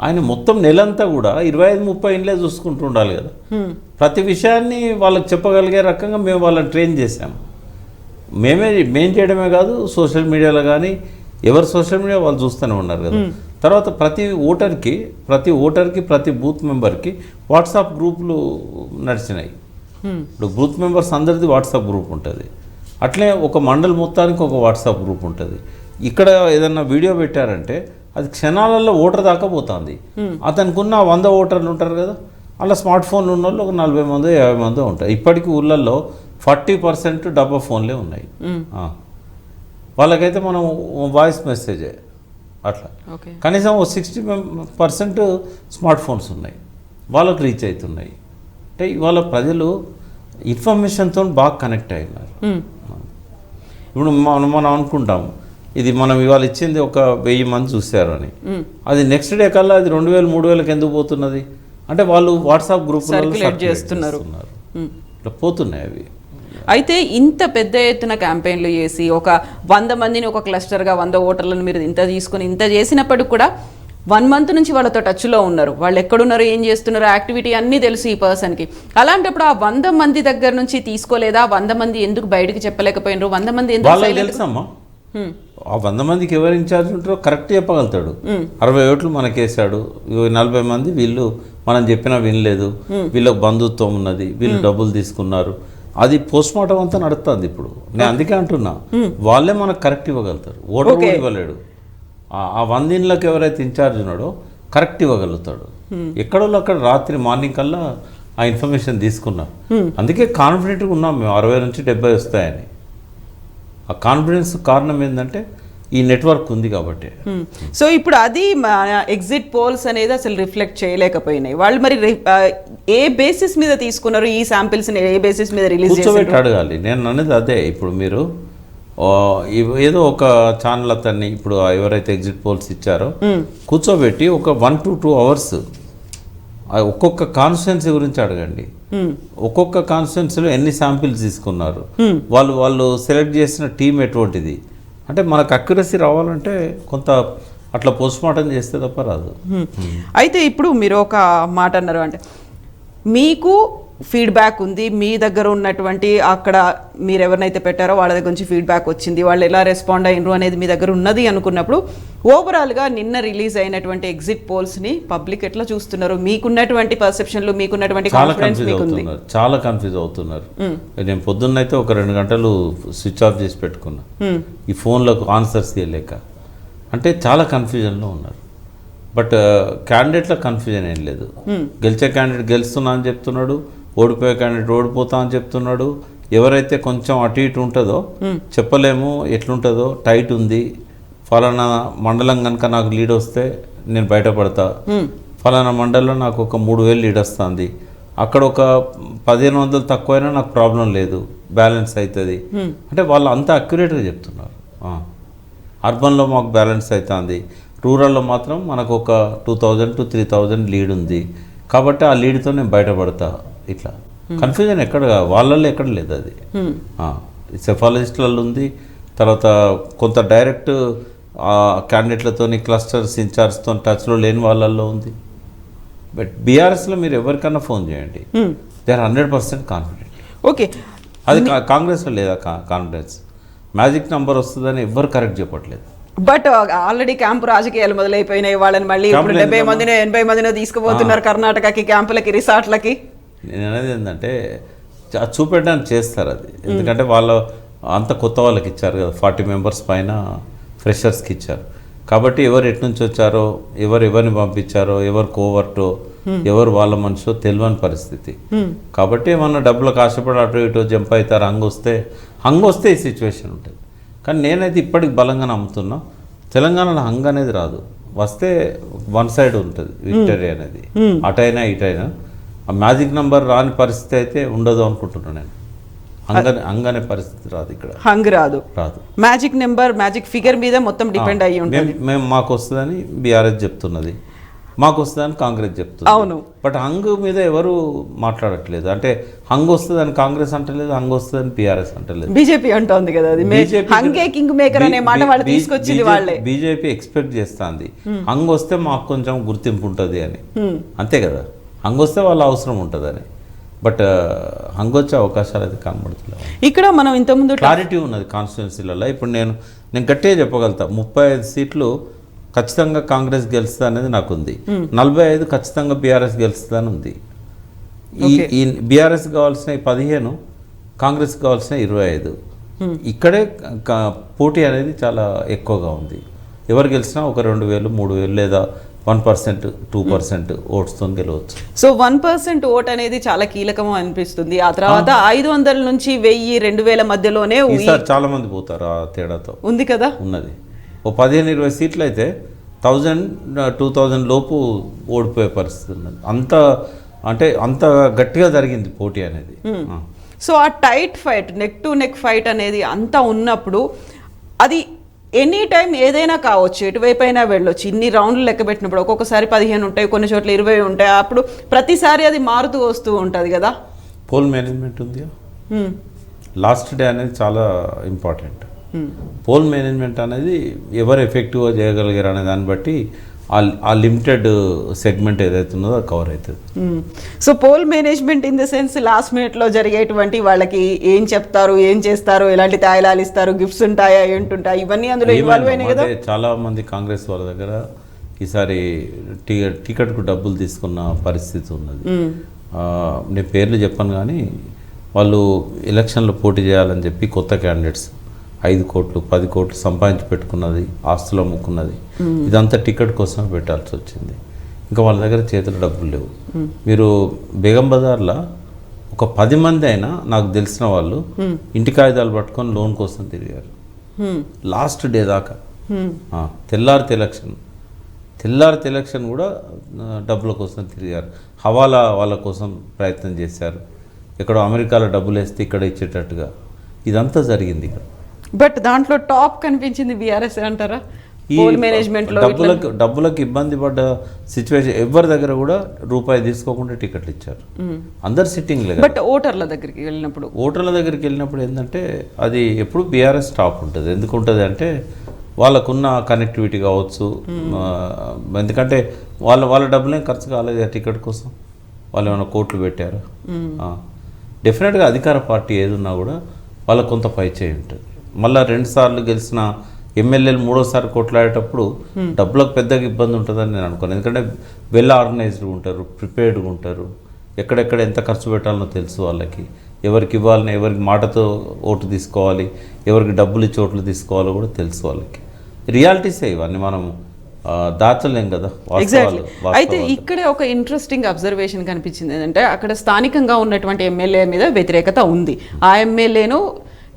ఆయన మొత్తం నెలంతా కూడా 25-30 ఇండ్లే చూసుకుంటూ ఉండాలి కదా. ప్రతి విషయాన్ని వాళ్ళకి చెప్పగలిగే రకంగా మేము వాళ్ళని ట్రైన్ చేశాము. మేం చేయడమే కాదు, సోషల్ మీడియాలో కానీ ఎవరు సోషల్ మీడియా వాళ్ళు చూస్తూనే ఉన్నారు కదా. తర్వాత ప్రతి ఓటర్కి ప్రతి బూత్ మెంబర్కి వాట్సాప్ గ్రూపులు నడిచినాయి. ఇప్పుడు బూత్ మెంబర్స్ అందరిది వాట్సాప్ గ్రూప్ ఉంటుంది, అట్లే ఒక మండల్ మొత్తానికి ఒక వాట్సాప్ గ్రూప్ ఉంటుంది. ఇక్కడ ఏదన్నా వీడియో పెట్టారంటే అది క్షణాలలో ఓటర్ దాకా పోతుంది. అతనికి ఉన్న 100 ఓటర్లు ఉంటారు కదా, అలా స్మార్ట్ ఫోన్లు ఉన్న వాళ్ళు ఒక 40 మందో 50 మందో ఉంటాయి. ఇప్పటికీ ఊళ్ళల్లో 40% డబ్బా ఫోన్లే ఉన్నాయి. వాళ్ళకైతే మనం వాయిస్ మెసేజే అట్లా. కనీసం 60% స్మార్ట్ ఫోన్స్ ఉన్నాయి, వాళ్ళకు రీచ్ అవుతున్నాయి. అంటే ఇవాళ ప్రజలు ఇన్ఫర్మేషన్తో బాగా కనెక్ట్ అయినారు. ఇప్పుడు మనం అనుకుంటాం ఇది మనం ఇవాళ ఇచ్చింది ఒక 1000 మంది చూశారు అని, అది నెక్స్ట్ డే కల్లా అది 2,000-3,000కి ఎందుకు పోతున్నది అంటే వాళ్ళు వాట్సాప్ గ్రూపులలో చేస్తున్నారు, ఇట్లా పోతున్నాయి అవి. అయితే ఇంత పెద్ద ఎత్తున క్యాంపెయిన్లు చేసి ఒక 100 మందిని ఒక క్లస్టర్గా 100 ఓటర్లను మీరు ఇంత తీసుకుని ఇంత చేసినప్పటికి కూడా 1 మంత్ నుంచి వాళ్ళతో టచ్లో ఉన్నారు, వాళ్ళు ఎక్కడున్నారు, ఏం చేస్తున్నారు, యాక్టివిటీ అన్నీ తెలుసు ఈ పర్సన్కి. అలాంటప్పుడు ఆ 100 మంది దగ్గర నుంచి తీసుకోలేదా? 100 మంది ఎందుకు బయటకు చెప్పలేకపోయినారు? 100 మంది ఎందుకు తెలుసమ్మా? ఆ 100 మందికి ఎవరు ఇన్ఛార్జ్ ఉంటారో కరెక్ట్ చెప్పగలుగుతాడు. 60 ఓట్లు మనకేసాడు, 40 మంది వీళ్ళు మనం చెప్పినా వినలేదు, వీళ్ళకి బంధుత్వం ఉన్నది, వీళ్ళు డబ్బులు తీసుకున్నారు, అది పోస్ట్ మార్టం అంతా నడుస్తుంది ఇప్పుడు. నేను అందుకే అంటున్నా, వాళ్ళే మనకు కరెక్ట్ ఇవ్వగలుగుతారు, ఓటర్ కూడా ఇవ్వలేడు. ఆ 100 ఇళ్ళకి ఎవరైతే ఇన్ఛార్జ్ ఉన్నాడో కరెక్ట్ ఇవ్వగలుగుతాడు. ఎక్కడో అక్కడ రాత్రి మార్నింగ్ కల్లా ఆ ఇన్ఫర్మేషన్ తీసుకున్నాం. అందుకే కాన్ఫిడెంట్గా ఉన్నాం మేము 60 నుంచి 70 వస్తాయని. ఆ కాన్ఫిడెన్స్ కారణం ఏంటంటే ఈ నెట్వర్క్ ఉంది కాబట్టి. సో ఇప్పుడు అది ఎగ్జిట్ పోల్స్ అనేది అసలు రిఫ్లెక్ట్ చేయలేకపోయినాయి. వాళ్ళు మరి ఏ బేసిస్ మీద తీసుకున్నారు ఈ శాంపిల్స్, ఏ బేసిస్ మీద రిలీజ్ కూర్చోబెట్టి అడగాలి. నేను అనేది అదే. ఇప్పుడు మీరు ఏదో ఒక ఛానల్ అతన్ని ఇప్పుడు ఎవరైతే ఎగ్జిట్ పోల్స్ ఇచ్చారో కూర్చోబెట్టి ఒక 1 to 2 hours ఒక్కొక్క కాన్స్టిట్యున్సీ గురించి అడగండి. ఒక్కొక్క కాన్స్టిట్యున్సీలో ఎన్ని శాంపిల్స్ తీసుకున్నారు, వాళ్ళు సెలెక్ట్ చేసిన టీం ఎటువంటిది, అంటే మనకు అక్యురసీ రావాలంటే కొంత అట్లా పోస్ట్ మార్టం చేస్తే తప్ప రాదు. అయితే ఇప్పుడు మీరు ఒక మాట అన్నారు, అంటే మీకు ఫీడ్బ్యాక్ ఉంది, మీ దగ్గర ఉన్నటువంటి అక్కడ మీరు ఎవరినైతే పెట్టారో వాళ్ళ దగ్గర నుంచి ఫీడ్బ్యాక్ వచ్చింది, వాళ్ళు ఎలా రెస్పాండ్ అయినరు అనేది మీ దగ్గర ఉన్నది అనుకున్నప్పుడు ఓవరాల్గా నిన్న రిలీజ్ అయినటువంటి ఎగ్జిట్ పోల్స్ని పబ్లిక్ ఎట్లా చూస్తున్నారు? మీకున్నటువంటి పర్సెప్షన్లు, మీకున్నటువంటి కాన్ఫిడెన్స్ మీకుంది? చాలా కన్ఫ్యూజ్ అవుతున్నారు. నేను పొద్దున్నైతే ఒక 2 గంటలు స్విచ్ ఆఫ్ చేసి పెట్టుకున్నా, ఈ ఫోన్లకు ఆన్సర్స్ ఇవ్వలేక. అంటే చాలా కన్ఫ్యూజన్లో ఉన్నారు. బట్ క్యాండిడేట్ల కన్ఫ్యూజన్ ఏం లేదు. గెలిచే క్యాండిడేట్ గెలుస్తున్నా అని చెప్తున్నాడు, ఓడిపోయే క్యాండిడేట్ ఓడిపోతా అని చెప్తున్నాడు. ఎవరైతే కొంచెం అటు ఇటు ఉంటుందో చెప్పలేము, ఎట్లుంటుందో, టైట్ ఉంది, ఫలానా మండలం కనుక నాకు లీడ్ వస్తే నేను బయటపడతా, ఫలానా మండలంలో నాకు ఒక 3000 లీడ్ వస్తుంది, అక్కడ ఒక 1500 తక్కువైనా నాకు ప్రాబ్లం లేదు, బ్యాలెన్స్ అవుతుంది. అంటే వాళ్ళు అంత అక్యురేట్గా చెప్తున్నారు. అర్బన్లో మాకు బ్యాలెన్స్ అవుతుంది, రూరల్లో మాత్రం మనకు ఒక 2000 to 3000 లీడ్ ఉంది, కాబట్టి ఆ లీడ్తో నేను బయటపడతా. ఇట్లా కన్ఫ్యూజన్ ఎక్కడ వాళ్ళల్లో ఎక్కడ లేదు. అది సెఫాలజిస్టులలో ఉంది. తర్వాత కొంత డైరెక్ట్ క్యాండిడేట్లతో క్లస్టర్స్ ఇన్ఛార్జ్తో టచ్లో లేని వాళ్ళల్లో ఉంది. బట్ బీఆర్ఎస్లో మీరు ఎవరికన్నా ఫోన్ చేయండి, దే ఆర్ 100% కాన్ఫిడెంట్. ఓకే, అది కాంగ్రెస్లో లేదా కాన్ఫిడెన్స్? మ్యాజిక్ నెంబర్ వస్తుందని ఎవ్వరు కరెక్ట్ చెప్పట్లేదు. బట్ ఆల్రెడీ క్యాంపు రాజకీయాలు మొదలైపోయినాయి. వాళ్ళని మళ్ళీ ఇప్పుడు 70 మందినో 80 మందినో తీసుకుపోతున్నారు కర్ణాటకకి, క్యాంపులకి, రిసార్ట్లకి. నేను అనేది ఏంటంటే చూపెట్టడానికి చేస్తారు అది. ఎందుకంటే వాళ్ళు అంత కొత్త వాళ్ళకి ఇచ్చారు కదా, 40 మెంబర్స్ పైన ఫ్రెషర్స్కి ఇచ్చారు. కాబట్టి ఎవరు ఎటు నుంచి వచ్చారో, ఎవరిని పంపించారో, ఎవరు కోవర్టో, ఎవరు వాళ్ళ మనిషో తెలియని పరిస్థితి. కాబట్టి ఏమన్నా డబ్బులకు ఆశపడి అటు ఇటు జంప్ అవుతారు. హంగ్ వస్తే ఈ సిచ్యువేషన్ ఉంటుంది. కానీ నేనైతే ఇప్పటికి బలంగా నమ్ముతున్నా, తెలంగాణలో హంగ్ అనేది రాదు. వస్తే వన్ సైడ్ ఉంటుంది విక్టరీ అనేది, అటైనా ఇటైనా. ఆ మ్యాజిక్ నెంబర్ రాని పరిస్థితి అయితే ఉండదు అనుకుంటున్నాను నేను. హంగ్ అనే పరిస్థితి రాదు ఇక్కడ. హంగ్ రాదు. మ్యాజిక్ నెంబర్, మ్యాజిక్ ఫిగర్ మీద మొత్తం డిపెండ్ అయ్యి ఉంటుంది. మేము మాకు వస్తుందని బీఆర్ఎస్ చెప్తున్నది, మాకు వస్తుందని కాంగ్రెస్ చెప్తుంది. అవును. బట్ హంగ్ మీద ఎవరు మాట్లాడట్లేదు. అంటే హంగ్ వస్తుందని కాంగ్రెస్ అంటలేదు, హంగ్ వస్తుందని బీఆర్ఎస్ అంటలేదు. బీజేపీ అంటోంది కదా, హంగే కింగ్ మేకర్ అనే మాట వాళ్ళు తీసుకొచ్చింది వాళ్ళే. బీజేపీ ఎక్స్పెక్ట్ చేస్తుంది హంగ్ వస్తే మాకు కొంచెం గుర్తింపు ఉంటుంది అని, అంతే కదా. హంగ్ వస్తే వాళ్ళ అవసరం ఉంటుందని. బట్ హంగ్ వచ్చే అవకాశాలు అయితే కనబడుతున్నాయి. ఇక్కడ మనం ఇంతకుముందు క్లారిటీ ఉన్నది కాన్స్టిట్యున్సీలలో. ఇప్పుడు నేను గట్టిగా చెప్పగలుగుతా, 35 సీట్లు ఖచ్చితంగా కాంగ్రెస్ గెలుస్తుంది అనేది నాకు ఉంది. 45 ఖచ్చితంగా బీఆర్ఎస్ గెలుస్తుందని ఉంది. ఈ బీఆర్ఎస్ కావాల్సిన 15, కాంగ్రెస్ కావాల్సిన 25. ఇక్కడే పోటీ అనేది చాలా ఎక్కువగా ఉంది. ఎవరు గెలిచినా ఒక 2000, 3000 లేదా 1%, 2% ఓట్స్తో గెలవచ్చు. సో 1% ఓట్ అనేది చాలా కీలకం అనిపిస్తుంది. ఆ తర్వాత 500 నుంచి 1000, 2000 మధ్యలోనే చాలా మంది పోతారు. ఆ తేడాతో ఉంది కదా, ఉన్నది. ఓ 15-20 సీట్లు అయితే 1000, 2000 లోపు ఓడిపోయే పరిస్థితి ఉన్నది. అంత గట్టిగా జరిగింది పోటీ అనేది. సో ఆ tight fight, neck to neck fight అనేది అంతా ఉన్నప్పుడు అది ఎనీ టైం ఏదైనా కావచ్చు, ఎటువైపు అయినా వెళ్ళొచ్చు. ఇన్ని రౌండ్లు లెక్క పెట్టినప్పుడు ఒక్కొక్కసారి 15 ఉంటాయి, కొన్ని చోట్ల 20 ఉంటాయి. అప్పుడు ప్రతిసారి అది మారుతూ వస్తూ ఉంటుంది కదా. పోల్ మేనేజ్మెంట్ ఉంది. లాస్ట్ డే అనేది చాలా ఇంపార్టెంట్. పోల్ మేనేజ్మెంట్ అనేది ఎవరు ఎఫెక్టివ్గా చేయగలిగారు అనే దాన్ని బట్టి ఆ లిమిటెడ్ సెగ్మెంట్ ఏదైతే ఉన్నదో అది కవర్ అవుతుంది. So poll management in the sense last మినిట్లో జరిగేటువంటి వాళ్ళకి ఏం చెప్తారు, ఏం చేస్తారు, ఎలాంటి తాయిలాలు ఇస్తారు, గిఫ్ట్స్ ఉంటాయా, ఏంటుంటాయి, ఇవన్నీ అందులో ఇన్వాల్వ్ అయినాయి కదా. చాలా మంది కాంగ్రెస్ వాళ్ళ దగ్గర ఈసారి టికెట్కు డబ్బులు తీసుకున్న పరిస్థితి ఉన్నది. నేను పేర్లు చెప్పాను కానీ వాళ్ళు ఎలక్షన్లో పోటీ చేయాలని చెప్పి కొత్త క్యాండిడేట్స్ 5 కోట్లు 10 కోట్లు సంపాదించి పెట్టుకున్నది, ఆస్తులు అమ్ముకున్నది, ఇదంతా టికెట్ కోసం పెట్టాల్సి వచ్చింది. ఇంకా వాళ్ళ దగ్గర చేతులు డబ్బులు లేవు. మీరు బేగం బజార్లో ఒక 10 మంది అయినా నాకు తెలిసిన వాళ్ళు ఇంటి కాగితాలు పట్టుకొని లోన్ కోసం తిరిగారు లాస్ట్ డే దాకా. తెల్లారితే ఎలక్షన్ కూడా డబ్బుల కోసం తిరిగారు. హవాలా వాళ్ళ కోసం ప్రయత్నం చేశారు. ఎక్కడో అమెరికాలో డబ్బులు వేస్తే ఇక్కడ ఇచ్చేటట్టుగా ఇదంతా జరిగింది ఇక్కడ. బట్ దాంట్లో టాప్ కనిపించింది బీఆర్ఎస్ అంటారా? ఈ డబ్బులకు ఇబ్బంది పడ్డ సిచ్యువేషన్ ఎవరి దగ్గర కూడా రూపాయి తీసుకోకుండా టికెట్లు ఇచ్చారు. అందరు సిట్టింగ్ లేదు. బట్ ఓటర్ల దగ్గరికి వెళ్ళినప్పుడు ఏంటంటే అది ఎప్పుడు బీఆర్ఎస్ టాప్ ఉంటుంది. ఎందుకు ఉంటుంది అంటే వాళ్ళకున్న కనెక్టివిటీ కావచ్చు. ఎందుకంటే వాళ్ళ డబ్బులేం ఖర్చు కాలేదు ఆ టికెట్ కోసం. వాళ్ళు ఏమైనా కోట్లు పెట్టారు. డెఫినెట్గా అధికార పార్టీ ఏది ఉన్నా కూడా వాళ్ళకు కొంత పై చేయి ఉంటుంది. మళ్ళీ 2 సార్లు గెలిచిన ఎమ్మెల్యేలు 3వ సారి కొట్లాడేటప్పుడు డబ్బులకు పెద్దగా ఇబ్బంది ఉంటుందని నేను అనుకోను. ఎందుకంటే వెల్ ఆర్గనైజ్డ్గా ఉంటారు, ప్రిపేర్డ్గా ఉంటారు. ఎక్కడెక్కడ ఎంత ఖర్చు పెట్టాలనో తెలుసు వాళ్ళకి. ఎవరికి ఇవ్వాలని, ఎవరికి మాటతో ఓటు తీసుకోవాలి, ఎవరికి డబ్బులు ఇచ్చి ఓట్లు తీసుకోవాలో కూడా తెలుసు వాళ్ళకి. రియాలిటీసే ఇవన్నీ, మనం దాచలేం కదా. అయితే ఇక్కడే ఒక ఇంట్రెస్టింగ్ అబ్జర్వేషన్ కనిపించింది ఏంటంటే అక్కడ స్థానికంగా ఉన్నటువంటి ఎమ్మెల్యే మీద వ్యతిరేకత ఉంది. ఆ ఎమ్మెల్యేను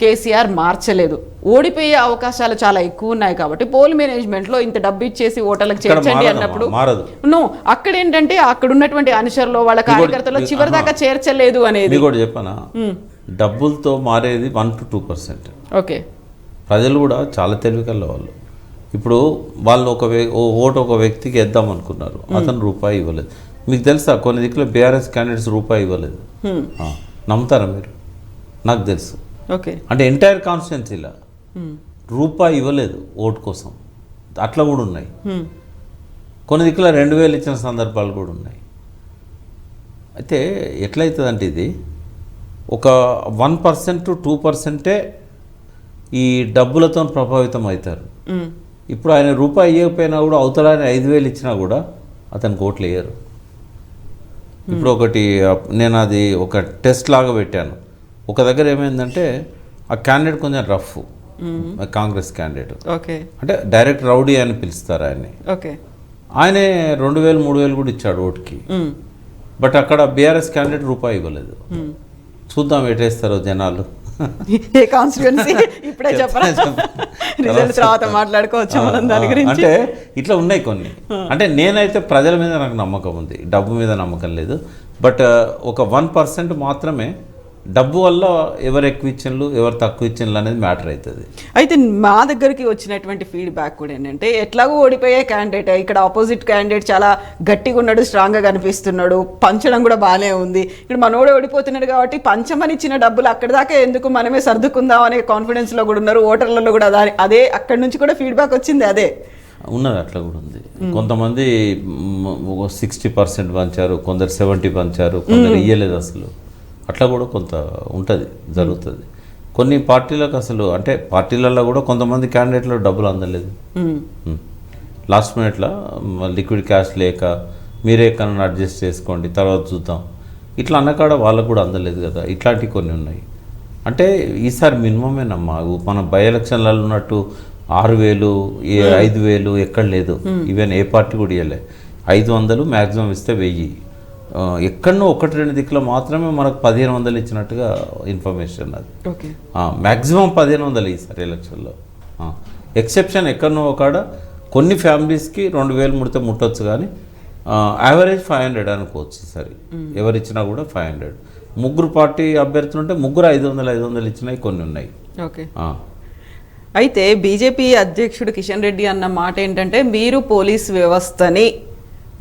కేసీఆర్ మార్చలేదు. ఓడిపోయే అవకాశాలు చాలా ఎక్కువ ఉన్నాయి కాబట్టి పోల్ మేనేజ్మెంట్లో ఇంత డబ్బు ఇచ్చేసి ఓటర్లకు చేర్చండి అన్నప్పుడు అక్కడ ఏంటంటే అక్కడ ఉన్నటువంటి అనుచరులు వాళ్ళ కార్యకర్తలు చివరి దాకా చేర్చలేదు అనేది కూడా చెప్పనా. డబ్బులతో మారేది 1 to 2%. ఓకే, ప్రజలు కూడా చాలా తెలివికల్ల వాళ్ళు. ఇప్పుడు వాళ్ళు ఓటు ఒక వ్యక్తికి వేద్దాం అనుకున్నారు, అతను రూపాయి ఇవ్వలేదు. మీకు తెలుసా కొన్ని దిక్కులో బీఆర్ఎస్ క్యాండిడేట్స్ రూపాయి ఇవ్వలేదు. నమ్ముతారా మీరు? నాకు తెలుసు. ఓకే, అంటే ఎంటైర్ కాన్స్టిట్యున్సీలో రూపాయి ఇవ్వలేదు ఓటు కోసం. అట్లా కూడా ఉన్నాయి. కొన్ని దిక్కులో 2000 ఇచ్చిన సందర్భాలు కూడా ఉన్నాయి. అయితే ఎట్లయితుందంటే ఇది ఒక 1% to 2% ఈ డబ్బులతో ప్రభావితం అవుతారు. ఇప్పుడు ఆయన రూపాయి ఇవ్వకపోయినా కూడా అవతల 5000 ఇచ్చినా కూడా అతనికి ఓట్లు వేయరు. ఇప్పుడు నేను అది ఒక టెస్ట్ లాగా పెట్టాను. ఒక దగ్గర ఏమైందంటే ఆ క్యాండిడేట్ కొంచెం రఫ్, కాంగ్రెస్ క్యాండిడేట్. ఓకే, అంటే డైరెక్ట్ రౌడీ అని పిలుస్తారు ఆయన్ని. ఓకే, ఆయనే 2000-3000 కూడా ఇచ్చాడు ఓటుకి. బట్ అక్కడ బీఆర్ఎస్ క్యాండిడేట్ రూపాయి ఇవ్వలేదు. చూద్దాం ఎటేస్తారో జనాలు. ఏ కాన్స్టిట్యుయెన్సీ ఇప్పుడే చెప్పరా? రిజల్ట్స్ తర్వాత మాట్లాడుకోవచ్చు మనం దాని గురించి. అంటే ఇట్లా ఉన్నాయి కొన్ని. అంటే నేనైతే ప్రజల మీద నాకు నమ్మకం ఉంది, డబ్బు మీద నమ్మకం లేదు. బట్ ఒక 1% మాత్రమే డబ్బు వల్ల ఎవరు ఎక్కువ ఇచ్చిన్లు ఎవరు తక్కువ ఇచ్చిన్లు అనేది మ్యాటర్ అవుతుంది. అయితే మా దగ్గరికి వచ్చినటువంటి ఫీడ్బ్యాక్ కూడా ఏంటంటే ఎట్లాగో ఓడిపోయే క్యాండిడేట్, ఇక్కడ ఆపోజిట్ క్యాండిడేట్ చాలా గట్టిగా ఉన్నాడు, స్ట్రాంగ్గా కనిపిస్తున్నాడు, పంచడం కూడా బాగానే ఉంది. ఇక్కడ మనోడు ఓడిపోతున్నాడు కాబట్టి పంచమని ఇచ్చిన డబ్బులు అక్కడ దాకా ఎందుకు, మనమే సర్దుకుందాం అనే కాన్ఫిడెన్స్లో కూడా ఉన్నారు ఓటర్లలో కూడా. అదే అక్కడి నుంచి కూడా ఫీడ్బ్యాక్ వచ్చింది. అదే ఉన్నది, అట్లా కూడా ఉంది. కొంతమంది 60% పంచారు, కొందరు 70 పంచారు, కొందరు ఇయ్యలేదు అసలు. అట్లా కూడా కొంత ఉంటుంది, జరుగుతుంది. కొన్ని పార్టీలకు అసలు, అంటే పార్టీలలో కూడా కొంతమంది క్యాండిడేట్లో డబ్బులు అందలేదు. లాస్ట్ మినిట్లో లిక్విడ్ క్యాష్ లేక మీరే కన్నా అడ్జస్ట్ చేసుకోండి తర్వాత చూద్దాం ఇట్లా అన్నకాడ వాళ్ళకు కూడా అందలేదు కదా. ఇట్లాంటివి కొన్ని ఉన్నాయి. అంటే ఈసారి మినిమమేనమ్మా. మన బై ఎలక్షన్లలో ఉన్నట్టు 6000 5000 ఎక్కడ లేదు. ఈవెన్ ఏ పార్టీ కూడా ఇవ్వలే. 500 మ్యాక్సిమం ఇస్తే 1000. ఎక్కడనో 1-2 దిక్కులో మాత్రమే మనకు 1500 ఇచ్చినట్టుగా ఇన్ఫర్మేషన్. అది మ్యాక్సిమం 1500 ఈసారి ఎలక్షన్లో. ఎక్సెప్షన్ ఎక్కడనో ఒకడ కొన్ని ఫ్యామిలీస్కి 2000 ముడితే ముట్టొచ్చు, కానీ యావరేజ్ 500 అనుకోవచ్చు. ఈసారి ఎవరు ఇచ్చినా కూడా 500. 3 పార్టీ అభ్యర్థులు ఉంటే 3 500 ఇచ్చినాయి, కొన్ని ఉన్నాయి. ఓకే, అయితే బీజేపీ అధ్యక్షుడు కిషన్ రెడ్డి అన్న మాట ఏంటంటే మీరు పోలీస్ వ్యవస్థని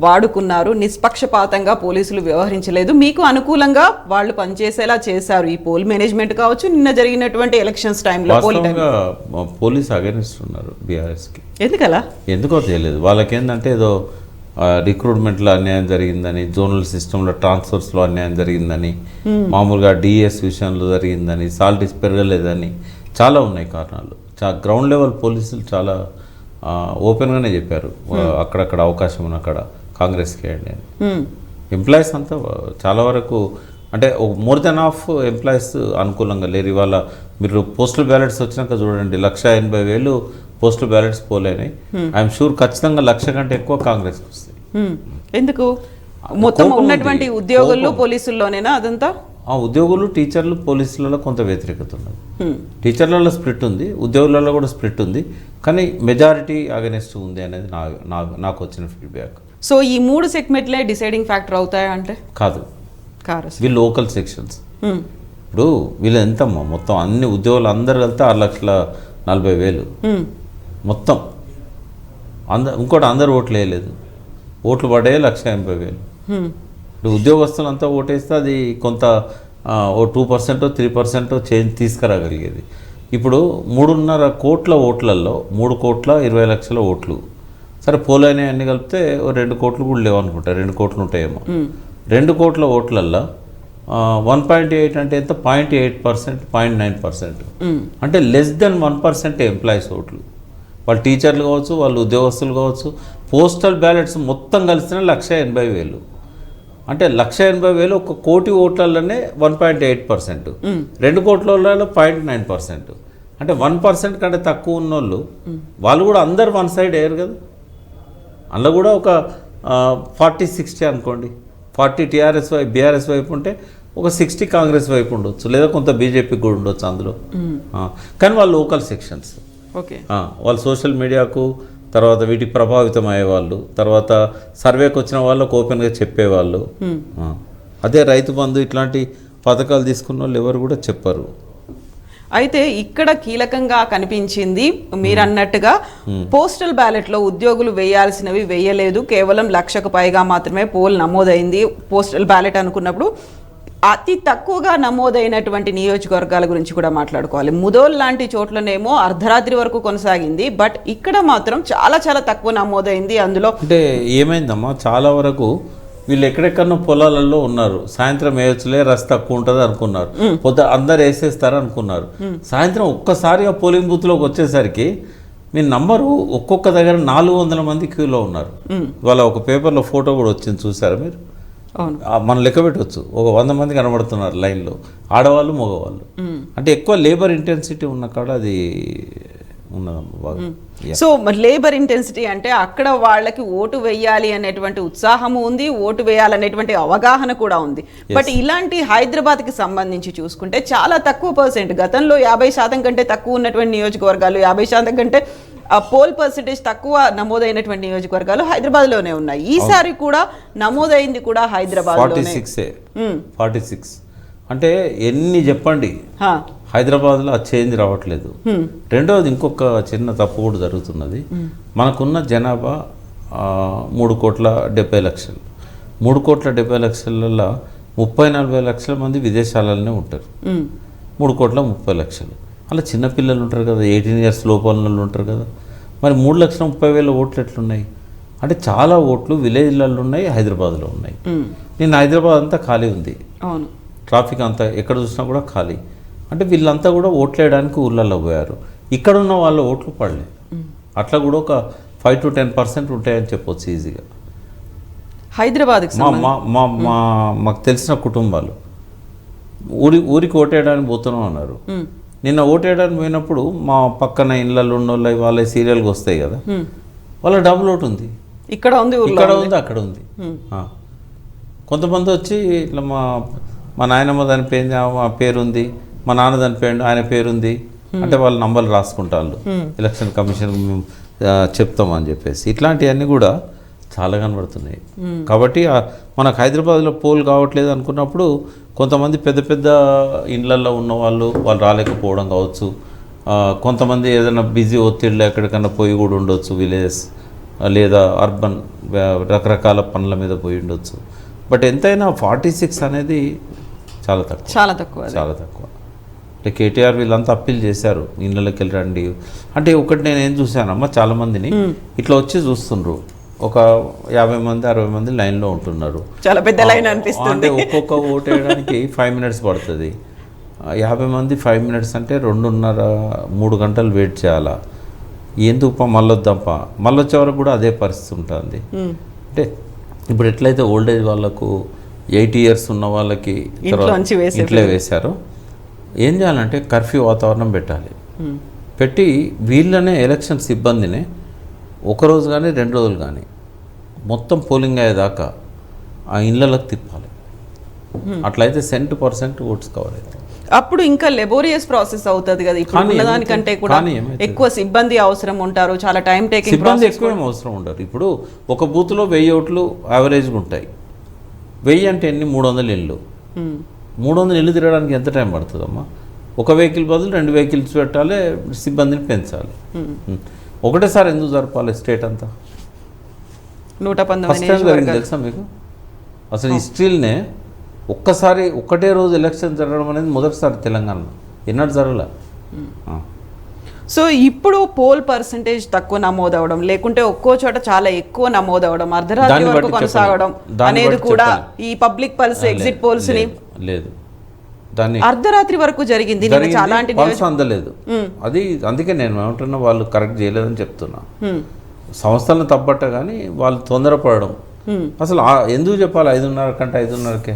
వాడుకున్నారు, నిష్పక్షపాతంగా పోలీసులు వ్యవహరించలేదు, మీకు అనుకూలంగా వాళ్ళు పనిచేసేలా చేశారు ఈ పోల్ మేనేజ్మెంట్ కావచ్చు, నిన్న జరిగినటువంటి ఎలక్షన్స్ టైంలో. పోలీస్ అగైనెస్ట్ ఉన్నారు బీఆర్ఎస్కి. ఎందుకలా? ఎందుకో తెలియదు. వాళ్ళకేంటంటే ఏదో రిక్రూట్మెంట్లో అన్యాయం జరిగిందని, జోనల్ సిస్టంలో ట్రాన్స్ఫర్స్లో అన్యాయం జరిగిందని, మామూలుగా డిఎస్ విషయంలో జరిగిందని, సాలరీస్ పెరగలేదని చాలా ఉన్నాయి కారణాలు. గ్రౌండ్ లెవెల్ పోలీసులు చాలా ఓపెన్గానే చెప్పారు అక్కడక్కడ అవకాశం ఉన్న అక్కడ కాంగ్రెస్కి వేయండి అని. ఎంప్లాయీస్ అంతా చాలా వరకు అంటే మోర్ దెన్ ఆఫ్ ఎంప్లాయీస్ అనుకూలంగా లేరు. ఇవాళ మీరు పోస్టల్ బ్యాలెట్స్ వచ్చినాక చూడండి 1,80,000 పోస్టల్ బ్యాలెట్స్ పోలేనాయి. ఐఎమ్ షూర్ ఖచ్చితంగా 1,00,000 కంటే ఎక్కువ కాంగ్రెస్కి వస్తాయి. ఎందుకు మొత్తం ఉన్నటువంటి ఉద్యోగులు పోలీసుల్లోనేనా అదంతా? ఉద్యోగులు, టీచర్లు, పోలీసులలో కొంత వ్యతిరేకత ఉన్నది. టీచర్లలో స్ప్లిట్ ఉంది, ఉద్యోగులలో కూడా స్ప్లిట్ ఉంది, కానీ మెజారిటీ అగెనెస్ట్ ఉంది అనేది నాకు వచ్చిన ఫీడ్బ్యాక్. సో ఈ 3 సెగ్మెంట్లే డిసైడింగ్ ఫ్యాక్టర్ అవుతాయా అంటే? కాదు, వీళ్ళు లోకల్ సెక్షన్స్. ఇప్పుడు వీళ్ళు ఎంతమ్మా మొత్తం అన్ని ఉద్యోగులు అందరు కలితే 6,40,000 మొత్తం. ఇంకోటి అందరు ఓట్లు వేయలేదు, ఓట్లు పడే 1,80,000. ఇప్పుడు ఉద్యోగస్తులంతా ఓటేస్తే అది కొంత 2% 3% చేంజ్ తీసుకురాగలిగేది. ఇప్పుడు 3.5 కోట్ల ఓట్లలో 3,20,00,000 ఓట్లు సరే పోలైన అన్ని కలిపితే 2 కోట్లు కూడా లేవు అనుకుంటా, 2 కోట్లు ఉంటాయేమో. 2 కోట్ల ఓట్లల్లో 1.8 అంటే ఎంత? 0.8%, 0.9%. అంటే లెస్ దెన్ 1% ఎంప్లాయీస్ ఓట్లు. వాళ్ళు టీచర్లు కావచ్చు, వాళ్ళు ఉద్యోగస్తులు కావచ్చు. పోస్టల్ బ్యాలెట్స్ మొత్తం కలిసిన 1,80,000. అంటే 1,80,000 1 కోటి ఓట్లలోనే 1.8%, 2 కోట్లలో 0.9%. అంటే 1% కంటే తక్కువ ఉన్నోళ్ళు వాళ్ళు కూడా అందరు వన్ సైడ్ వేయరు కదా. అందులో కూడా ఒక 40-60 అనుకోండి, 40 టీఆర్ఎస్ వైపు బీఆర్ఎస్ వైపు ఉంటే ఒక 60 కాంగ్రెస్ వైపు ఉండొచ్చు, లేదా కొంత బీజేపీకి కూడా ఉండొచ్చు అందులో. కానీ వాళ్ళు లోకల్ సెక్షన్స్, ఓకే, వాళ్ళు సోషల్ మీడియాకు తర్వాత వీటికి ప్రభావితం అయ్యేవాళ్ళు, తర్వాత సర్వేకి వచ్చిన వాళ్ళకు ఓపెన్గా చెప్పేవాళ్ళు. అదే రైతు బంధు ఇట్లాంటి పథకాలు తీసుకున్న వాళ్ళు ఎవరు కూడా చెప్పరు. అయితే ఇక్కడ కీలకంగా కనిపించింది మీరు అన్నట్టుగా పోస్టల్ బ్యాలెట్లో ఉద్యోగులు వేయాల్సినవి వేయలేదు, కేవలం 1,00,000కు పైగా మాత్రమే పోల్ నమోదైంది పోస్టల్ బ్యాలెట్ అనుకున్నప్పుడు. అతి తక్కువగా నమోదైనటువంటి నియోజకవర్గాల గురించి కూడా మాట్లాడుకోవాలి. ముదోల్ లాంటి చోట్లనేమో అర్ధరాత్రి వరకు కొనసాగింది, బట్ ఇక్కడ మాత్రం చాలా చాలా తక్కువ నమోదైంది. అందులో అంటే ఏమైందమ్మా, చాలా వరకు వీళ్ళు ఎక్కడెక్కడో పొలాలలో ఉన్నారు, సాయంత్రం వేయచ్చులే రస్ తక్కువ ఉంటుంది అనుకున్నారు, అందరు వేసేస్తారు అనుకున్నారు. సాయంత్రం ఒక్కసారిగా పోలింగ్ బూత్లోకి వచ్చేసరికి మీ నంబరు ఒక్కొక్క దగ్గర 400 మంది క్యూలో ఉన్నారు. వాళ్ళ ఒక పేపర్లో ఫోటో కూడా వచ్చింది, చూసారా మీరు? మనం లెక్క పెట్టవచ్చు, ఒక 100 మంది కనబడుతున్నారు లైన్లో, ఆడవాళ్ళు మగవాళ్ళు. అంటే ఎక్కువ లేబర్ ఇంటెన్సిటీ ఉన్న కాడ అది ఉన్నదమ్మా బాగా. సో మరి లేబర్ ఇంటెన్సిటీ అంటే అక్కడ వాళ్ళకి ఓటు వేయాలి అనేటువంటి ఉత్సాహము ఉంది, ఓటు వేయాలనేటువంటి అవగాహన కూడా ఉంది. బట్ ఇలాంటి హైదరాబాద్కి సంబంధించి చూసుకుంటే చాలా తక్కువ పర్సెంట్, గతంలో 50% కంటే తక్కువ ఉన్నటువంటి నియోజకవర్గాలు, 50% కంటే పోల్ పర్సెంటేజ్ తక్కువ నమోదైనటువంటి నియోజకవర్గాలు హైదరాబాద్లోనే ఉన్నాయి. ఈసారి కూడా నమోదైంది కూడా హైదరాబాద్ 46. అంటే ఎన్ని చెప్పండి, హైదరాబాద్లో ఆ చేంజ్ రావట్లేదు. రెండవది ఇంకొక చిన్న తప్పు కూడా జరుగుతున్నది. మనకున్న జనాభా 3,70,00,000. 3,70,00,000లలో 30-40 లక్షల మంది విదేశాలలోనే ఉంటారు. 3,30,00,000 అలా చిన్నపిల్లలు ఉంటారు కదా, 18 years లోపల ఉంటారు కదా. మరి 3,30,000 ఓట్లు ఎట్లున్నాయి అంటే చాలా ఓట్లు విలేజ్లలో ఉన్నాయి, హైదరాబాద్లో ఉన్నాయి. నేను హైదరాబాద్ అంతా ఖాళీ ఉంది, ట్రాఫిక్ అంతా ఎక్కడ చూసినా కూడా ఖాళీ. అంటే వీళ్ళంతా కూడా ఓట్లు వేయడానికి ఊళ్ళల్లో పోయారు, ఇక్కడ ఉన్న వాళ్ళ ఓట్లు పడలేదు. అట్లా కూడా ఒక 5-10% ఉంటాయని చెప్పొచ్చు ఈజీగా. హైదరాబాద్కి మాకు తెలిసిన కుటుంబాలు ఊరికి ఓటేయడానికి పోతున్నాం అన్నారు. నిన్న ఓటేయడానికి పోయినప్పుడు మా పక్కన ఇళ్ళల్లో ఉన్న వాళ్ళ సీరియల్కి వస్తాయి కదా, వాళ్ళ డబుల్ ఓటు ఉంది, ఇక్కడ ఉంది, అక్కడ ఉంది. కొంతమంది వచ్చి ఇట్లా మా నాయనమ్మ దాని పేరుంది, మా నాన్న దాని ఆయన పేరుంది అంటే వాళ్ళ నంబర్లు రాసుకుంటారు, ఎలక్షన్ కమిషన్ చెప్తామని చెప్పేసి. ఇట్లాంటివన్నీ కూడా చాలా కనబడుతున్నాయి. కాబట్టి మనకు హైదరాబాద్లో పోల్ కావట్లేదు అనుకున్నప్పుడు కొంతమంది పెద్ద పెద్ద ఇండ్లల్లో ఉన్న వాళ్ళు రాలేకపోవడం కావచ్చు, కొంతమంది ఏదైనా బిజీ ఒత్తిడిలో ఎక్కడికన్నా పోయి కూడా ఉండొచ్చు, విలేజెస్ లేదా అర్బన్ రకరకాల పనుల మీద పోయి ఉండొచ్చు. బట్ ఎంతైనా 46 అనేది చాలా తక్కువ. అంటే కేటీఆర్ వీళ్ళంతా అప్పీల్ చేశారు, ఇళ్ళకి వెళ్ళండి అంటే. ఒకటి నేను ఏం చూశానమ్మా, చాలామందిని ఇట్లా వచ్చి చూస్తుండ్రు, ఒక 50 మంది 60 మంది లైన్లో ఉంటున్నారు. చాలా పెద్ద లైన్ అనిపిస్తుంది. అంటే ఒక్కొక్క ఓటు వేయడానికి 5 minutes పడుతుంది. 50 మంది 5 minutes అంటే 2.5-3 గంటలు వెయిట్ చేయాలా. ఎందుకు మళ్ళొద్దాంపా మళ్ళీ వచ్చే వరకు కూడా అదే పరిస్థితి ఉంటుంది. అంటే ఇప్పుడు ఎట్లయితే ఓల్డేజ్ వాళ్ళకు 80 years ఉన్న వాళ్ళకి ఇంట్లో వేశారో ఏం చేయాలంటే కర్ఫ్యూ వాతావరణం పెట్టాలి. పెట్టి వీళ్ళనే ఎలక్షన్ సిబ్బందినే ఒకరోజు కానీ 2 రోజులు కానీ మొత్తం పోలింగ్ అయ్యేదాకా ఆ ఇళ్ళకి తిప్పాలి. అట్లయితే 100% ఓట్స్ కవర్ అవుతాయి. అప్పుడు ఇంకా లెబోరియస్ ప్రాసెస్ అవుతుంది కదా, ఇప్పుడు దానికంటే కూడా ఎక్కువ సిబ్బంది అవసరం ఉంటారు, చాలా టైం టేకింగ్. సిబ్బంది ఎక్కువ అవసరం ఉండరు. ఇప్పుడు ఒక బూత్లో 1000 ఓట్లు యావరేజ్గా ఉంటాయి. 1000 అంటే ఎన్ని? 300 ఇళ్ళు. 300 ఇళ్ళు తిరగడానికి ఎంత టైం పడుతుందమ్మా? ఒక వెహికల్ బదులు 2 vehicles పెట్టాలి, సిబ్బందిని పెంచాలి. ఒకటేసారి ఎందుకు జరపాలి స్టేట్ అంతా? 119 జరిగింది తెలుసా మీకు? అసలు హిస్టరీలోనే ఒక్కసారి ఒక్కటే రోజు ఎలక్షన్ జరగడం అనేది మొదటిసారి తెలంగాణలో, ఎన్నడూ జరగలే. సో ఇప్పుడు పోల్ పర్సంటేజ్ తక్కువ నమోదవడం, లేకుంటే ఒక్కో చోట చాలా ఎక్కువ నమోదవడం, అర్ధరాత్రి వరకు కొనసాగడం అనేది కూడా ఈ పబ్లిక్ పల్స్ ఎగ్జిట్ పోల్స్ ని లేదు, దాన్ని అర్ధరాత్రి వరకు జరిగింది. పల్స్ అందలేదు. అది అందుకే నేను ఏమంటున్నా, వాళ్ళు కరెక్ట్ చేయలేదని చెప్తున్నా. సంస్థలను తప్పట్ట కానీ వాళ్ళు తొందరపడడం. అసలు ఎందుకు చెప్పాలి 5:30 కంటే 5:30కే?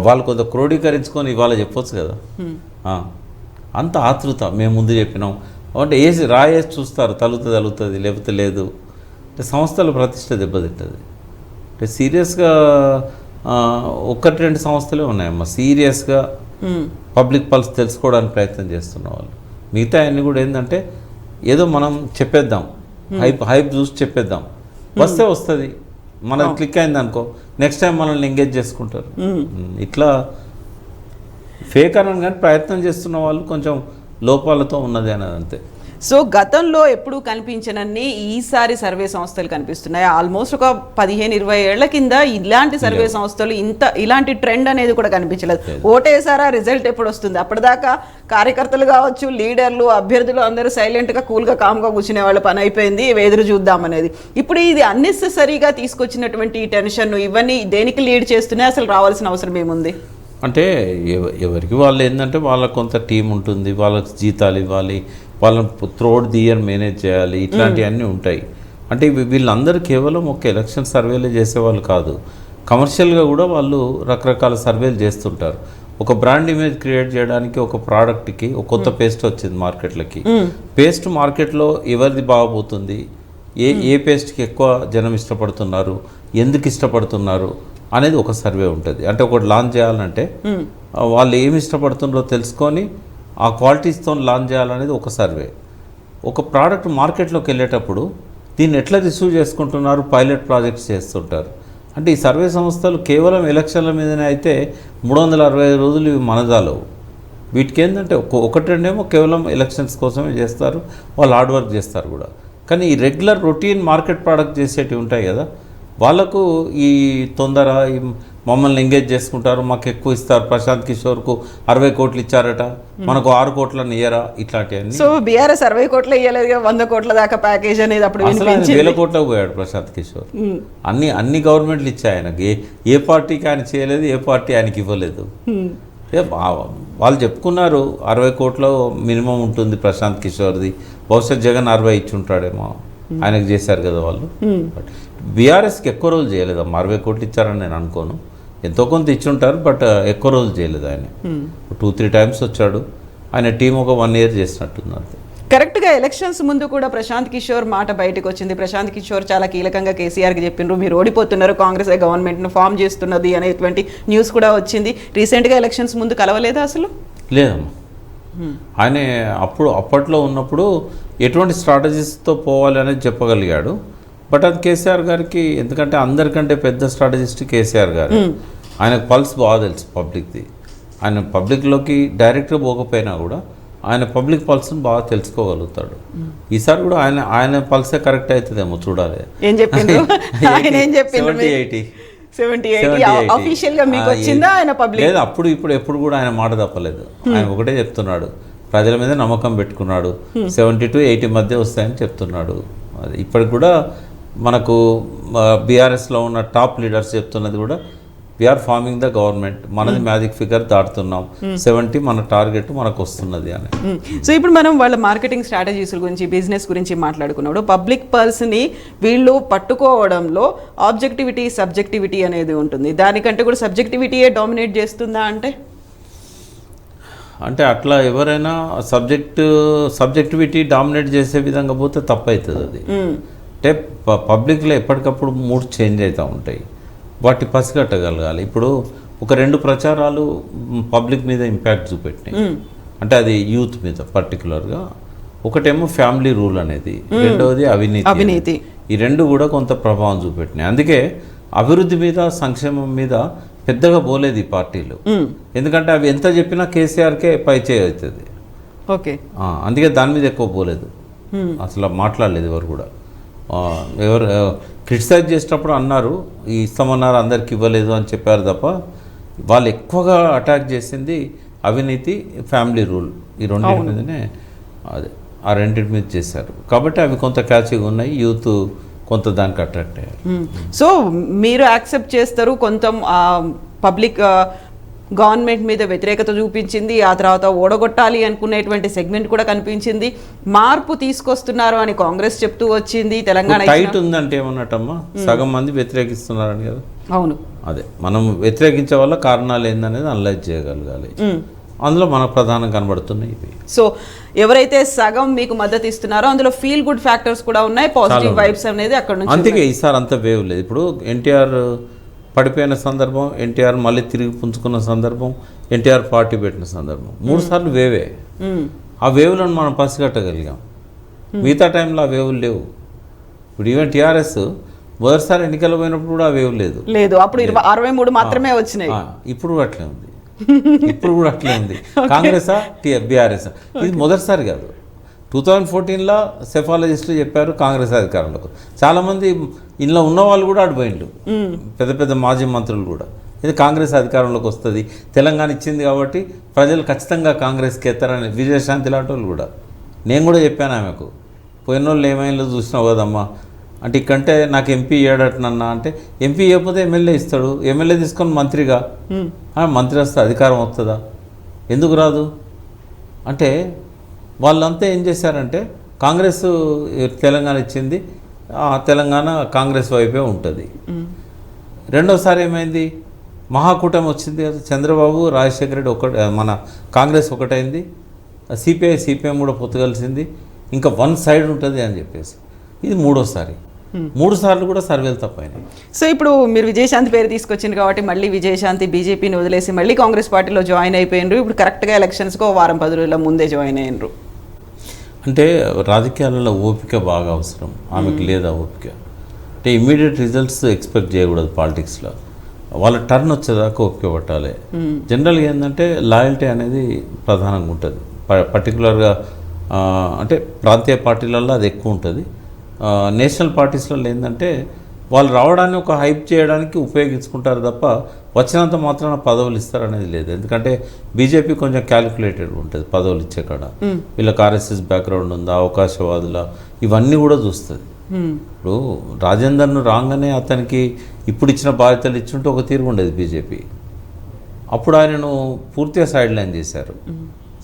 వాళ్ళు కొంత క్రోడీకరించుకొని ఇవాళ చెప్పొచ్చు కదా. అంత ఆతృత, మేము ముందు చెప్పినాం అంటే రాయేసి చూస్తారు, తలుగుతుంది లేకపోతే లేదు. అంటే సంస్థల ప్రతిష్ట దెబ్బతింటుంది. అంటే సీరియస్గా 1-2 సంస్థలే ఉన్నాయమ్మా సీరియస్గా పబ్లిక్ పల్స్ తెలుసుకోవడానికి ప్రయత్నం చేస్తున్న వాళ్ళు. మిగతా అన్నీ కూడా ఏంటంటే ఏదో మనం చెప్పేద్దాం, హైప్ చూసి చెప్పేద్దాం, వస్తే వస్తుంది, మనకు క్లిక్ అయింది అనుకో, నెక్స్ట్ టైం మనల్ని ఎంగేజ్ చేసుకుంటారు. ఇట్లా ఫేక్ అనని కానీ ప్రయత్నం చేస్తున్న వాళ్ళు కొంచెం లోపాలతో ఉన్నది అనేది అంతే. సో గతంలో ఎప్పుడూ కనిపించనన్ని ఈసారి సర్వే సంస్థలు కనిపిస్తున్నాయి. ఆల్మోస్ట్ ఒక 15-20 ఏళ్ల కింద ఇలాంటి సర్వే సంస్థలు ఇలాంటి ట్రెండ్ అనేది కూడా కనిపించలేదు. ఓటేసారా, రిజల్ట్ ఎప్పుడు వస్తుంది, అప్పటిదాకా కార్యకర్తలు కావచ్చు, లీడర్లు, అభ్యర్థులు అందరూ సైలెంట్గా కూల్గా కామ్గా కూర్చునే వాళ్ళ పని అయిపోయింది, ఎదురు చూద్దాం అనేది. ఇప్పుడు ఇది అన్నెసెసరీగా తీసుకొచ్చినటువంటి టెన్షన్ ఇవన్నీ దేనికి లీడ్ చేస్తున్నాయి? అసలు రావాల్సిన అవసరం ఏముంది? అంటే ఎవరికి వాళ్ళు ఏంటంటే వాళ్ళకు కొంత టీం ఉంటుంది, వాళ్ళకి జీతాలు ఇవ్వాలి, వాళ్ళని త్రోట్ ది ఇయర్ మేనేజ్ చేయాలి, ఇట్లాంటివన్నీ ఉంటాయి. అంటే వీళ్ళందరూ కేవలం ఒక ఎలక్షన్ సర్వేలు చేసేవాళ్ళు కాదు, కమర్షియల్గా కూడా వాళ్ళు రకరకాల సర్వేలు చేస్తుంటారు. ఒక బ్రాండ్ ఇమేజ్ క్రియేట్ చేయడానికి ఒక ప్రోడక్ట్కి ఒక కొత్త పేస్ట్ వచ్చింది మార్కెట్లకి. పేస్ట్ మార్కెట్లో ఎవరిది బాగపోతుంది, ఏ పేస్ట్కి ఎక్కువ జనం ఇష్టపడుతున్నారు, ఎందుకు ఇష్టపడుతున్నారు అనేది ఒక సర్వే ఉంటుంది. అంటే ఒకటి లాంచ్ చేయాలంటే వాళ్ళు ఏమి ఇష్టపడుతున్నారో తెలుసుకొని ఆ క్వాలిటీస్తో లాంచ్ చేయాలనేది ఒక సర్వే. ఒక ప్రోడక్ట్ మార్కెట్లోకి వెళ్ళేటప్పుడు దీన్ని ఎట్లా రిసీవ్ చేసుకుంటున్నారు, పైలట్ ప్రాజెక్ట్స్ చేస్తుంటారు. అంటే ఈ సర్వే సంస్థలు కేవలం ఎలక్షన్ల మీదనే అయితే 365 రోజులు ఇవి మనదాలవు. వీటికి ఏంటంటే 1-2 కేవలం ఎలక్షన్స్ కోసమే చేస్తారు, వాళ్ళు హార్డ్ వర్క్ చేస్తారు కూడా. కానీ ఈ రెగ్యులర్ రొటీన్ మార్కెట్ ప్రోడక్ట్ చేసేటివి ఉంటాయి కదా, వాళ్ళకు ఈ తొందర మమ్మల్ని ఎంగేజ్ చేసుకుంటారు, మాకు ఎక్కువ ఇస్తారు, ప్రశాంత్ కిషోర్కు 60 కోట్లు ఇచ్చారట, మనకు 6 కోట్లను ఇయ్యరా, ఇట్లాంటివన్నీ. సో బీఆర్ఎస్ 60 కోట్లు ఇయ్యలేదు, 100 కోట్ల దాకా ప్యాకేజ్ అనేది అప్పుడు 1000 కోట్లకు పోయాడు ప్రశాంత్ కిషోర్. అన్ని గవర్నమెంట్లు ఇచ్చాయి ఆయనకి. ఏ పార్టీకి ఆయన చేయలేదు, ఏ పార్టీ ఆయనకి ఇవ్వలేదు. వాళ్ళు చెప్పుకున్నారు 60 కోట్లు మినిమం ఉంటుంది ప్రశాంత్ కిషోర్ది, బహుశా జగన్ 60 ఇచ్చి ఉంటాడేమో, ఆయనకు చేశారు కదా వాళ్ళు. బట్ బీఆర్ఎస్కి ఎక్కువ రోజులు చేయలేదు అమ్మ, 60 కోట్లు ఇచ్చారని నేను అనుకోను, ఎంతో కొంత ఇచ్చుంటారు, బట్ ఎక్కువ రోజులు చేయలేదు. ఆయన 2-3 times వచ్చాడు, ఆయన టీం ఒక 1 year చేసినట్టుంది అంతే. కరెక్ట్గా ఎలక్షన్స్ ముందు కూడా ప్రశాంత్ కిషోర్ మాట బయటకు వచ్చింది. ప్రశాంత్ కిషోర్ చాలా కీలకంగా కేసీఆర్కి చెప్పిండ్రు, మీరు ఓడిపోతున్నారు, కాంగ్రెస్ గవర్నమెంట్ను ఫామ్ చేస్తున్నది అనేటువంటి న్యూస్ కూడా వచ్చింది. రీసెంట్గా ఎలక్షన్స్ ముందు కలవలేదా అసలు? లేదమ్మా, ఆయన అప్పట్లో ఉన్నప్పుడు ఎటువంటి స్ట్రాటజీస్తో పోవాలి అనేది చెప్పగలిగాడు. బట్ అది కేసీఆర్ గారికి, ఎందుకంటే అందరికంటే పెద్ద స్ట్రాటజిస్ట్ కేసీఆర్ గారు, ఆయనకు పల్స్ బాగా తెలుసు పబ్లిక్ది. ఆయన పబ్లిక్లోకి డైరెక్ట్గా పోకపోయినా కూడా ఆయన పబ్లిక్ పల్స్ని బాగా తెలుసుకోగలుగుతాడు. ఈసారి కూడా ఆయన పల్సే కరెక్ట్ అవుతుందేమో చూడాలి. ఏం చెప్పిండ్రు? 70-80 లేదు, ఎప్పుడు కూడా ఆయన మాట తప్పలేదు. ఆయన ఒకటే చెప్తున్నాడు, ప్రజల మీద నమ్మకం పెట్టుకున్నాడు, 70-80 మధ్య వస్తాయని చెప్తున్నాడు. అది ఇప్పటికి కూడా మనకు బీఆర్ఎస్లో ఉన్న టాప్ లీడర్స్ చెప్తున్నది కూడా వీఆర్ ఫార్మింగ్ ద గవర్నమెంట్, మనది మ్యాజిక్ ఫిగర్ దాటుతున్నాం, 70 మన టార్గెట్ మనకు వస్తున్నది అని. సో ఇప్పుడు మనం వాళ్ళ మార్కెటింగ్ స్ట్రాటజీస్ గురించి, బిజినెస్ గురించి మాట్లాడుకున్నప్పుడు పబ్లిక్ పర్స్ని వీళ్ళు పట్టుకోవడంలో ఆబ్జెక్టివిటీ, సబ్జెక్టివిటీ అనేది ఉంటుంది. దానికంటే కూడా సబ్జెక్టివిటీయే డామినేట్ చేస్తుందా అంటే అట్లా ఎవరైనా సబ్జెక్టివిటీ డామినేట్ చేసే విధంగా పోతే తప్పు అవుతుంది అది. అంటే పబ్లిక్లో ఎప్పటికప్పుడు మూడ్ చేంజ్ అవుతూ ఉంటాయి, వాటి పసిగట్టగలగాలి. ఇప్పుడు ఒక 2 ప్రచారాలు పబ్లిక్ మీద ఇంపాక్ట్ చూపెట్టినాయి, అంటే అది యూత్ మీద పర్టికులర్గా. ఒకటేమో ఫ్యామిలీ రూల్ అనేది, రెండవది అవినీతి. ఈ 2 కూడా కొంత ప్రభావం చూపెట్టినాయి. అందుకే అభివృద్ధి మీద, సంక్షేమం మీద పెద్దగా పోలేదు ఈ పార్టీలు. ఎందుకంటే అవి ఎంత చెప్పినా కేసీఆర్కే పై చేయవుతుంది. ఓకే, అందుకే దాని మీద ఎక్కువ పోలేదు, అసలు మాట్లాడలేదు ఎవరు కూడా. ఎవరు క్రిటిసైజ్ చేసేటప్పుడు అన్నారు ఇస్తామన్నారు, అందరికి ఇవ్వలేదు అని చెప్పారు తప్ప వాళ్ళు ఎక్కువగా అటాక్ చేసింది అవినీతి, ఫ్యామిలీ రూల్, ఈ 2 మీదనే. అదే ఆ 2 మీద చేశారు కాబట్టి అవి కొంత క్యాచీగా ఉన్నాయి, యూత్ కొంత దానికి అట్రాక్ట్ అయ్యారు. సో మీరు యాక్సెప్ట్ చేస్తారు, కొంత పబ్లిక్ గవర్నమెంట్ మీద వ్యతిరేకత చూపించింది, ఆ తర్వాత ఓడగొట్టాలి అనుకునేటువంటి సెగ్మెంట్ కూడా కనిపించింది, మార్పు తీసుకొస్తున్నారు అని కాంగ్రెస్ చెప్తూ వచ్చింది. తెలంగాణ టైట్ ఉందంటే ఏమన్నట్టమ్మా, సగం మంది వ్యతిరేకిస్తున్నారని కదా. అవును, అదే మనం వ్యతిరేకించే వల్ల కారణాలు ఏందనేది అనలైజ్ చేయగలగాలి. అందులో మనకు ప్రధానం కనబడుతున్నాయి ఇవి. సో ఎవరైతే సగం మీకు మద్దతు ఇస్తున్నారో అందులో ఫీల్ గుడ్ ఫ్యాక్టర్స్ కూడా ఉన్నాయి, పాజిటివ్ వైబ్స్ అనేది అక్కడ నుంచి. అందుకే ఈసారి అంత వేవ్ లేదు. ఇప్పుడు ఎన్టీఆర్ పడిపోయిన సందర్భం, ఎన్టీఆర్ మళ్ళీ తిరిగి పుంజుకున్న సందర్భం, ఎన్టీఆర్ పార్టీ పెట్టిన సందర్భం, 3 సార్లు వేవే. ఆ వేవులను మనం పసిగట్టగలిగాం, మిగతా టైంలో ఆ వేవులు లేవు. ఇప్పుడు ఈవెన్ టీఆర్ఎస్ మొదటిసారి ఎన్నికలు పోయినప్పుడు కూడా ఆ వేవ్ లేదు, అప్పుడు 63 మాత్రమే వచ్చినాయి. ఇప్పుడు అట్లే ఉంది, ఇప్పుడు కూడా అట్లే ఉంది. కాంగ్రెసా బీఆర్ఎస్, ఇది మొదటిసారి కాదు. 2014లో సెఫాలజిస్టులు చెప్పారు కాంగ్రెస్ అధికారంలోకి. చాలామంది ఇంట్లో ఉన్న వాళ్ళు కూడా అడిపోయిండు, పెద్ద పెద్ద మాజీ మంత్రులు కూడా. ఇది కాంగ్రెస్ అధికారంలోకి వస్తుంది, తెలంగాణ ఇచ్చింది కాబట్టి ప్రజలు ఖచ్చితంగా కాంగ్రెస్కి ఎత్తారని విజయశాంతి లాంటి వాళ్ళు కూడా. నేను కూడా చెప్పాను ఆమెకు, పోయిన వాళ్ళు ఏమైనా చూసినావు కదమ్మా అంటే, ఇకంటే నాకు ఎంపీ ఇయ్యాడటనన్నా అంటే, ఎంపీ ఇవ్వకపోతే ఎమ్మెల్యే ఇస్తాడు, ఎమ్మెల్యే తీసుకొని మంత్రిగా, మంత్రి వస్తే అధికారం వస్తుందా, ఎందుకు రాదు అంటే. వాళ్ళంతా ఏం చేశారంటే, కాంగ్రెస్ తెలంగాణ ఇచ్చింది, తెలంగాణ కాంగ్రెస్ వైపే ఉంటుంది. రెండోసారి ఏమైంది, మహాకూటమి వచ్చింది కదా, చంద్రబాబు రాజశేఖర రెడ్డి మన కాంగ్రెస్ ఒకటైంది, సిపిఎం కూడా పొత్తు కలిసింది, ఇంకా 1 సైడ్ ఉంటుంది అని చెప్పేసి. ఇది 3వ సారి, 3 సార్లు కూడా సర్వేలు తప్పైనాయి. సో ఇప్పుడు మీరు విజయశాంతి పేరు తీసుకొచ్చింది కాబట్టి మళ్ళీ విజయశాంతి బీజేపీని వదిలేసి మళ్ళీ కాంగ్రెస్ పార్టీలో జాయిన్ అయిపోయినారు. ఇప్పుడు కరెక్ట్గా ఎలక్షన్స్కి 1 వారం 10 రోజుల ముందే జాయిన్ అయినరు. అంటే రాజకీయాలలో ఓపిక బాగా అవసరం, ఆమెకు లేదా ఓపిక. అంటే ఇమ్మీడియట్ రిజల్ట్స్ ఎక్స్పెక్ట్ చేయకూడదు పాలిటిక్స్లో, వాళ్ళ టర్న్ వచ్చేదాకా ఓపిక పట్టాలి. జనరల్గా ఏంటంటే లాయల్టీ అనేది ప్రధానంగా ఉంటుంది, పర్టికులర్గా అంటే ప్రాంతీయ పార్టీలలో అది ఎక్కువ ఉంటుంది. నేషనల్ పార్టీస్లలో ఏంటంటే వాళ్ళు రావడాన్ని ఒక హైప్ చేయడానికి ఉపయోగించుకుంటారు తప్ప వచ్చినంత మాత్రాన పదవులు ఇస్తారనేది లేదు. ఎందుకంటే బీజేపీ కొంచెం క్యాలిక్యులేటెడ్ ఉంటుంది పదవులు ఇచ్చే కాడ. వీళ్ళకి ఆర్ఎస్ఎస్ బ్యాక్గ్రౌండ్ ఉందా, అవకాశవాదుల, ఇవన్నీ కూడా చూస్తుంది. ఇప్పుడు రాజేందర్ను రాగానే అతనికి ఇప్పుడు ఇచ్చిన బాధ్యతలు ఇచ్చుంటే ఒక తీరు ఉండేది బీజేపీ. అప్పుడు ఆయనను పూర్తిగా సైడ్ లైన్ చేశారు,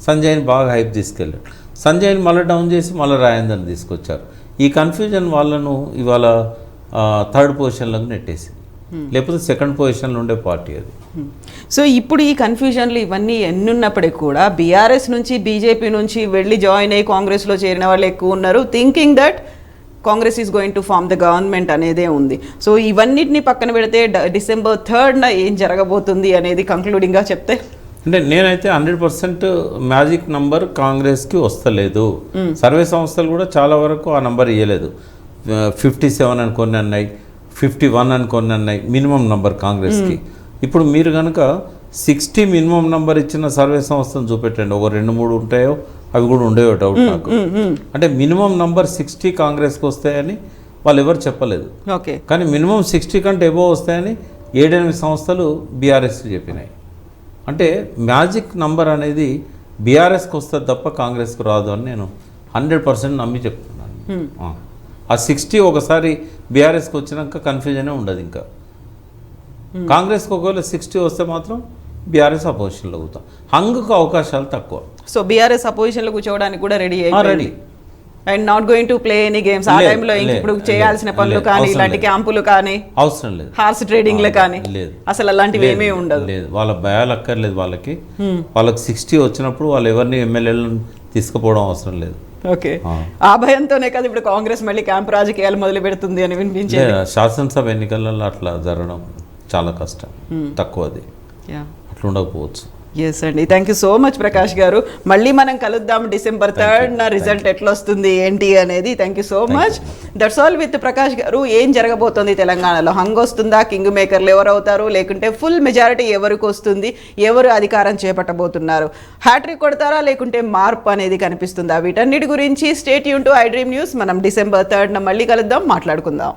సంజయ్ని బాగా హైప్ తీసుకెళ్ళారు. సంజయ్ని మళ్ళీ డౌన్ చేసి మళ్ళీ రాజేందర్ని తీసుకొచ్చారు. ఈ కన్ఫ్యూజన్ వాళ్ళను ఇవాళ 3rd పొజిషన్లోకి నెట్టేసింది, లేకపోతే 2nd పొజిషన్లో ఉండే పార్టీ అది. సో ఇప్పుడు ఈ కన్ఫ్యూజన్లు ఇవన్నీ ఎన్నున్నప్పటికీ కూడా బీఆర్ఎస్ నుంచి బీజేపీ నుంచి వెళ్ళి జాయిన్ అయ్యి కాంగ్రెస్లో చేరిన వాళ్ళు ఎక్కువ ఉన్నారు, thinking that Congress is going to form the government అనేదే ఉంది. సో ఇవన్నిటిని పక్కన పెడితే December 3rd ఏం జరగబోతుంది అనేది కంక్లూడింగ్గా చెప్తే, అంటే నేనైతే 100% మ్యాజిక్ నంబర్ కాంగ్రెస్కి వస్తలేదు. సర్వే సంస్థలు కూడా చాలా వరకు ఆ నంబర్ ఇవ్వలేదు. 57 అని కొన్ని అన్నాయి, 51 అని కొన్ని అన్నాయి మినిమం నంబర్ కాంగ్రెస్కి. ఇప్పుడు మీరు కనుక 60 మినిమం నంబర్ ఇచ్చిన సర్వే సంస్థను చూపెట్టండి, ఒక 2-3 ఉంటాయో అవి కూడా ఉండేవో డౌట్ నాకు. అంటే మినిమం నంబర్ 60 కాంగ్రెస్కి వస్తాయని వాళ్ళు ఎవరు చెప్పలేదు, కానీ మినిమం 60 కంటే ఎబో వస్తాయని 7-8 సంస్థలు బీఆర్ఎస్ చెప్పినాయి. అంటే మ్యాజిక్ నంబర్ అనేది బీఆర్ఎస్కి వస్తుంది తప్ప కాంగ్రెస్కి రాదు అని నేను 100% నమ్మి చెప్తున్నాను. ఆ 60 ఒకసారి బీఆర్ఎస్కి వచ్చినాక కన్ఫ్యూజనే ఉండదు ఇంకా. కాంగ్రెస్కి ఒకవేళ 60 వస్తే మాత్రం బీఆర్ఎస్ అపోజిషన్లో అవుతాం. హంగ్కు అవకాశాలు తక్కువ. సో బీఆర్ఎస్ అపోజిషన్లో కూర్చోవడానికి కూడా ready ready and not going to play any games. ఆ టైంలో ఇప్పుడు చేయాల్సిన పనులు కానీ ఇలాంటి క్యాంపులు కానీ అవసరం లేదు, హార్స్ ట్రేడింగ్లు కానీ లేదు, అసలు అలాంటివి ఏమీ ఉండదు. లేదు, వాళ్ళ భయాలు అక్కర్లేదు వాళ్ళకి. వాళ్ళకి 60 వచ్చినప్పుడు వాళ్ళు ఎవరిని ఎమ్మెల్యేలను తీసుకుపోవడం అవసరం లేదు. ఓకే, ఆ భయంతోనే కదా ఇప్పుడు కాంగ్రెస్ మళ్ళీ క్యాంప్ రాజకీయాలు మొదలు పెడుతుంది అని వినిపించేది. శాసనసభ ఎన్నికలలో అట్లా జరగడం చాలా కష్టం, తక్కువ అది, అట్లా ఉండకపోవచ్చు. ఎస్ అండి, thank you so much Prakash గారు. మళ్ళీ మనం కలుద్దాం December 3rd రిజల్ట్ ఎట్లా వస్తుంది ఏంటి అనేది. Thank you so much. That's all with Prakash గారు. ఏం జరగబోతోంది తెలంగాణలో? హంగ్ వస్తుందా? కింగ్ మేకర్లు ఎవరు అవుతారు? లేకుంటే ఫుల్ మెజారిటీ ఎవరికి వస్తుంది? ఎవరు అధికారం చేపట్టబోతున్నారు? హ్యాట్రిక్ కొడతారా లేకుంటే మార్పు అనేది కనిపిస్తుందా? వీటన్నిటి గురించి stay tune to iDream news. మనం December 3rd మళ్ళీ కలుద్దాం, మాట్లాడుకుందాం.